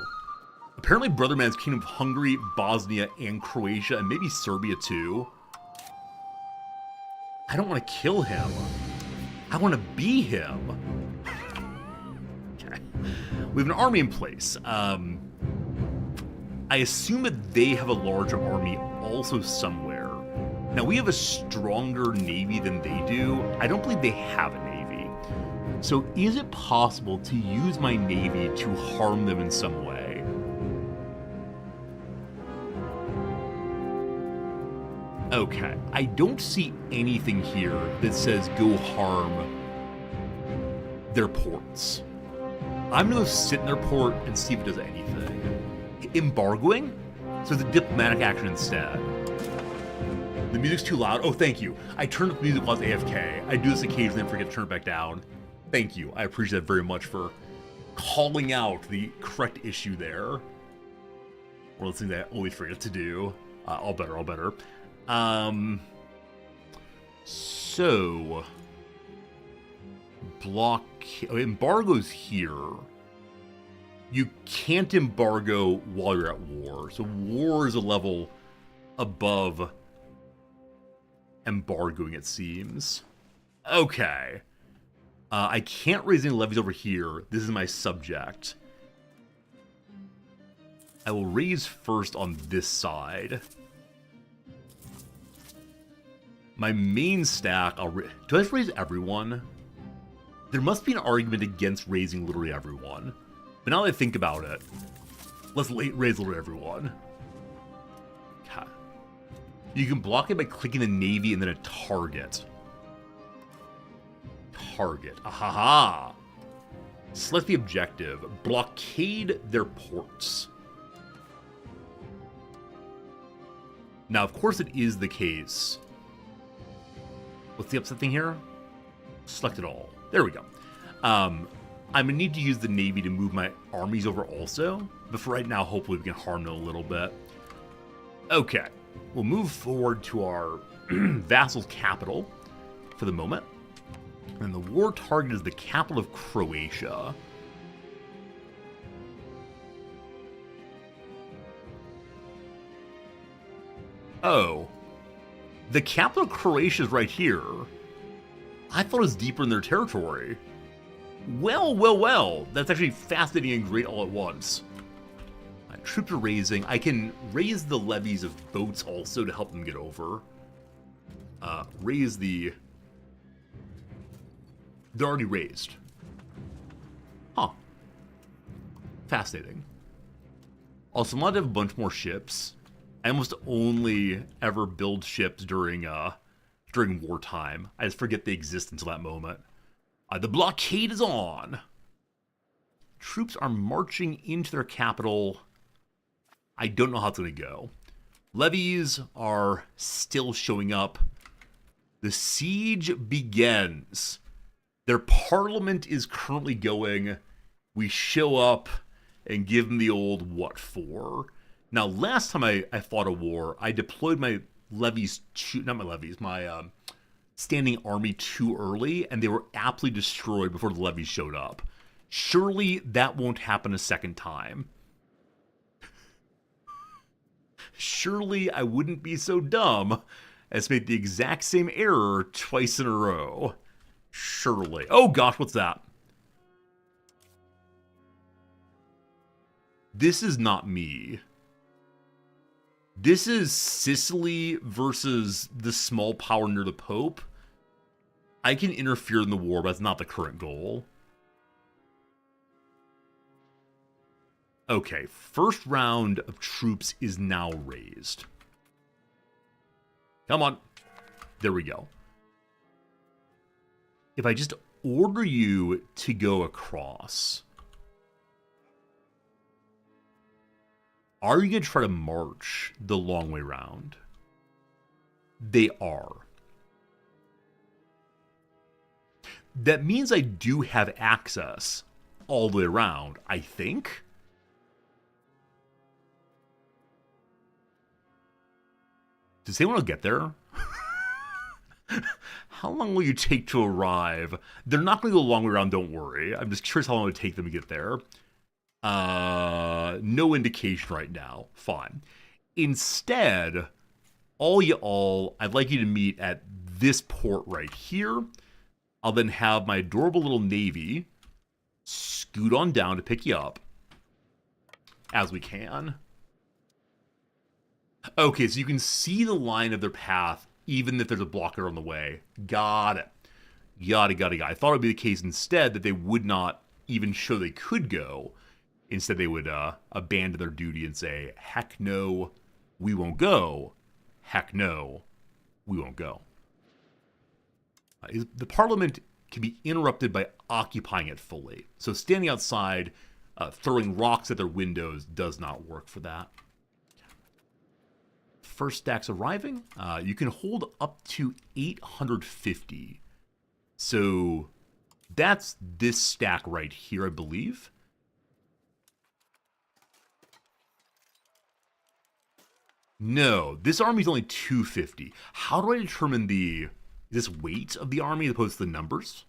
Apparently Brotherman's Kingdom of Hungary, Bosnia, and Croatia, and maybe Serbia too. I don't want to kill him. I want to be him. Okay. We have an army in place. I assume that they have a larger army also somewhere. Now, we have a stronger navy than they do. I don't believe they have a navy. So is it possible to use my navy to harm them in some way? Okay, I don't see anything here that says go harm their ports. I'm gonna go sit in their port and see if it does anything. Embargoing? So it's a diplomatic action instead. The music's too loud. Oh, thank you. I turned up the music while I was AFK. I do this occasionally and forget to turn it back down. Thank you. I appreciate that very much for calling out the correct issue there. One of the things I always forget to do. All better. So embargo's here. You can't embargo while you're at war. So war is a level above embargoing, it seems. Okay. I can't raise any levies over here. This is my subject. I will raise first on this side. My main stack, do I just raise everyone? There must be an argument against raising literally everyone. But now that I think about it, let's raise literally everyone. Okay. You can block it by clicking the navy and then a target. Ahaha. Select the objective. Blockade their ports. Now, of course it is the case. What's the upset thing here? Select it all. There we go. I'm going to need to use the navy to move my armies over also. But for right now, hopefully we can harm them a little bit. Okay. We'll move forward to our vassal's capital for the moment. And the war target is the capital of Croatia. Oh. The capital of Croatia is right here. I thought it was deeper in their territory. Well. That's actually fascinating and great all at once. My troops are raising. I can raise the levies of boats also to help them get over. Raise the... They're already raised. Huh. Fascinating. Also, I'm allowed to have a bunch more ships. I almost only ever build ships during wartime. I just forget they exist until that moment. The blockade is on. Troops are marching into their capital. I don't know how it's going to go. Levies are still showing up. The siege begins. Their parliament is currently going. We show up and give them the old what for. Now, last time I fought a war, I deployed my levies my standing army too early, and they were aptly destroyed before the levies showed up. Surely that won't happen a second time. Surely I wouldn't be so dumb as to make the exact same error twice in a row. Surely. Oh gosh, what's that? This is not me. This is Sicily versus the small power near the Pope. I can interfere in the war, but that's not the current goal. Okay, first round of troops is now raised. Come on. There we go. If I just order you to go across, are you going to try to march the long way round? They are. That means I do have access all the way around, I think. Does anyone get there? How long will you take to arrive? They're not going to go a long way around, don't worry. I'm just curious how long it would take them to get there. No indication right now. Fine. Instead, I'd like you to meet at this port right here. I'll then have my adorable little navy scoot on down to pick you up as we can. Okay, so you can see the line of their path even if there's a blocker on the way. Got it. Got it. I thought it would be the case instead that they would not even show they could go. Instead, they would abandon their duty and say, heck no, we won't go. Heck no, we won't go. The Parliament can be interrupted by occupying it fully. So standing outside, throwing rocks at their windows does not work for that. First stack's arriving. You can hold up to 850. So that's this stack right here, I believe. No, this army's only 250. How do I determine this weight of the army as opposed to the numbers?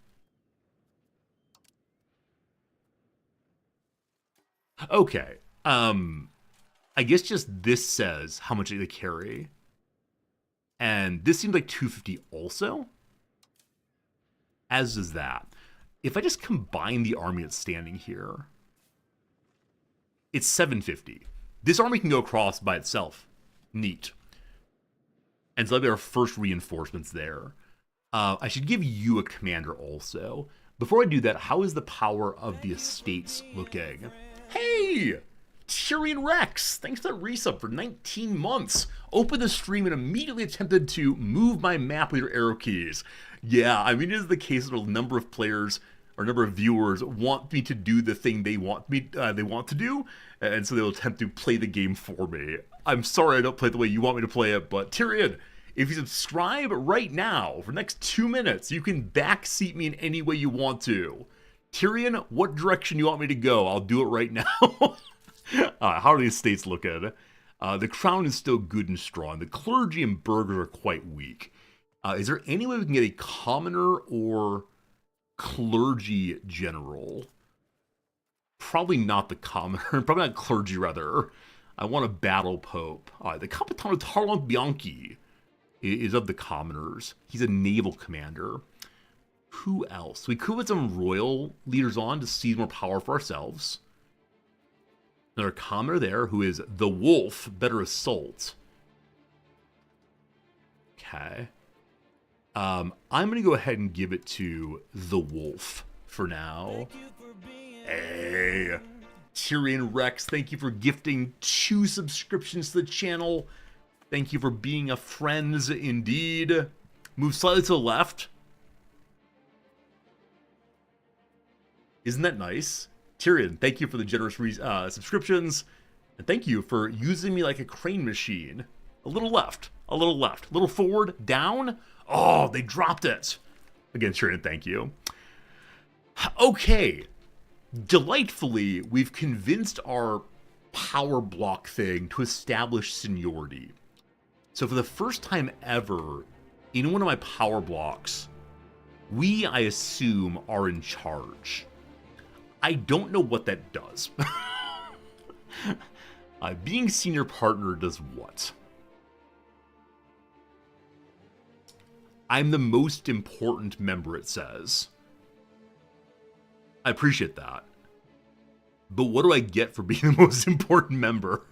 Okay. I guess just this says how much they carry. And this seems like 250 also. As does that. If I just combine the army that's standing here, it's 750. This army can go across by itself. Neat. And so that'll be our first reinforcements there. I should give you a commander also. Before I do that, how is the power of the estates looking? Hey! Tyrion Rex, thanks for that resub for 19 months. Opened the stream and immediately attempted to move my map with your arrow keys. Yeah, I mean, it is the case that a number of players or a number of viewers want me to do the thing they want to do, and so they'll attempt to play the game for me. I'm sorry I don't play it the way you want me to play it, but Tyrion, if you subscribe right now for the next 2 minutes, you can backseat me in any way you want to. Tyrion, what direction you want me to go? I'll do it right now. How are these states looking? The crown is still good and strong. The clergy and burghers are quite weak. Is there any way we can get a commoner or clergy general? Probably not the commoner. Probably not clergy, rather. I want a battle pope. The Capitano Tarlant Bianchi is of the commoners. He's a naval commander. Who else? We could put some royal leaders on to seize more power for ourselves. Another commoner there who is the wolf, better assault. Okay. I'm going to go ahead and give it to the wolf for now. Hey, Tyrion Rex, thank you for gifting 2 subscriptions to the channel. Thank you for being a friend indeed. Move slightly to the left. Isn't that nice? Tyrion, thank you for the generous subscriptions. And thank you for using me like a crane machine. A little left, a little left, a little forward, down. Oh, they dropped it. Again, Tyrion, thank you. Okay. Delightfully, we've convinced our power block thing to establish seniority. So for the first time ever, in one of my power blocks, we, I assume, are in charge. I don't know what that does. Being senior partner does what? I'm the most important member, it says. I appreciate that. But what do I get for being the most important member?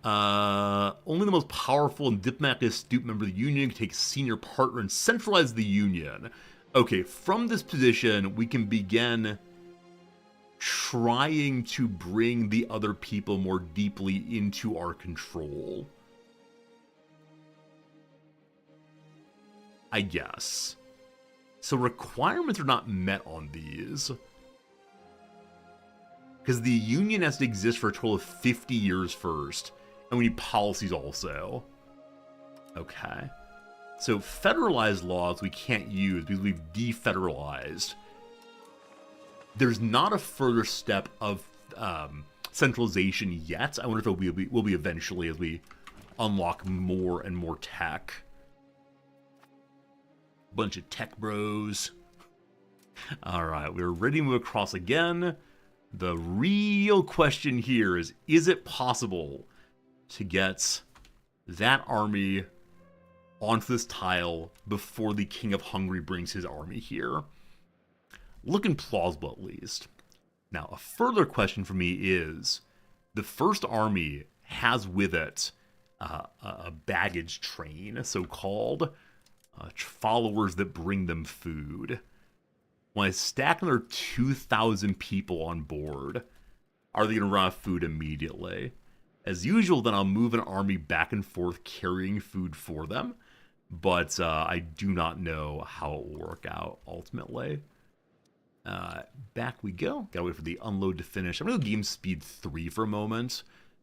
Only the most powerful and diplomatically astute member of the Union can take senior partner and centralize the Union. Okay, from this position, we can begin trying to bring the other people more deeply into our control. I guess. So requirements are not met on these. Because the Union has to exist for a total of 50 years first. And we need policies also. Okay. So federalized laws we can't use because we've defederalized. There's not a further step of centralization yet. I wonder if it will be eventually as we unlock more and more tech. Bunch of tech bros. Alright, we're ready to move across again. The real question here is it possible to get that army onto this tile before the King of Hungary brings his army here? Looking plausible, at least. Now, a further question for me is, the first army has with it a baggage train, so-called, followers that bring them food. When I stack another 2,000 people on board, are they going to run out of food immediately? As usual, then I'll move an army back and forth carrying food for them, but I do not know how it will work out ultimately. Back we go. Gotta wait for the unload to finish. I'm gonna go game speed 3 for a moment.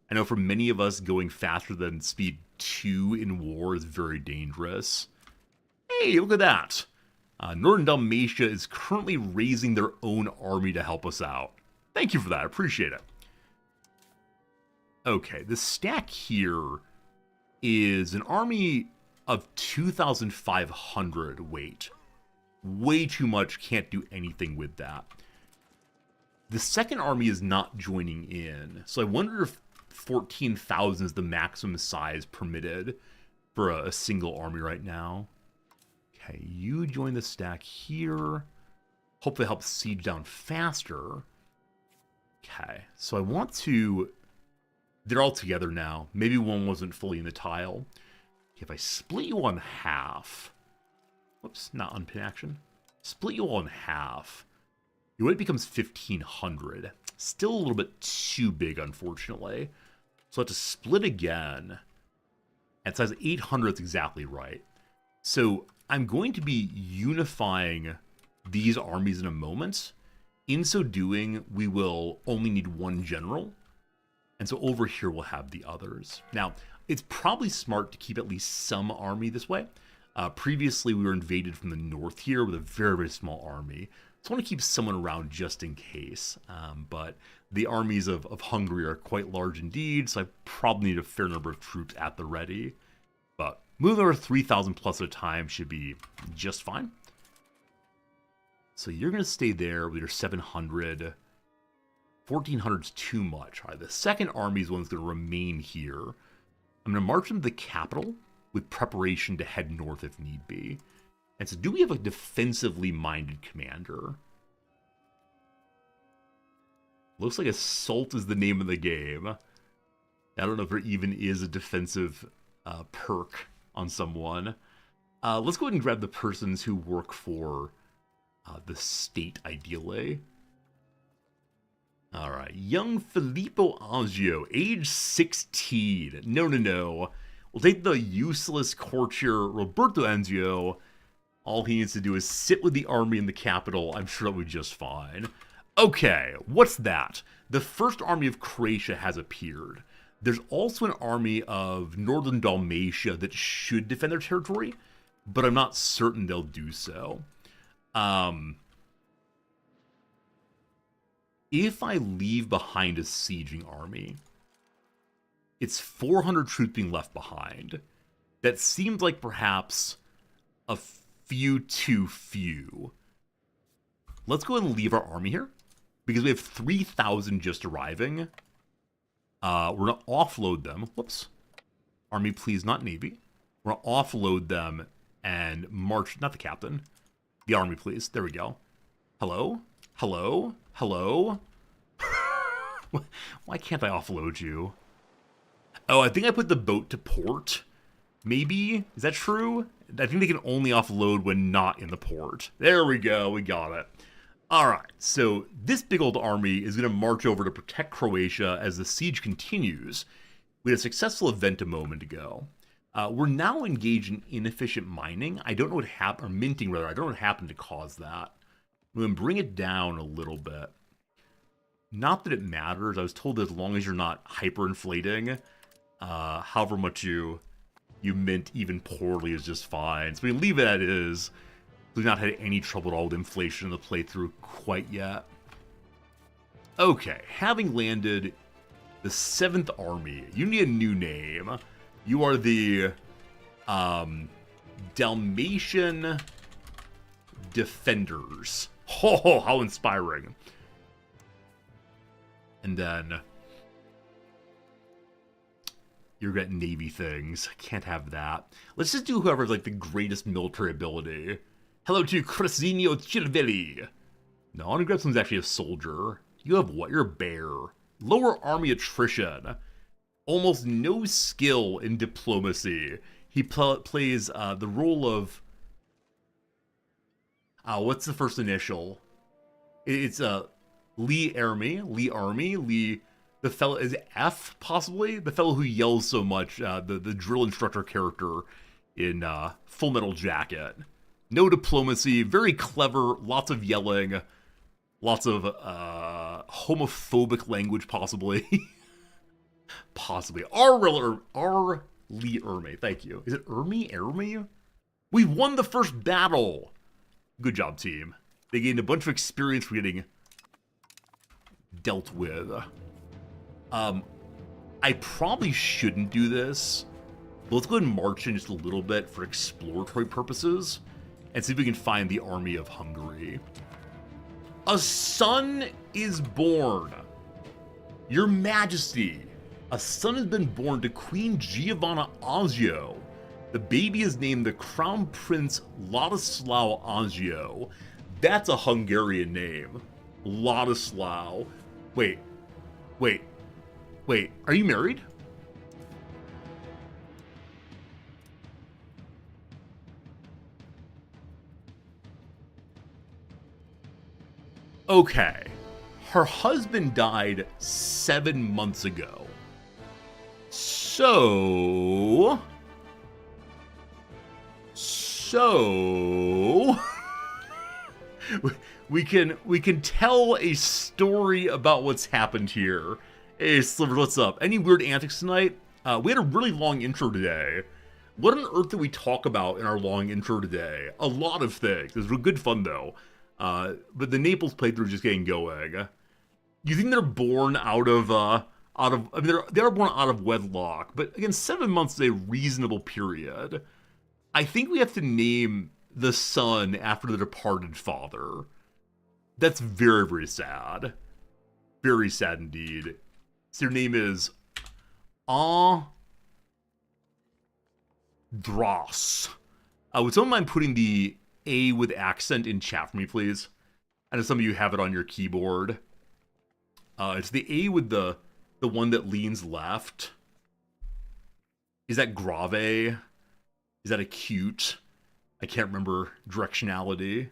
I know for many of us, going faster than speed 2 in war is very dangerous. Hey, look at that! Northern Dalmatia is currently raising their own army to help us out. Thank you for that, I appreciate it. Okay, the stack here is an army of 2,500 weight. Way too much, can't do anything with that. The second army is not joining in, so I wonder if 14,000 is the maximum size permitted for a single army right now. Okay, you join the stack here. Hopefully help siege down faster. Okay, so I want to... They're all together now. Maybe one wasn't fully in the tile. If I split you on half... Whoops, not unpin action. Split you all in half. Your weight becomes 1,500. Still a little bit too big, unfortunately. So I have to split again. At size 800, that's exactly right. So I'm going to be unifying these armies in a moment. In so doing, we will only need one general. And so over here, we'll have the others. Now, it's probably smart to keep at least some army this way. Previously, we were invaded from the north here with a very, very small army. So I want to keep someone around just in case. But the armies of Hungary are quite large indeed, so I probably need a fair number of troops at the ready. But moving over 3,000 plus at a time should be just fine. So you're going to stay there with your 700. 1,400 is too much. All right, the second army is one that's going to remain here. I'm going to march into the capital with preparation to head north if need be. And so do we have a defensively minded commander? Looks like Assault is the name of the game. I don't know if there even is a defensive perk on someone. Let's go ahead and grab the persons who work for the state, ideally. Alright, young Filippo Angio, age 16. No. We'll take the useless courtier Roberto Angio. All he needs to do is sit with the army in the capital. I'm sure that'll be just fine. Okay, what's that? The first army of Croatia has appeared. There's also an army of Northern Dalmatia that should defend their territory, but I'm not certain they'll do so. If I leave behind a sieging army, it's 400 troops being left behind. That seems like perhaps a few too few. Let's go ahead and leave our army here, because we have 3,000 just arriving. We're going to offload them. Whoops. Army, please, not Navy. We're going to offload them and march, not the captain, the army, please. There we go. Hello? Hello? Hello? Why can't I offload you? Oh, I think I put the boat to port. Maybe? Is that true? I think they can only offload when not in the port. There we go. We got it. Alright, so this big old army is going to march over to protect Croatia as the siege continues. We had a successful event a moment ago. We're now engaged in inefficient mining. I don't know what happened, or minting rather. I don't know what happened to cause that. I'm going to bring it down a little bit. Not that it matters. I was told that as long as you're not hyperinflating, however much you mint even poorly is just fine. So we can leave it as it is. We've not had any trouble at all with inflation in the playthrough quite yet. Okay, having landed the 7th Army, you need a new name. You are the Dalmatian Defenders. Oh, how inspiring. And then you're getting Navy things. Can't have that. Let's just do whoever's like the greatest military ability. Hello to Crescenio Chirvelli. No, Grepson's actually a soldier. You have what? You're a bear. Lower army attrition. Almost no skill in diplomacy. He plays the role of... what's the first initial? It's Lee Army. The fellow is F, possibly? The fellow who yells so much, the drill instructor character in Full Metal Jacket. No diplomacy, very clever, lots of yelling, lots of homophobic language, possibly. Possibly. R. Lee Ermey, thank you. Is it Ermey? We won the first battle! Good job, team. They gained a bunch of experience for getting dealt with. I probably shouldn't do this, but let's go ahead and march in just a little bit for exploratory purposes and see if we can find the army of Hungary. A son is born. Your Majesty, a son has been born to Queen Giovanna Azio. The baby is named the Crown Prince Ladislao Azio. That's a Hungarian name. Ladislao. Wait. Are you married? Okay. Her husband died 7 months ago. So... we can tell a story about what's happened here. Hey, Sliver, what's up? Any weird antics tonight? We had a really long intro today. What on earth did we talk about in our long intro today? A lot of things. It was good fun, though. But the Naples playthrough is just getting going. You think they're born out of I mean, they are born out of wedlock, but again, 7 months is a reasonable period. I think we have to name the son after the departed father. That's very, very sad. Very sad indeed. So your name is Andras. Would someone mind putting the A with accent in chat for me, please? I know some of you have it on your keyboard. It's the A with the one that leans left. Is that grave? Is that acute? I can't remember directionality.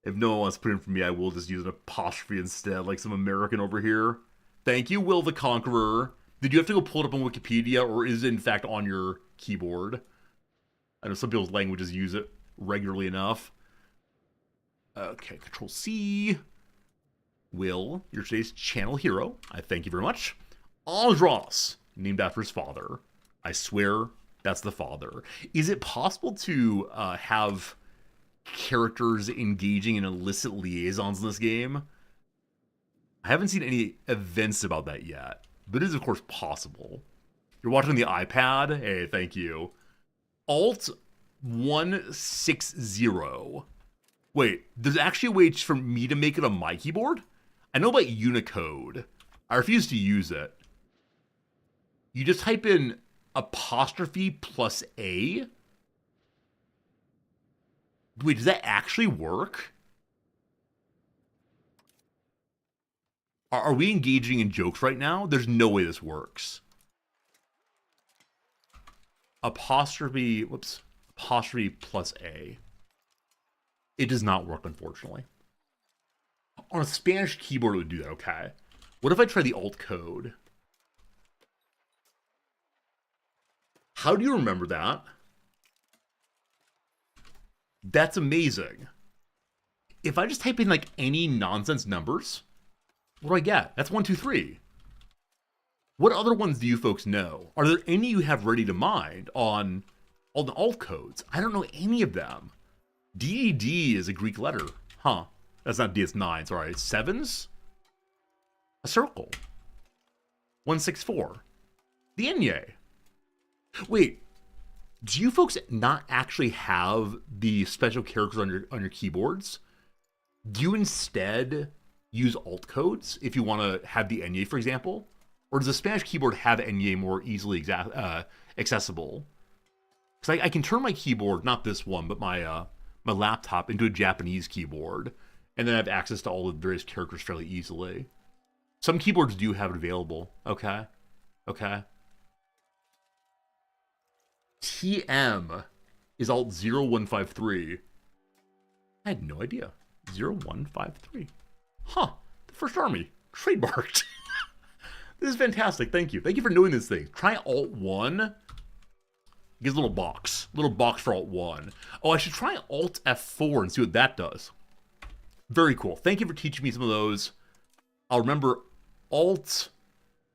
If no one wants to put in for me, I will just use an apostrophe instead, like some American over here. Thank you, Will the Conqueror. Did you have to go pull it up on Wikipedia, or is it in fact on your keyboard? I know some people's languages use it regularly enough. Okay, Control C. Will, you're today's channel hero. I thank you very much. Andras, named after his father. I swear that's the father. Is it possible to have characters engaging in illicit liaisons in this game? I haven't seen any events about that yet, but it is of course possible. You're watching the iPad? Hey, thank you. Alt 160. Wait, there's actually a way for me to make it on my keyboard? I know about Unicode. I refuse to use it. You just type in apostrophe plus A. Wait, does that actually work? Are we engaging in jokes right now? There's no way this works. Apostrophe plus A. It does not work, unfortunately. On a Spanish keyboard, it would do that, okay. What if I try the alt code? How do you remember that? That's amazing. If I just type in like any nonsense numbers, what do I get? That's 1, 2, 3. What other ones do you folks know? Are there any you have ready to mind on all the alt codes? I don't know any of them. DDD is a Greek letter. Huh. That's not D, it's 9. Sorry. 7s? A circle. 164. The Enye. Wait. Do you folks not actually have the special characters on your keyboards? Do you instead use alt codes if you want to have the Enye, for example? Or does the Spanish keyboard have Enye more easily accessible? Because I can turn my keyboard, not this one, but my laptop into a Japanese keyboard, and then I have access to all the various characters fairly easily. Some keyboards do have it available. Okay. TM is alt 0153. I had no idea. 0153. Huh. The First Army. Trademarked. This is fantastic. Thank you. Thank you for knowing this thing. Try alt 1. It gives a little box. Little box for alt 1. Oh, I should try alt F4 and see what that does. Very cool. Thank you for teaching me some of those. I'll remember alt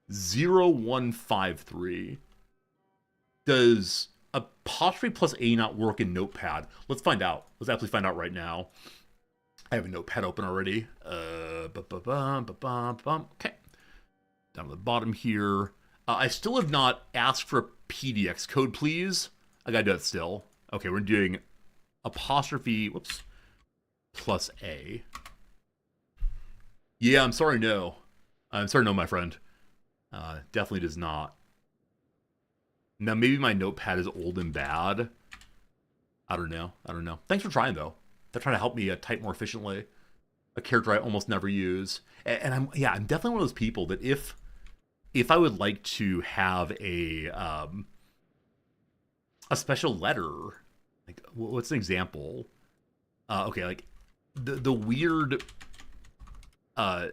0153. Does apostrophe plus A not work in Notepad? Let's find out. Let's actually find out right now. I have a Notepad open already. Okay. Down to the bottom here. I still have not asked for a PDX code, please. I gotta do it still. Okay, we're doing apostrophe, plus A. Yeah, I'm sorry, no. I'm sorry, no, my friend. Definitely does not. Now, maybe my Notepad is old and bad. I don't know. Thanks for trying, though. They're trying to help me type more efficiently. A character I almost never use. And I'm definitely one of those people that if I would like to have a special letter, like what's an example? Okay, like the weird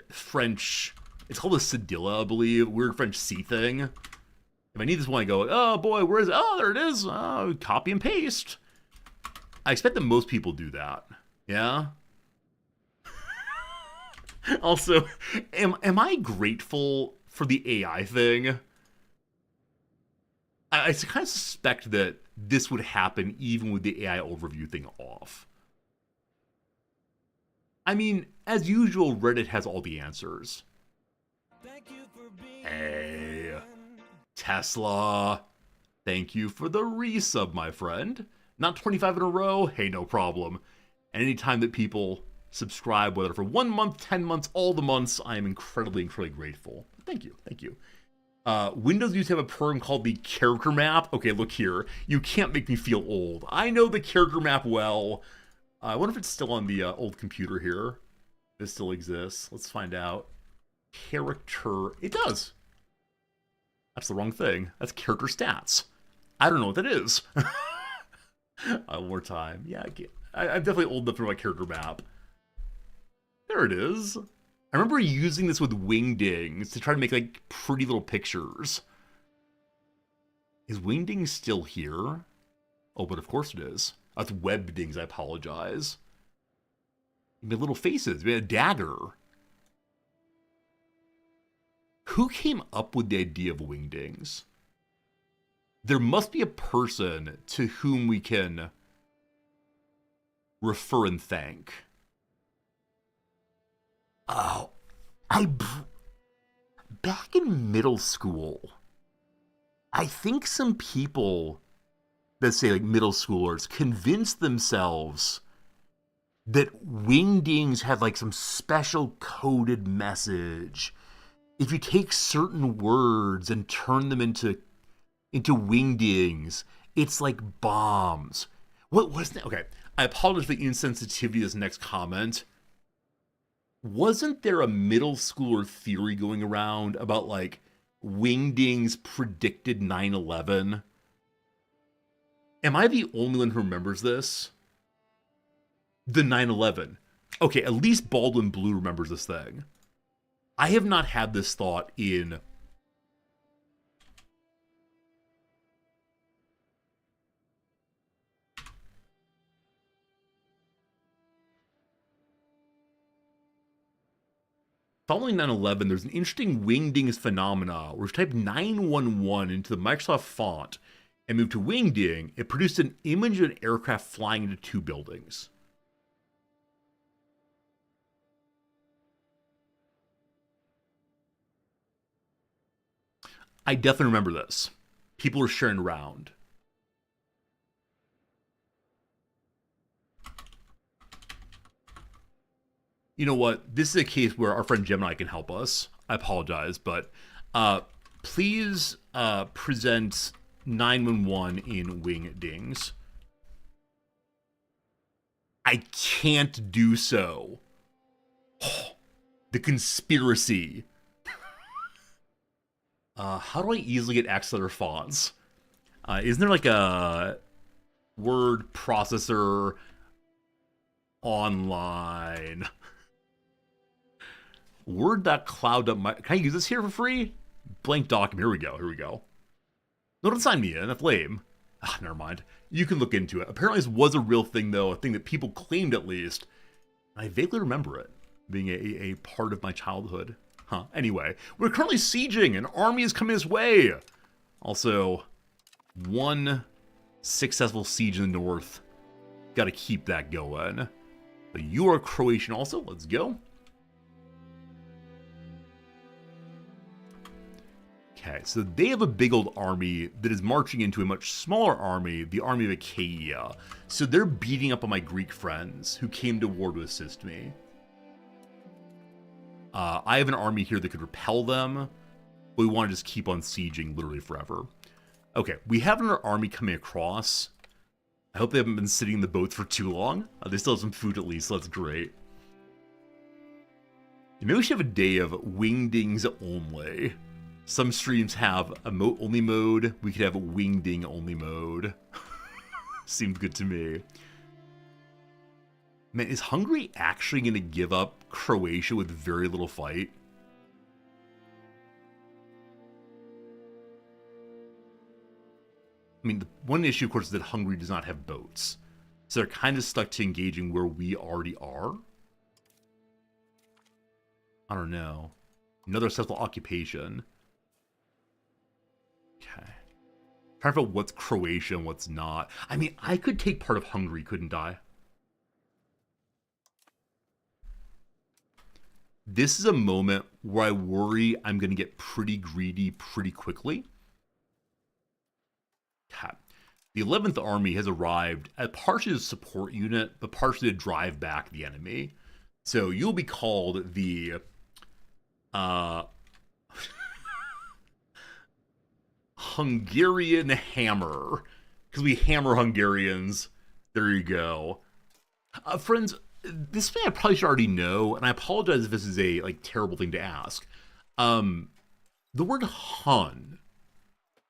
French, it's called a cedilla, I believe, weird French C thing. If I need this one, I go, oh boy, where is it? Oh, there it is. Copy and paste. I expect that most people do that. Yeah? Also, am I grateful for the AI thing? I kind of suspect that this would happen even with the AI overview thing off. I mean, as usual, Reddit has all the answers. Hey, Tesla, thank you for the resub, my friend. Not 25 in a row? Hey, no problem. And anytime that people subscribe, whether for 1 month, 10 months, all the months, I am incredibly grateful. Thank you. Windows used to have a program called the character map. Okay, look here. You can't make me feel old. I know the character map well. I wonder if it's still on the old computer here. This still exists. Let's find out. Character. It does. That's the wrong thing. That's character stats. I don't know what that is. One more time. Yeah, I'm definitely old enough for my character map. There it is. I remember using this with Wingdings to try to make like pretty little pictures. Is Wingdings still here? Oh, but of course it is. That's Webdings, I apologize. You made little faces. We had a dagger. Who came up with the idea of Wingdings? There must be a person to whom we can refer and thank. Oh, back in middle school, I think some people, let's say like middle schoolers, convinced themselves that Wingdings had like some special coded message if you take certain words and turn them into wingdings, it's like bombs. What was that? Okay, I apologize for the insensitivity of this next comment. Wasn't there a middle schooler theory going around about like wingdings predicted 9/11? Am I the only one who remembers this? The 9/11. Okay, at least Baldwin Blue remembers this thing. I have not had this thought in following 9/11. There's an interesting wingdings phenomena where if you type 911 into the Microsoft font and move to wingding, it produced an image of an aircraft flying into two buildings. I definitely remember this. People were sharing around. You know what? This is a case where our friend Gemini can help us. I apologize, but please present 911 in wingdings. I can't do so. The conspiracy. How do I easily get access to other fonts? Isn't there like a word processor online? Word.cloud. Can I use this here for free? Blank document. Here we go. Here we go. No, don't sign me in. That's lame. Ah, never mind. You can look into it. Apparently, this was a real thing, though. A thing that people claimed, at least. I vaguely remember it being a part of my childhood. Huh. Anyway, we're currently sieging. An army is coming this way. Also, one successful siege in the north. Got to keep that going. But you are Croatian also. Let's go. Okay, so they have a big old army that is marching into a much smaller army, the army of Achaia. So they're beating up on my Greek friends who came to war to assist me. I have an army here that could repel them, but we want to just keep on sieging literally forever. Okay, we have another army coming across. I hope they haven't been sitting in the boats for too long. They still have some food at least, so that's great. Maybe we should have a day of wingdings only. Some streams have emote only mode. We could have a wingding only mode. Seems good to me. Man, is Hungary actually going to give up Croatia with very little fight? I mean, the one issue, of course, is that Hungary does not have boats. So they're kind of stuck to engaging where we already are. I don't know. Another successful occupation. Okay. Trying to figure out what's Croatia and what's not. I mean, I could take part of Hungary, couldn't I? This is a moment where I worry I'm going to get pretty greedy pretty quickly. Okay. The 11th Army has arrived as partially a support unit, but partially to drive back the enemy. So you'll be called the Hungarian Hammer, because we hammer Hungarians. There you go. Friends, this thing I probably should already know, and I apologize if this is a terrible thing to ask. The word Hun,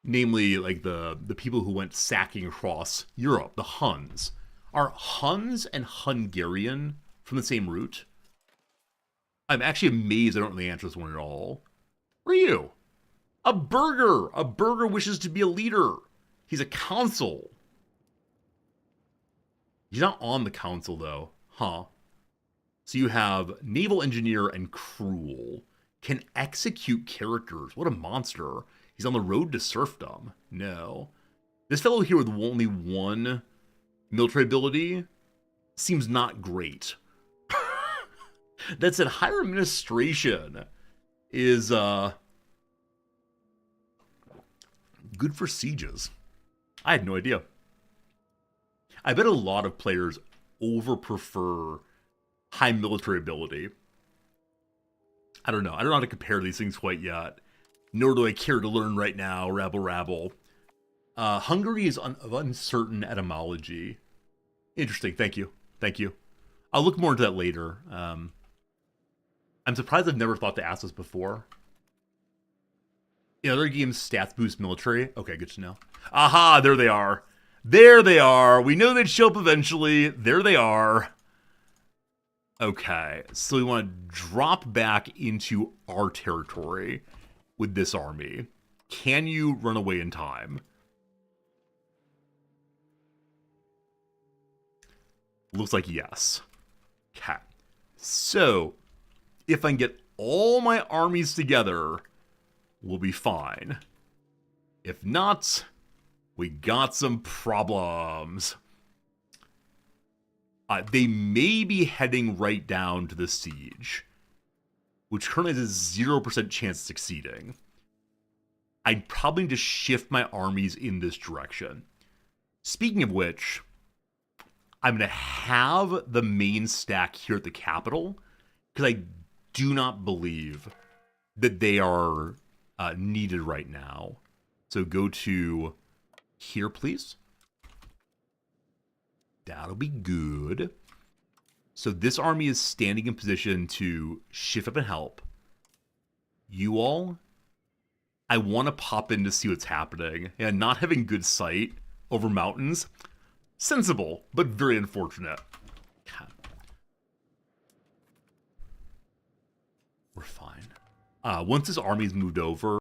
namely the people who went sacking across Europe, the Huns, are Huns and Hungarian from the same root? I'm actually amazed I don't know the answer to this one at all. Where are you? A burgher! A burgher wishes to be a leader. He's a consul. He's not on the council, though. Huh. So you have naval engineer and cruel. Can execute characters. What a monster. He's on the road to serfdom. No. This fellow here with only one military ability seems not great. That said, higher administration is good for sieges. I had no idea. I bet a lot of players over prefer high military ability. I don't know. I don't know how to compare these things quite yet. Nor do I care to learn right now, rabble rabble. Hungary is of uncertain etymology. Interesting, thank you. Thank you. I'll look more into that later. I'm surprised I've never thought to ask this before. In other games, stats boost military. Okay, good to know. Aha, there they are. There they are. We know they'd show up eventually. There they are. Okay, so we want to drop back into our territory with this army. Can you run away in time? Looks like yes. Okay. So, if I can get all my armies together, we'll be fine. If not, we got some problems. They may be heading right down to the siege, which currently has a 0% chance of succeeding. I'd probably need to shift my armies in this direction. Speaking of which, I'm going to have the main stack here at the capital, because I do not believe that they are needed right now. So go to here, please. That'll be good. So this army is standing in position to shift up and help. You all, I want to pop in to see what's happening. And not having good sight over mountains, sensible, but very unfortunate. God. We're fine. Once this army's moved over,